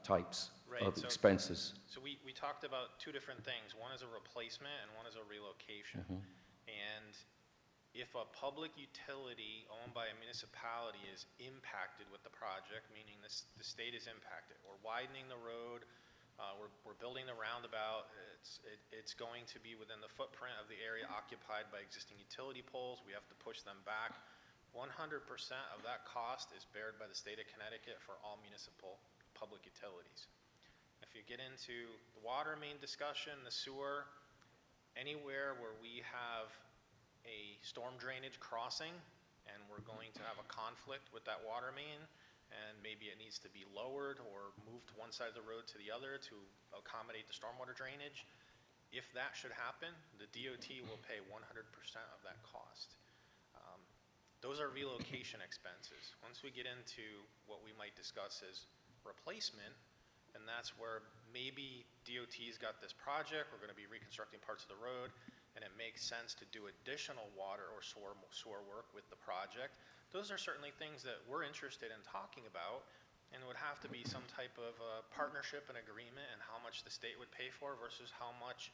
types of expenses. So we talked about 2 different things. One is a replacement and one is a relocation. And if a public utility owned by a municipality is impacted with the project, meaning the state is impacted, we're widening the road, we're building the roundabout, it's going to be within the footprint of the area occupied by existing utility poles, we have to push them back. 100% of that cost is bared by the state of Connecticut for all municipal public utilities. If you get into the water main discussion, the sewer, anywhere where we have a storm drainage crossing and we're going to have a conflict with that water main and maybe it needs to be lowered or moved to one side of the road to the other to accommodate the stormwater drainage, if that should happen, the DOT will pay 100% of that cost. Those are relocation expenses. Once we get into what we might discuss as replacement, and that's where maybe DOT's got this project, we're gonna be reconstructing parts of the road, and it makes sense to do additional water or sewer work with the project. Those are certainly things that we're interested in talking about, and it would have to be some type of partnership and agreement, and how much the state would pay for versus how much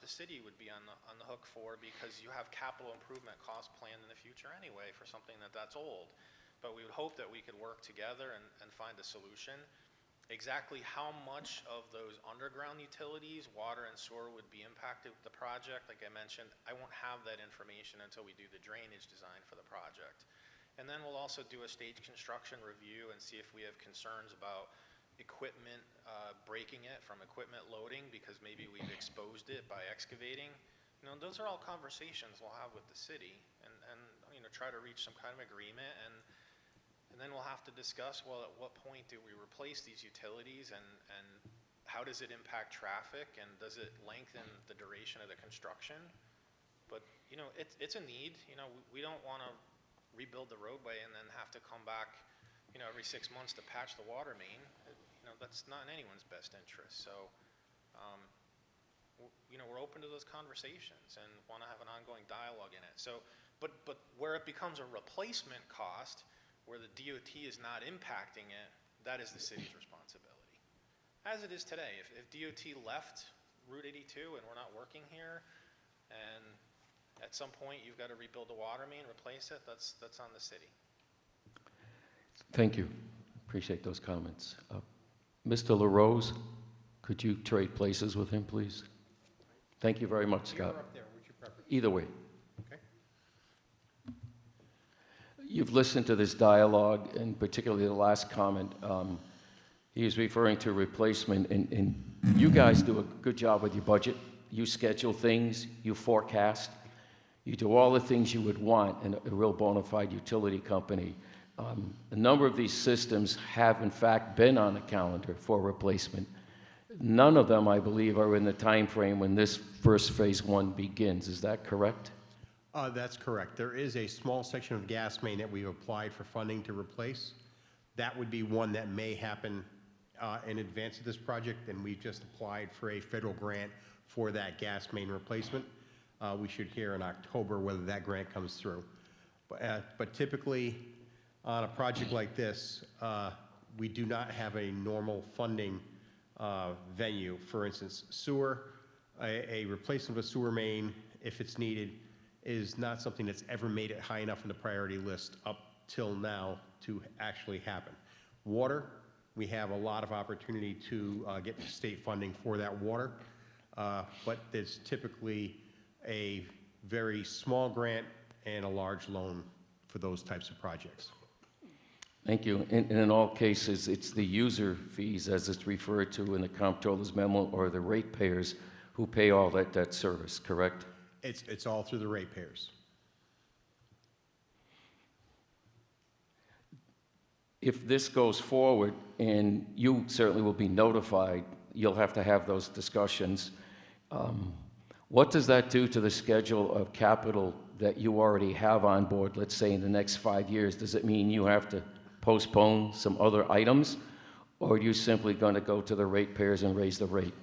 the city would be on the hook for, because you have capital improvement costs planned in the future anyway for something that's old. But we would hope that we could work together and find a solution. Exactly how much of those underground utilities, water and sewer, would be impacted with the project, like I mentioned, I won't have that information until we do the drainage design for the project. And then we'll also do a stage construction review and see if we have concerns about equipment, breaking it from equipment loading, because maybe we've exposed it by excavating. You know, those are all conversations we'll have with the city, and you know, try to reach some kind of agreement, and then we'll have to discuss, well, at what point do we replace these utilities, and how does it impact traffic, and does it lengthen the duration of the construction? But, you know, it's a need. You know, we don't want to rebuild the roadway and then have to come back, you know, every 6 months to patch the water main. You know, that's not in anyone's best interest. So, you know, we're open to those conversations and want to have an ongoing dialogue in it. So, but where it becomes a replacement cost, where the DOT is not impacting it, that is the city's responsibility. As it is today, if DOT left Route 82 and we're not working here, and at some point you've got to rebuild the water main, replace it, that's on the city. Thank you. Appreciate those comments. Mr. LaRose, could you trade places with him, please? Thank you very much, Scott. Up there. What's your preference? Either way. Okay. You've listened to this dialogue, and particularly the last comment. He is referring to replacement, and you guys do a good job with your budget. You schedule things, you forecast, you do all the things you would want in a real bona fide utility company. A number of these systems have, in fact, been on the calendar for replacement. None of them, I believe, are in the time frame when this first phase one begins. Is that correct? That's correct. There is a small section of gas main that we've applied for funding to replace. That would be one that may happen in advance of this project, and we've just applied for a federal grant for that gas main replacement. We should hear in October whether that grant comes through. But typically, on a project like this, we do not have a normal funding venue. For instance, sewer, a replacement of a sewer main, if it's needed, is not something that's ever made it high enough in the priority list up till now to actually happen. Water, we have a lot of opportunity to get state funding for that water, but there's typically a very small grant and a large loan for those types of projects. Thank you. And in all cases, it's the user fees, as it's referred to in the comptroller's memo, or the ratepayers who pay all that service, correct? It's all through the ratepayers. If this goes forward, and you certainly will be notified, you'll have to have those discussions. What does that do to the schedule of capital that you already have on board, let's say in the next 5 years? Does it mean you have to postpone some other items, or are you simply going to go to the ratepayers and raise the rate?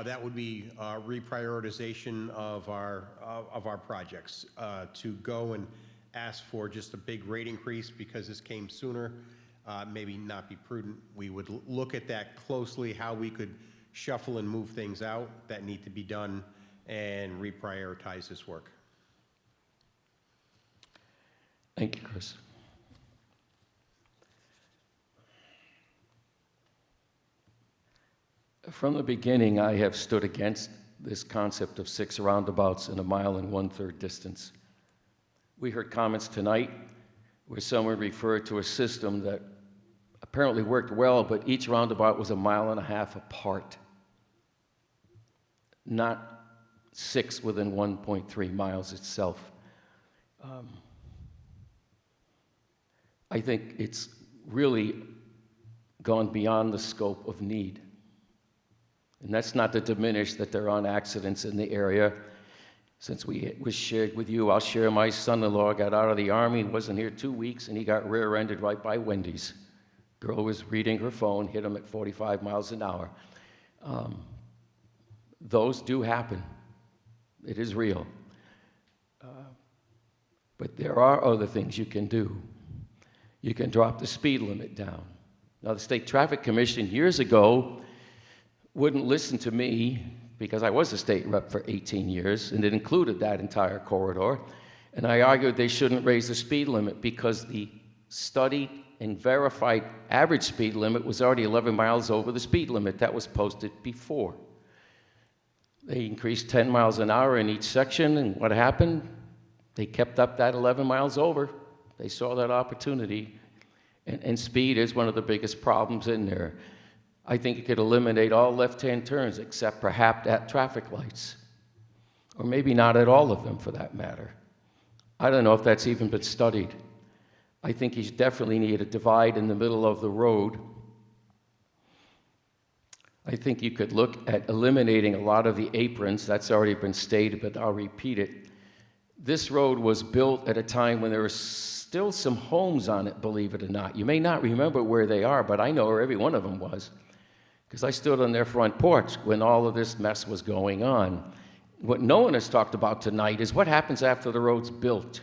That would be reprioritization of our projects. To go and ask for just a big rate increase because this came sooner, maybe not be prudent. We would look at that closely, how we could shuffle and move things out that need to be done and reprioritize this work. Thank you, Chris. From the beginning, I have stood against this concept of 6 roundabouts in a 1 1/3 distance. We heard comments tonight where someone referred to a system that apparently worked well, but each roundabout was 1.5 miles apart, not 6 within 1.3 miles itself. I think it's really gone beyond the scope of need. And that's not to diminish that there aren't accidents in the area. Since we was shared with you, I'll share my son-in-law got out of the Army, wasn't here 2 weeks, and he got rear-ended right by Wendy's. Girl was reading her phone, hit him at 45 miles an hour. Those do happen. It is real. But there are other things you can do. You can drop the speed limit down. Now, the State Traffic Commission years ago wouldn't listen to me because I was a state rep for 18 years, and it included that entire corridor. And I argued they shouldn't raise the speed limit because the studied and verified average speed limit was already 11 miles over the speed limit that was posted before. They increased 10 miles an hour in each section, and what happened? They kept up that 11 miles over. They saw that opportunity, and speed is one of the biggest problems in there. I think it could eliminate all left-hand turns except perhaps at traffic lights, or maybe not at all of them for that matter. I don't know if that's even been studied. I think you definitely need a divide in the middle of the road. I think you could look at eliminating a lot of the aprons. That's already been stated, but I'll repeat it. This road was built at a time when there were still some homes on it, believe it or not. You may not remember where they are, but I know where every one of them was, because I stood on their front porch when all of this mess was going on. What no one has talked about tonight is what happens after the road's built.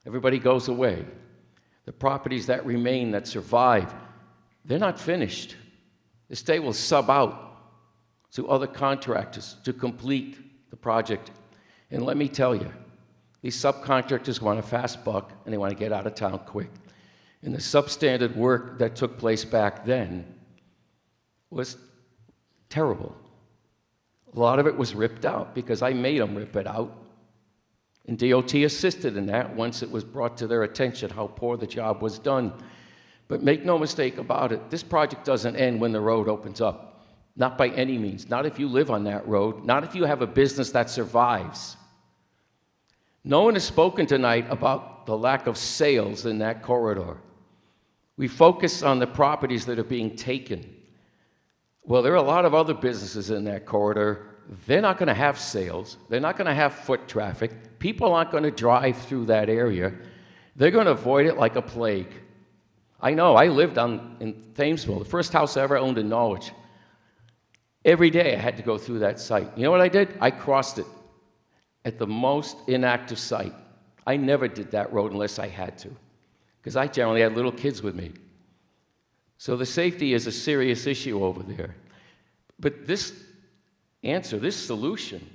Everybody goes away. The properties that remain, that survive, they're not finished. The state will sub out to other contractors to complete the project. And let me tell you, these subcontractors want a fast buck and they want to get out of town quick. And the substandard work that took place back then was terrible. A lot of it was ripped out because I made them rip it out. And DOT assisted in that once it was brought to their attention how poor the job was done. But make no mistake about it, this project doesn't end when the road opens up. Not by any means. Not if you live on that road. Not if you have a business that survives. No one has spoken tonight about the lack of sales in that corridor. We focus on the properties that are being taken. Well, there are a lot of other businesses in that corridor. They're not going to have sales. They're not going to have foot traffic. People aren't going to drive through that area. They're going to avoid it like a plague. I know, I lived in Thamesville, the first house I ever owned in Norwich. Every day I had to go through that site. You know what I did? I crossed it at the most inactive site. I never did that road unless I had to, because I generally had little kids with me. So the safety is a serious issue over there. But this answer, this solution,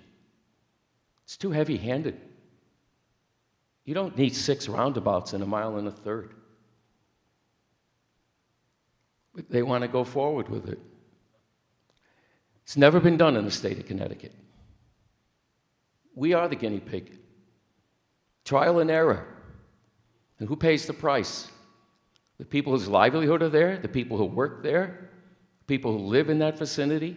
it's too heavy-handed. You don't need 6 roundabouts in 1.25 miles. But they want to go forward with it. It's never been done in the state of Connecticut. We are the guinea pig. Trial and error. And who pays the price? The people whose livelihood are there, the people who work there, people who live in that vicinity.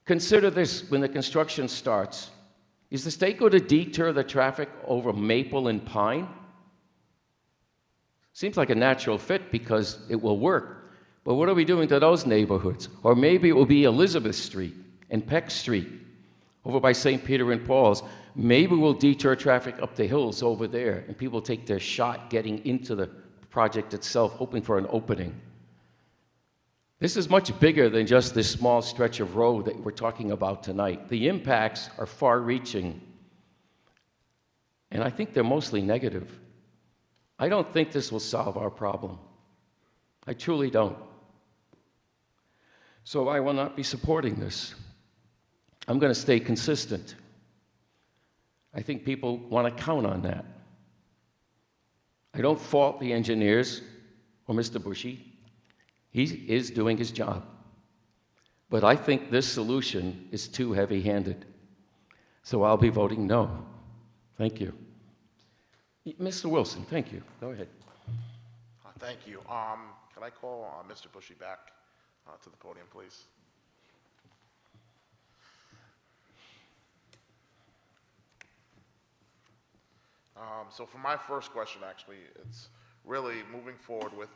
Consider this when the construction starts. Is the state going to deter the traffic over Maple and Pine? Seems like a natural fit because it will work. But what are we doing to those neighborhoods? Or maybe it will be Elizabeth Street and Peck Street over by St. Peter and Paul's. Maybe we'll deter traffic up the hills over there and people take their shot getting into the project itself, hoping for an opening. This is much bigger than just this small stretch of road that we're talking about tonight. The impacts are far-reaching, and I think they're mostly negative. I don't think this will solve our problem. I truly don't. So I will not be supporting this. I'm going to stay consistent. I think people want to count on that. I don't fault the engineers or Mr. Bushy. He is doing his job. But I think this solution is too heavy-handed. So I'll be voting no. Thank you. Mr. Wilson, thank you. Go ahead. Thank you. Can I call Mr. Bushy back to the podium, please? So for my first question, actually, it's really moving forward with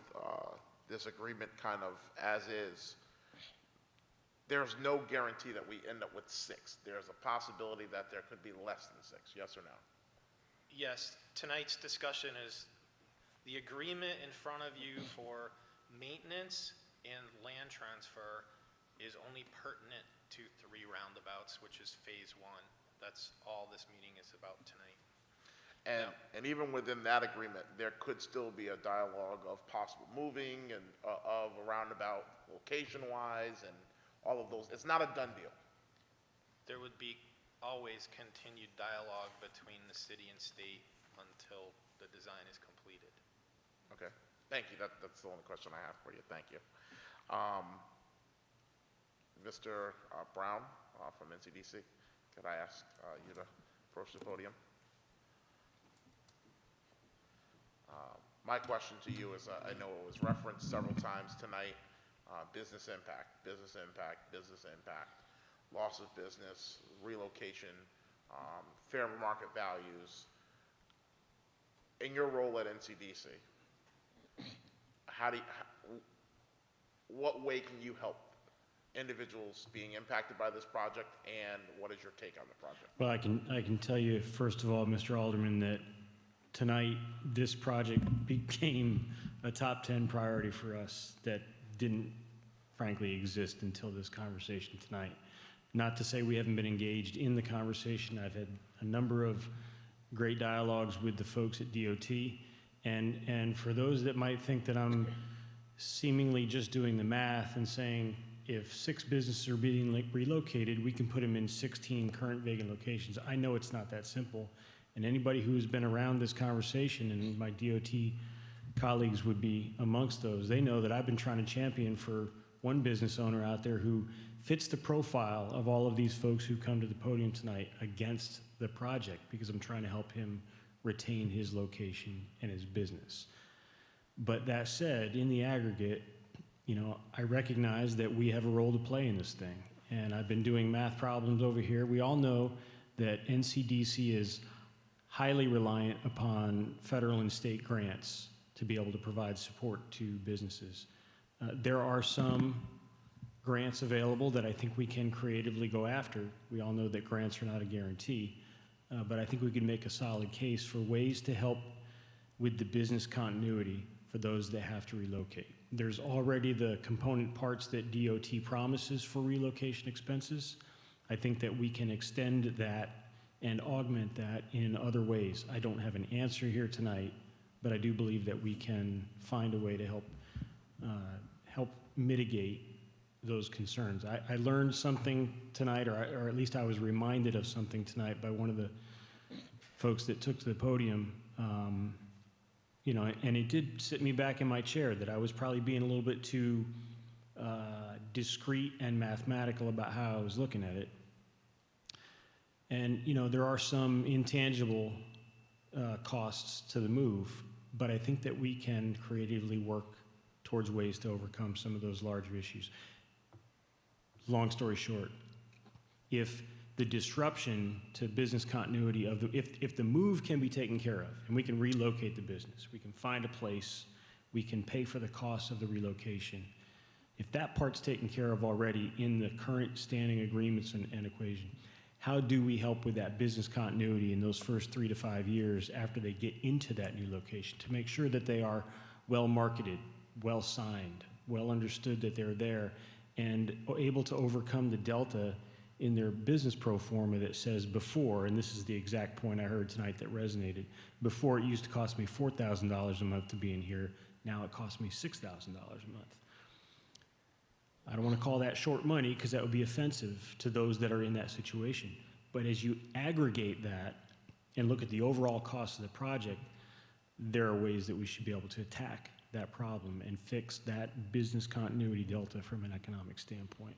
this agreement kind of as is. There's no guarantee that we end up with 6. There's a possibility that there could be less than 6, yes or no? Yes, tonight's discussion is the agreement in front of you for maintenance and land transfer is only pertinent to 3 roundabouts, which is phase 1. That's all this meeting is about tonight. And even within that agreement, there could still be a dialogue of possible moving and of a roundabout location-wise and all of those. It's not a done deal. There would be always continued dialogue between the city and state until the design is completed. Okay, thank you. That's the only question I have for you. Thank you. Mr. Brown from NCDC, could I ask you to approach the podium? My question to you is, I know it was referenced several times tonight, business impact, business impact, business impact, loss of business, relocation, fair market values. In your role at NCDC, what way can you help individuals being impacted by this project, and what is your take on the project? Well, I can tell you, first of all, Mr. Alderman, that tonight this project became a top 10 priority for us that didn't frankly exist until this conversation tonight. Not to say we haven't been engaged in the conversation. I've had a number of great dialogues with the folks at DOT, and for those that might think that I'm seemingly just doing the math and saying if 6 businesses are being relocated, we can put them in 16 current vacant locations. I know it's not that simple. And anybody who's been around this conversation, and my DOT colleagues would be amongst those, they know that I've been trying to champion for one business owner out there who fits the profile of all of these folks who come to the podium tonight against the project, because I'm trying to help him retain his location and his business. But that said, in the aggregate, you know, I recognize that we have a role to play in this thing. And I've been doing math problems over here. We all know that NCDC is highly reliant upon federal and state grants to be able to provide support to businesses. There are some grants available that I think we can creatively go after. We all know that grants are not a guarantee, but I think we can make a solid case for ways to help with the business continuity for those that have to relocate. There's already the component parts that DOT promises for relocation expenses. I think that we can extend that and augment that in other ways. I don't have an answer here tonight, but I do believe that we can find a way to help mitigate those concerns. I learned something tonight, or at least I was reminded of something tonight by one of the folks that took to the podium, you know, and it did sit me back in my chair that I was probably being a little bit too discreet and mathematical about how I was looking at it. And, you know, there are some intangible costs to the move, but I think that we can creatively work towards ways to overcome some of those larger issues. Long story short, if the disruption to business continuity of if the move can be taken care of, and we can relocate the business, we can find a place, we can pay for the cost of the relocation, if that part's taken care of already in the current standing agreements and equation, how do we help with that business continuity in those first 3 to 5 years after they get into that new location to make sure that they are well marketed, well signed, well understood that they're there, and able to overcome the delta in their business pro forma that says before, and this is the exact point I heard tonight that resonated, before it used to cost me $4,000 a month to be in here, now it costs me $6,000 a month. I don't want to call that short money because that would be offensive to those that are in that situation. But as you aggregate that and look at the overall cost of the project, there are ways that we should be able to attack that problem and fix that business continuity delta from an economic standpoint.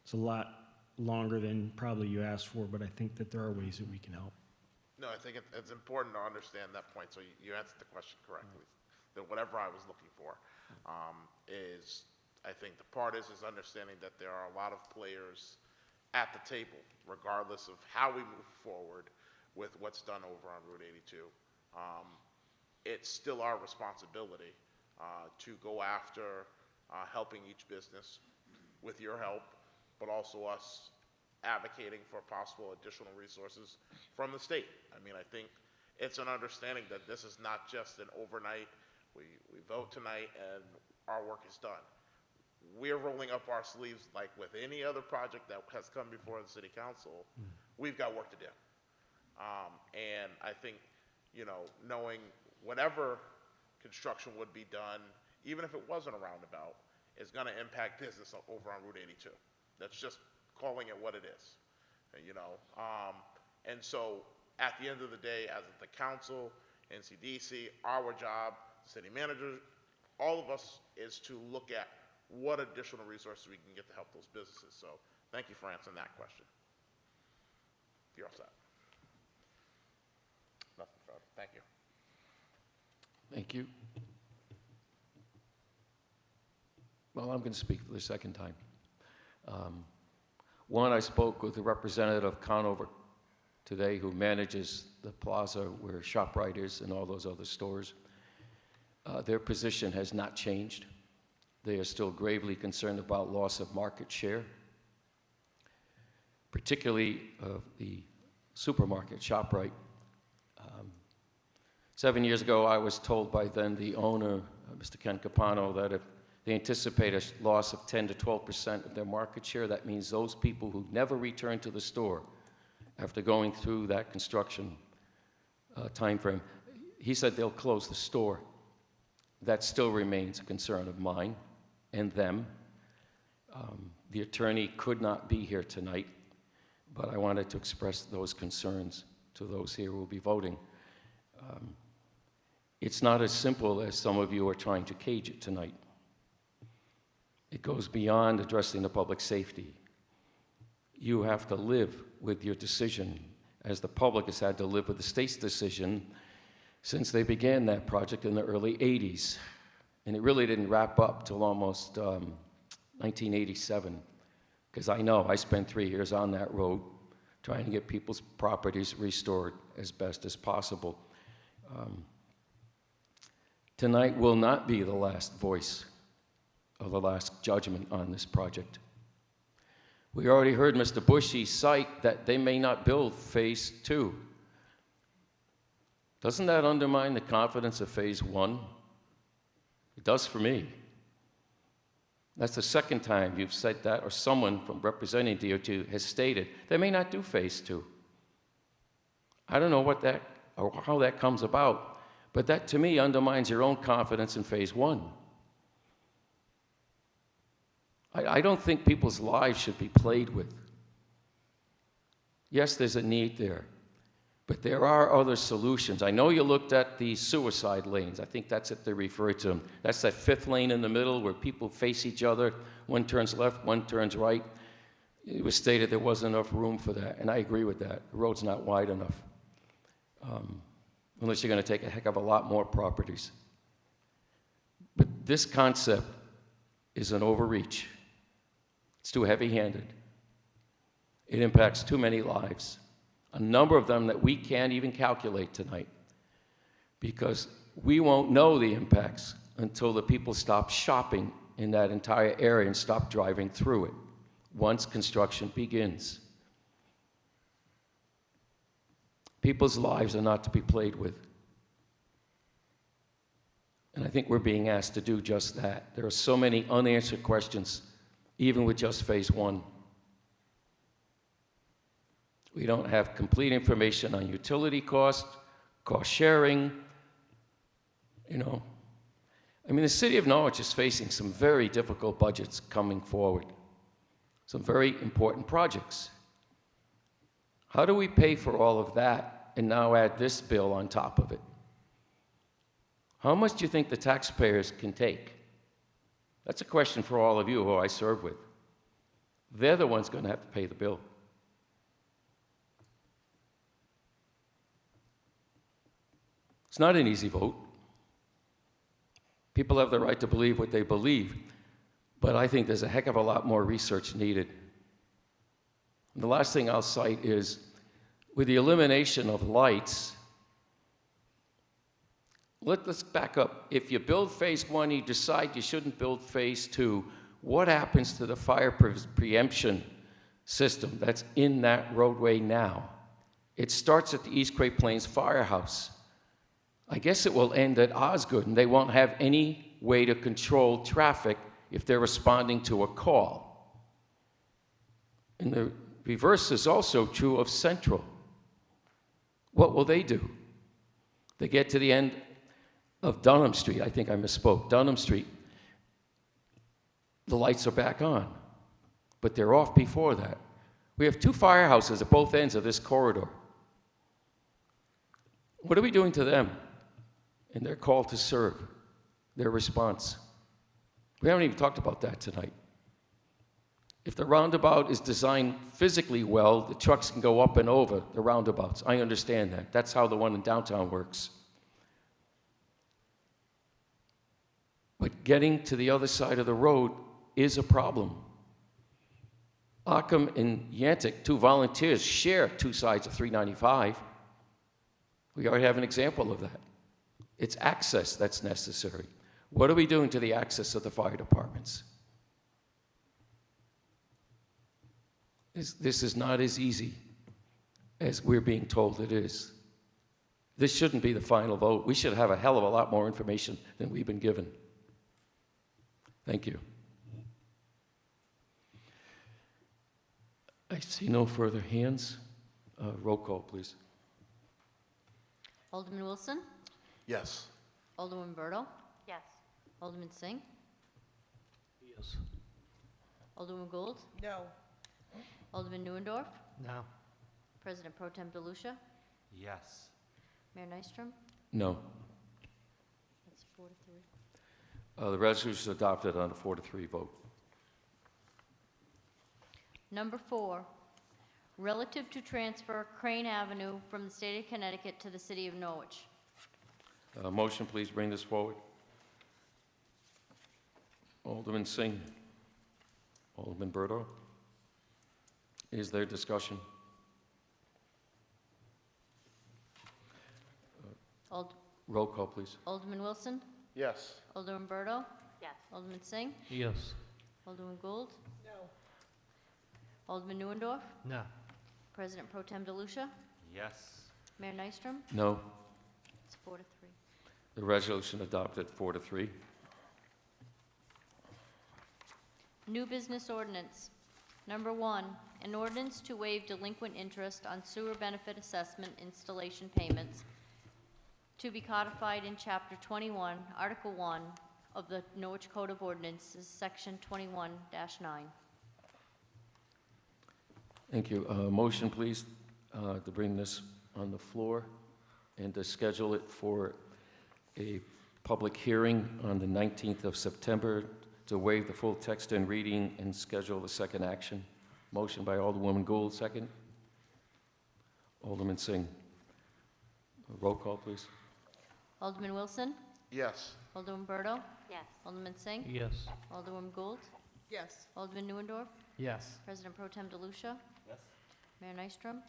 It's a lot longer than probably you asked for, but I think that there are ways that we can help. No, I think it's important to understand that point, so you answered the question correctly. That whatever I was looking for is, I think the part is understanding that there are a lot of players at the table, regardless of how we move forward with what's done over on Route 82. It's still our responsibility to go after helping each business with your help, but also us advocating for possible additional resources from the state. I mean, I think it's an understanding that this is not just an overnight, we vote tonight and our work is done. we're rolling up our sleeves like with any other project that has come before the city council. We've got work to do. And I think, you know, knowing whatever construction would be done, even if it wasn't a roundabout, is going to impact business over on Route 82. That's just calling it what it is, you know. And so at the end of the day, as the council, NCDC, our job, city manager, all of us is to look at what additional resources we can get to help those businesses. So thank you for answering that question. You're all set. Nothing further. Thank you. Thank you. Well, I'm going to speak for the second time. One, I spoke with the representative of Conover today who manages the plaza where ShopRite is and all those other stores. Their position has not changed. They are still gravely concerned about loss of market share, particularly of the supermarket, ShopRite. 7 years ago, I was told by then the owner, Mr. Ken Capano, that if they anticipate a loss of 10 to 12% of their market share, that means those people who never return to the store after going through that construction time frame, he said they'll close the store. That still remains a concern of mine and them. The attorney could not be here tonight, but I wanted to express those concerns to those here who will be voting. It's not as simple as some of you are trying to cage it tonight. It goes beyond addressing the public safety. You have to live with your decision, as the public has had to live with the state's decision since they began that project in the early 80s. And it really didn't wrap up till almost 1987, because I know I spent 3 years on that road trying to get people's properties restored as best as possible. Tonight will not be the last voice or the last judgment on this project. We already heard Mr. Bushy cite that they may not build phase 2. Doesn't that undermine the confidence of phase 1? It does for me. That's the second time you've said that, or someone from representing DOT has stated they may not do phase 2. I don't know what that, or how that comes about, but that to me undermines your own confidence in phase 1. I don't think people's lives should be played with. Yes, there's a need there, but there are other solutions. I know you looked at the suicide lanes. I think that's what they refer to them. That's that 5th lane in the middle where people face each other. One turns left, one turns right. It was stated there wasn't enough room for that, and I agree with that. The road's not wide enough, unless you're going to take a heck of a lot more properties. But this concept is an overreach. It's too heavy-handed. It impacts too many lives, a number of them that we can't even calculate tonight, because we won't know the impacts until the people stop shopping in that entire area and stop driving through it once construction begins. People's lives are not to be played with. And I think we're being asked to do just that. There are so many unanswered questions, even with just phase 1. We don't have complete information on utility cost sharing, you know. I mean, the city of Norwich is facing some very difficult budgets coming forward, some very important projects. How do we pay for all of that and now add this bill on top of it? How much do you think the taxpayers can take? That's a question for all of you who I serve with. They're the ones going to have to pay the bill. It's not an easy vote. People have the right to believe what they believe, but I think there's a heck of a lot more research needed. And the last thing I'll cite is, with the elimination of lights, let's back up. If you build phase 1, you decide you shouldn't build phase 2, what happens to the fire preemption system that's in that roadway now? It starts at the East Great Plains Firehouse. I guess it will end at Osgood, and they won't have any way to control traffic if they're responding to a call. And the reverse is also true of Central. What will they do? They get to the end of Dunham Street. I think I misspoke. Dunham Street. The lights are back on, but they're off before that. We have 2 firehouses at both ends of this corridor. What are we doing to them in their call to serve, their response? We haven't even talked about that tonight. If the roundabout is designed physically well, the trucks can go up and over the roundabouts. I understand that. That's how the one in downtown works. But getting to the other side of the road is a problem. Occam and Yantic, 2 volunteers, share 2 sides of 395. We already have an example of that. It's access that's necessary. What are we doing to the access of the fire departments? This is not as easy as we're being told it is. This shouldn't be the final vote. We should have a hell of a lot more information than we've been given. Thank you. I see no further hands. Roll call, please. Alderman Wilson? Yes. Alderman Berto? Yes. Alderman Singh? Yes. Alderman Gould? No. Alderman Neuendorf? No. President Pro Tem DeLucia? Yes. Mayor Nystrom? No. That's 4 to 3. The resolution is adopted on a 4-3 vote. Number 4, relative to transfer Crane Avenue from the state of Connecticut to the city of Norwich. Motion, please bring this forward. Alderman Singh. Alderman Berto. Is there discussion? Roll call, please. Alderman Wilson? Yes. Alderman Berto? Yes. Alderman Singh? Yes. Alderman Gould? No. Alderman Neuendorf? No. President Pro Tem DeLucia? Yes. Mayor Nystrom? No. It's 4 to 3. The resolution adopted 4-3. New business ordinance. Number 1, an ordinance to waive delinquent interest on sewer benefit assessment installation payments to be codified in Chapter 21, Article 1 of the Norwich Code of Ordinances, Section 21-9. Thank you. Motion, please, to bring this on the floor and to schedule it for a public hearing on the 19th of September to waive the full text and reading and schedule the second action. Motion by Alderwoman Gould, second. Alderman Singh. Roll call, please. Alderman Wilson? Yes. Alderman Berto? Yes. Alderman Singh? Yes. Alderman Gould? Yes. Alderman Neuendorf? Yes. President Pro Tem DeLucia? Yes. Mayor Nystrom?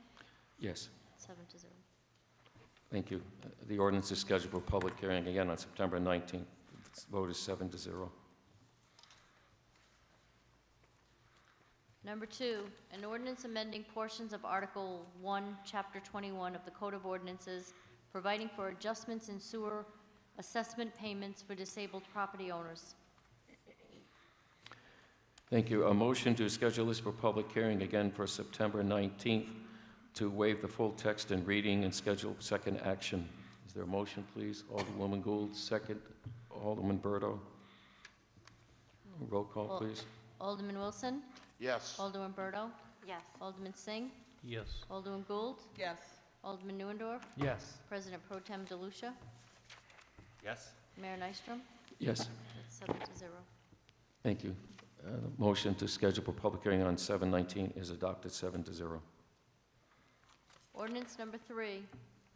Yes. 7 to 0. Thank you. The ordinance is scheduled for public hearing again on September 19th. Its vote is 7-0. Number 2, an ordinance amending portions of Article 1, Chapter 21 of the Code of Ordinances, providing for adjustments in sewer assessment payments for disabled property owners. Thank you. A motion to schedule this for public hearing again for September 19th to waive the full text and reading and schedule second action. Is there a motion, please? Alderwoman Gould, second. Alderman Berto. Roll call, please. Alderman Wilson? Yes. Alderman Berto? Yes. Alderman Singh? Yes. Alderman Gould? Yes. Alderman Neuendorf? Yes. President Pro Tem DeLucia? Yes. Mayor Nystrom? Yes. It's 7 to 0. Thank you. The motion to schedule for public hearing on 7/19 is adopted 7-0. Ordinance number 3,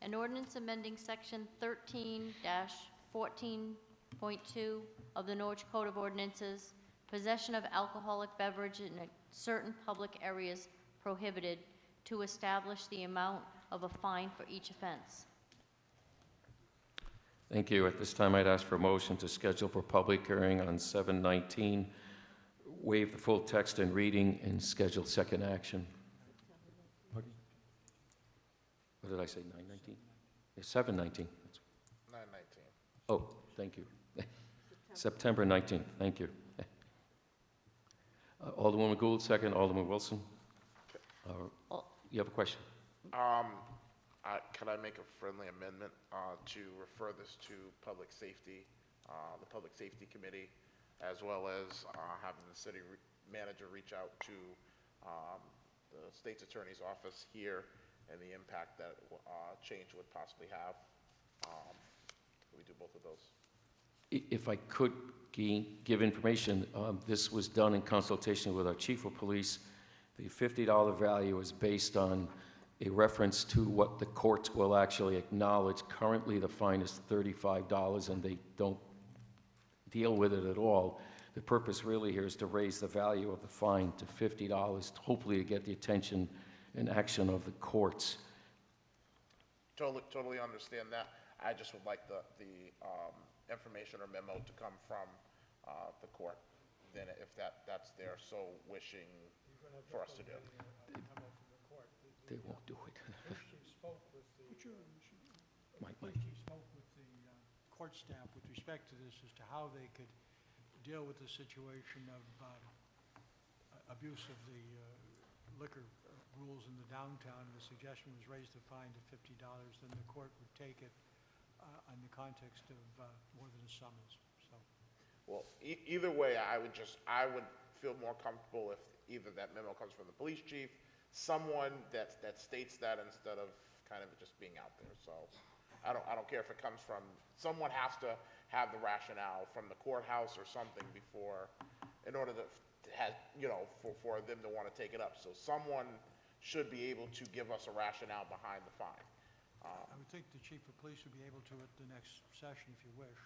an ordinance amending section 13-14.2 of the Norwich Code of Ordinances, possession of alcoholic beverage in certain public areas prohibited, to establish the amount of a fine for each offense. Thank you. At this time, I'd ask for a motion to schedule for public hearing on 7/19, waive the full text and reading, and schedule second action. What did I say, 9/19? 7/19. 9/19. Oh, thank you. September 19th, thank you. Alderwoman Gould, second. Alderman Wilson. Oh. You have a question? Could I make a friendly amendment to refer this to Public Safety, the Public Safety Committee, as well as having the city manager reach out to the state's attorney's office here and the impact that change would possibly have? We do both of those. If I could give information, this was done in consultation with our chief of police. The $50 value is based on a reference to what the courts will actually acknowledge. Currently, the fine is $35, and they don't deal with it at all. The purpose really here is to raise the value of the fine to $50, hopefully to get the attention and action of the courts. Totally understand that. I just would like the information or memo to come from the court, then if that's their so wishing for us to do. They won't do it. Spoke with the Mike. court staff with respect to this as to how they could deal with the situation of abuse of the liquor rules in the downtown. The suggestion was raise the fine to $50, then the court would take it in the context of more than a summons. So, Well, either way, I would feel more comfortable if either that memo comes from the police chief, someone that states that instead of kind of just being out there. So I don't care if it comes from, someone has to have the rationale from the courthouse or something before, in order to have, for them to want to take it up. So someone should be able to give us a rationale behind the fine. I would think the chief of police would be able to at the next session if you wish.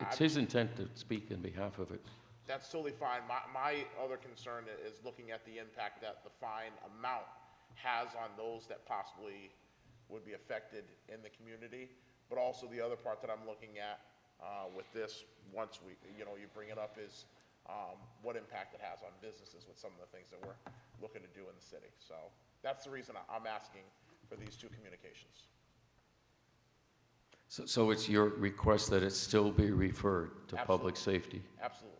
It's his intent to speak on behalf of it. That's totally fine. My other concern is looking at the impact that the fine amount has on those that possibly would be affected in the community, but also the other part that I'm looking at with this, once you bring it up, is what impact it has on businesses with some of the things that we're looking to do in the city. So that's the reason I'm asking for these two communications. So it's your request that it still be referred to public safety? Absolutely.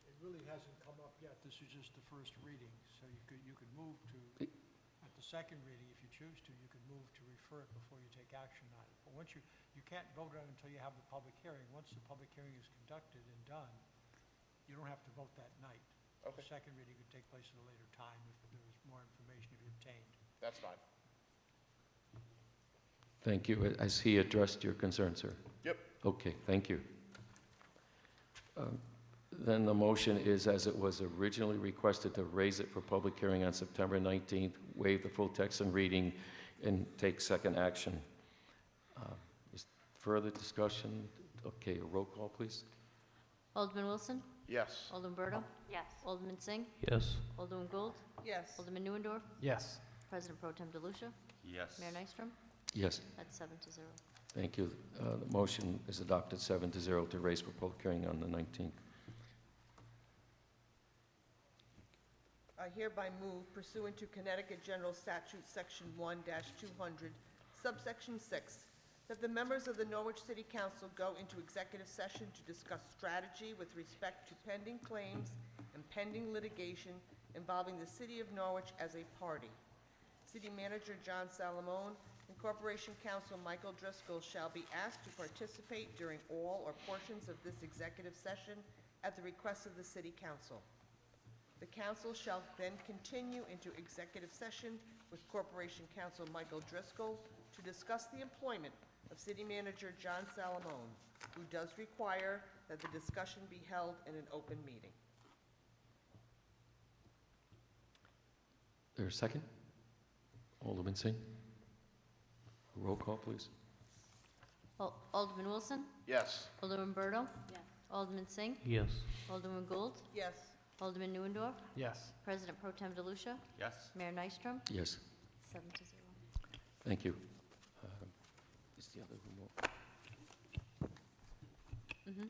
It really hasn't come up yet. This is just the first reading, so you could move to, at the second reading, if you choose to, you could move to refer it before you take action on it. But once you can't vote on it until you have the public hearing. Once the public hearing is conducted and done, you don't have to vote that night. Okay. The second reading could take place at a later time if there was more information to be obtained. That's fine. Thank you. Has he addressed your concern, sir? Yep. Okay, thank you. Then the motion is as it was originally requested, to raise it for public hearing on September 19th, waive the full text and reading, and take second action. Is further discussion? Okay, a roll call, please. Alderman Wilson? Yes. Alderman Berto? Yes. Alderman Singh? Yes. Alderman Gould? Yes. Alderman Neuendorf? Yes. President Pro Tem DeLucia? Yes. Mayor Nystrom? Yes, That's 7-0. thank you. The motion is adopted 7-0 to raise for public hearing on the 19th. I hereby move pursuant to Connecticut General Statute, Section 1-200, subsection 6, that the members of the Norwich City Council go into executive session to discuss strategy with respect to pending claims and pending litigation involving the City of Norwich as a party. City Manager John Salamone and Corporation Counsel Michael Driscoll shall be asked to participate during all or portions of this executive session at the request of the City Council. The council shall then continue into executive session with Corporation Counsel Michael Driscoll to discuss the employment of City Manager John Salamone, who does require that the discussion be held in an open meeting. There a second? Alderman Singh? Roll call, please. Alderman Wilson? Yes. Alderman Berto? Yes. Alderman Singh? Yes. Alderman Gould? Yes. Alderman Neuendorf? Yes. President Pro Tem DeLucia? Yes. Mayor Nystrom? Yes, 7-0. thank you. Is the other remote? Mm-hmm.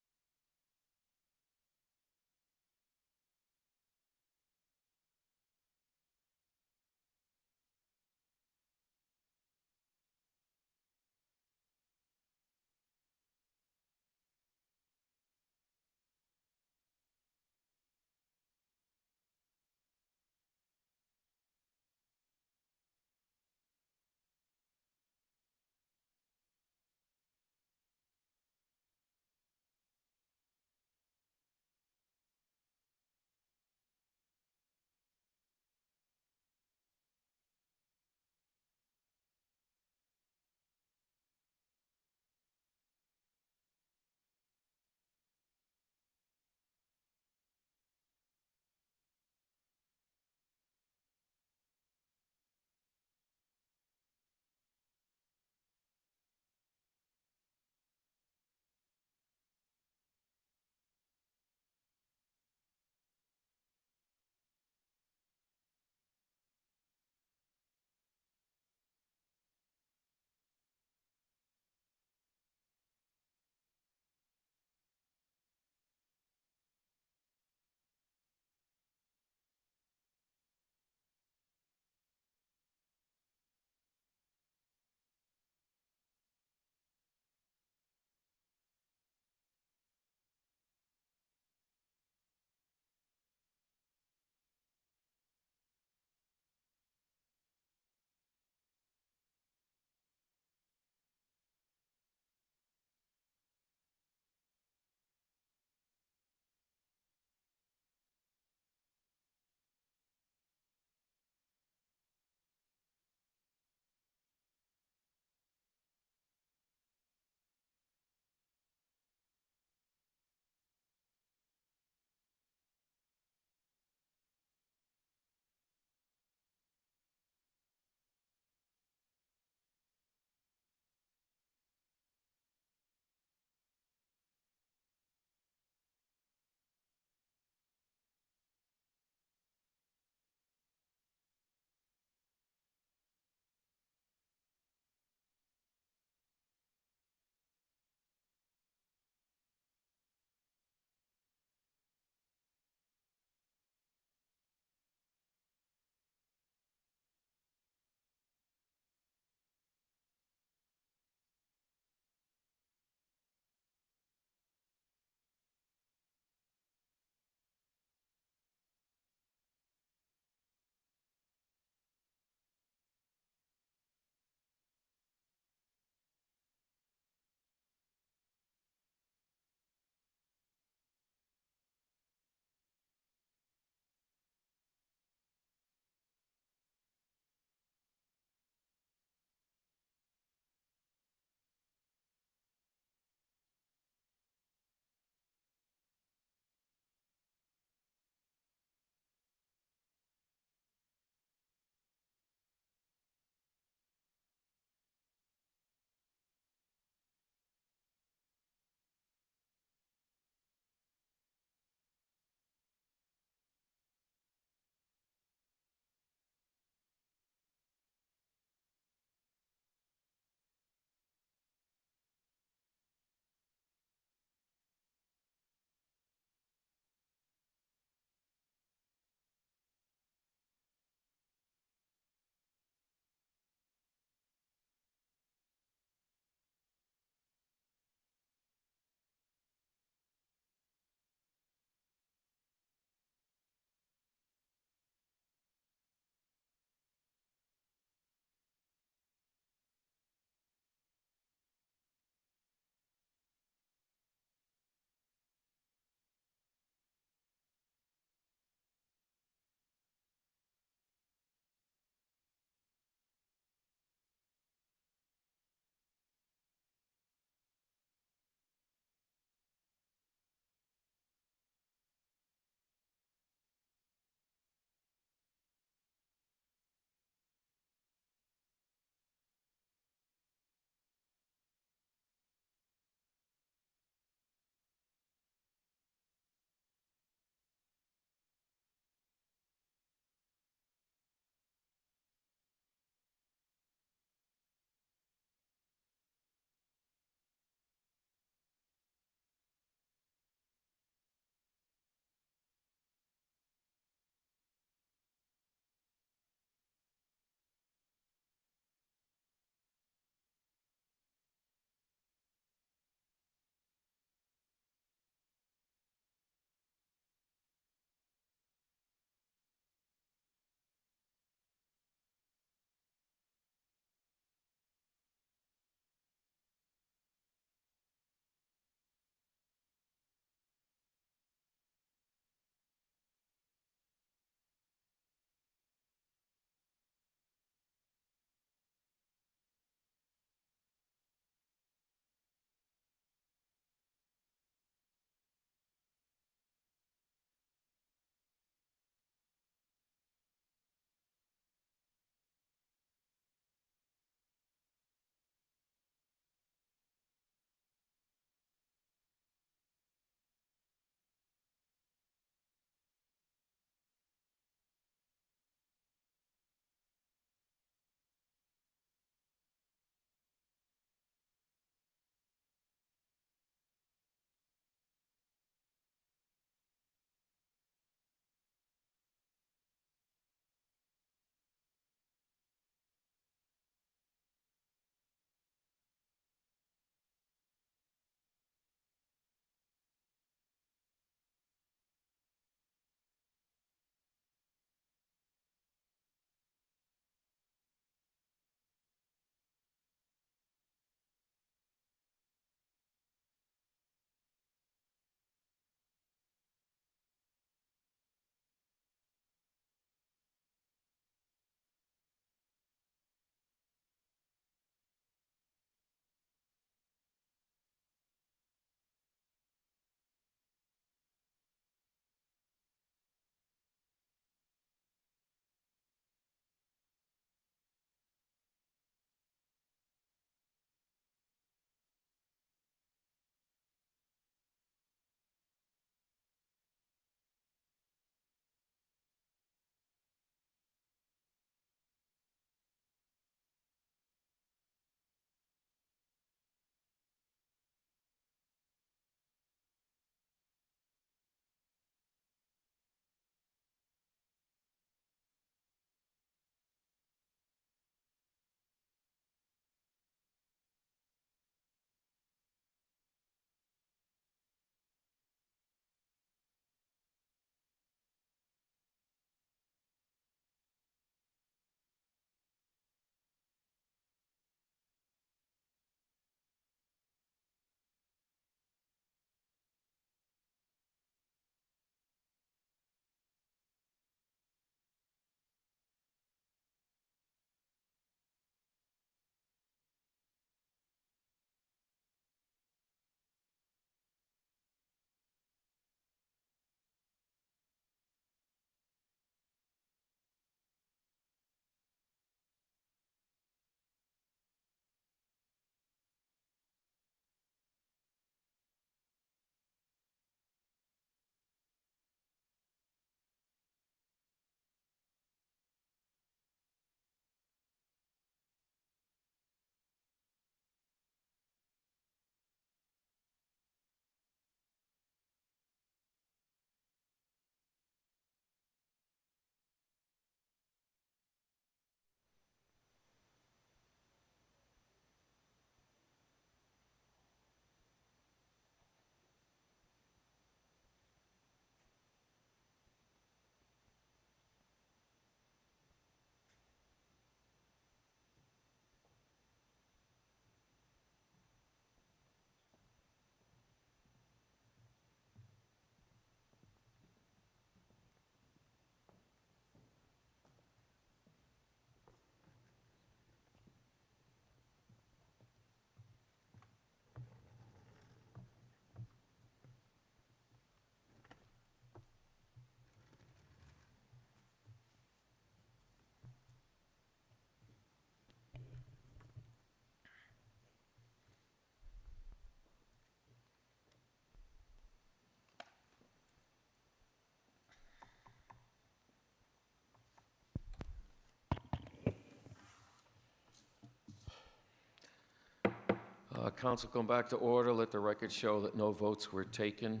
council come back to order. Let the record show that no votes were taken.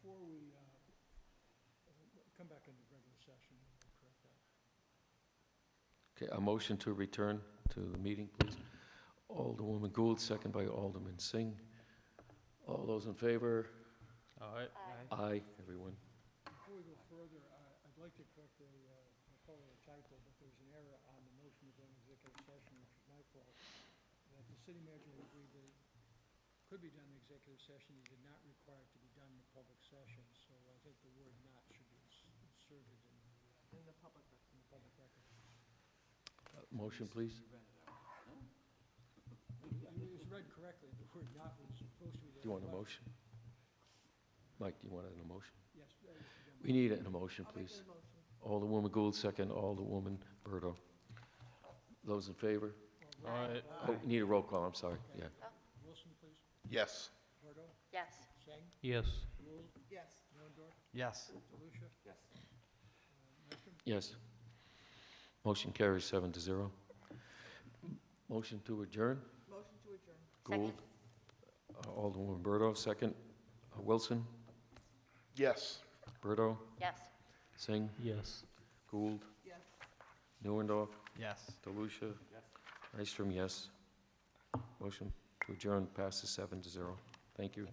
Before we come back into regular session, we'll correct that. Okay, a motion to return to the meeting, please. Alderwoman Gould, second by Alderman Singh. All those in favor? All right. Aye, everyone. Before we go further, I'd like to correct I'll call it a typo, but there's an error on the motion to go into executive session, which is my fault. That the city manager agreed that it could be done in executive session. He did not require it to be done in the public session, so I think the word "not" should be inserted in the public record. Motion, please. It was read correctly. The word "not" was supposed to be there. Do you want a motion? Mike, do you want it in a motion? Yes. We need it in a motion, I'll make please. it a motion. Alderwoman Gould, second. Alderwoman Berto. Those in favor? All right. Oh, we need a roll call, I'm sorry, yeah. Wilson, please. Yes. Bordeaux? Yes. Singh? Yes. Gould? Yes. Norndorf? Yes. DeLucia? Yes. Nystrom? Yes. Motion carries 7-0. Motion to adjourn. Motion to adjourn. Gould. Alderwoman Berto, second. Wilson? Yes. Berto? Yes. Singh? Yes. Gould? Yes. Neuendorf? Yes. DeLucia? Nystrom, yes. Motion to adjourn passes 7-0. Thank you.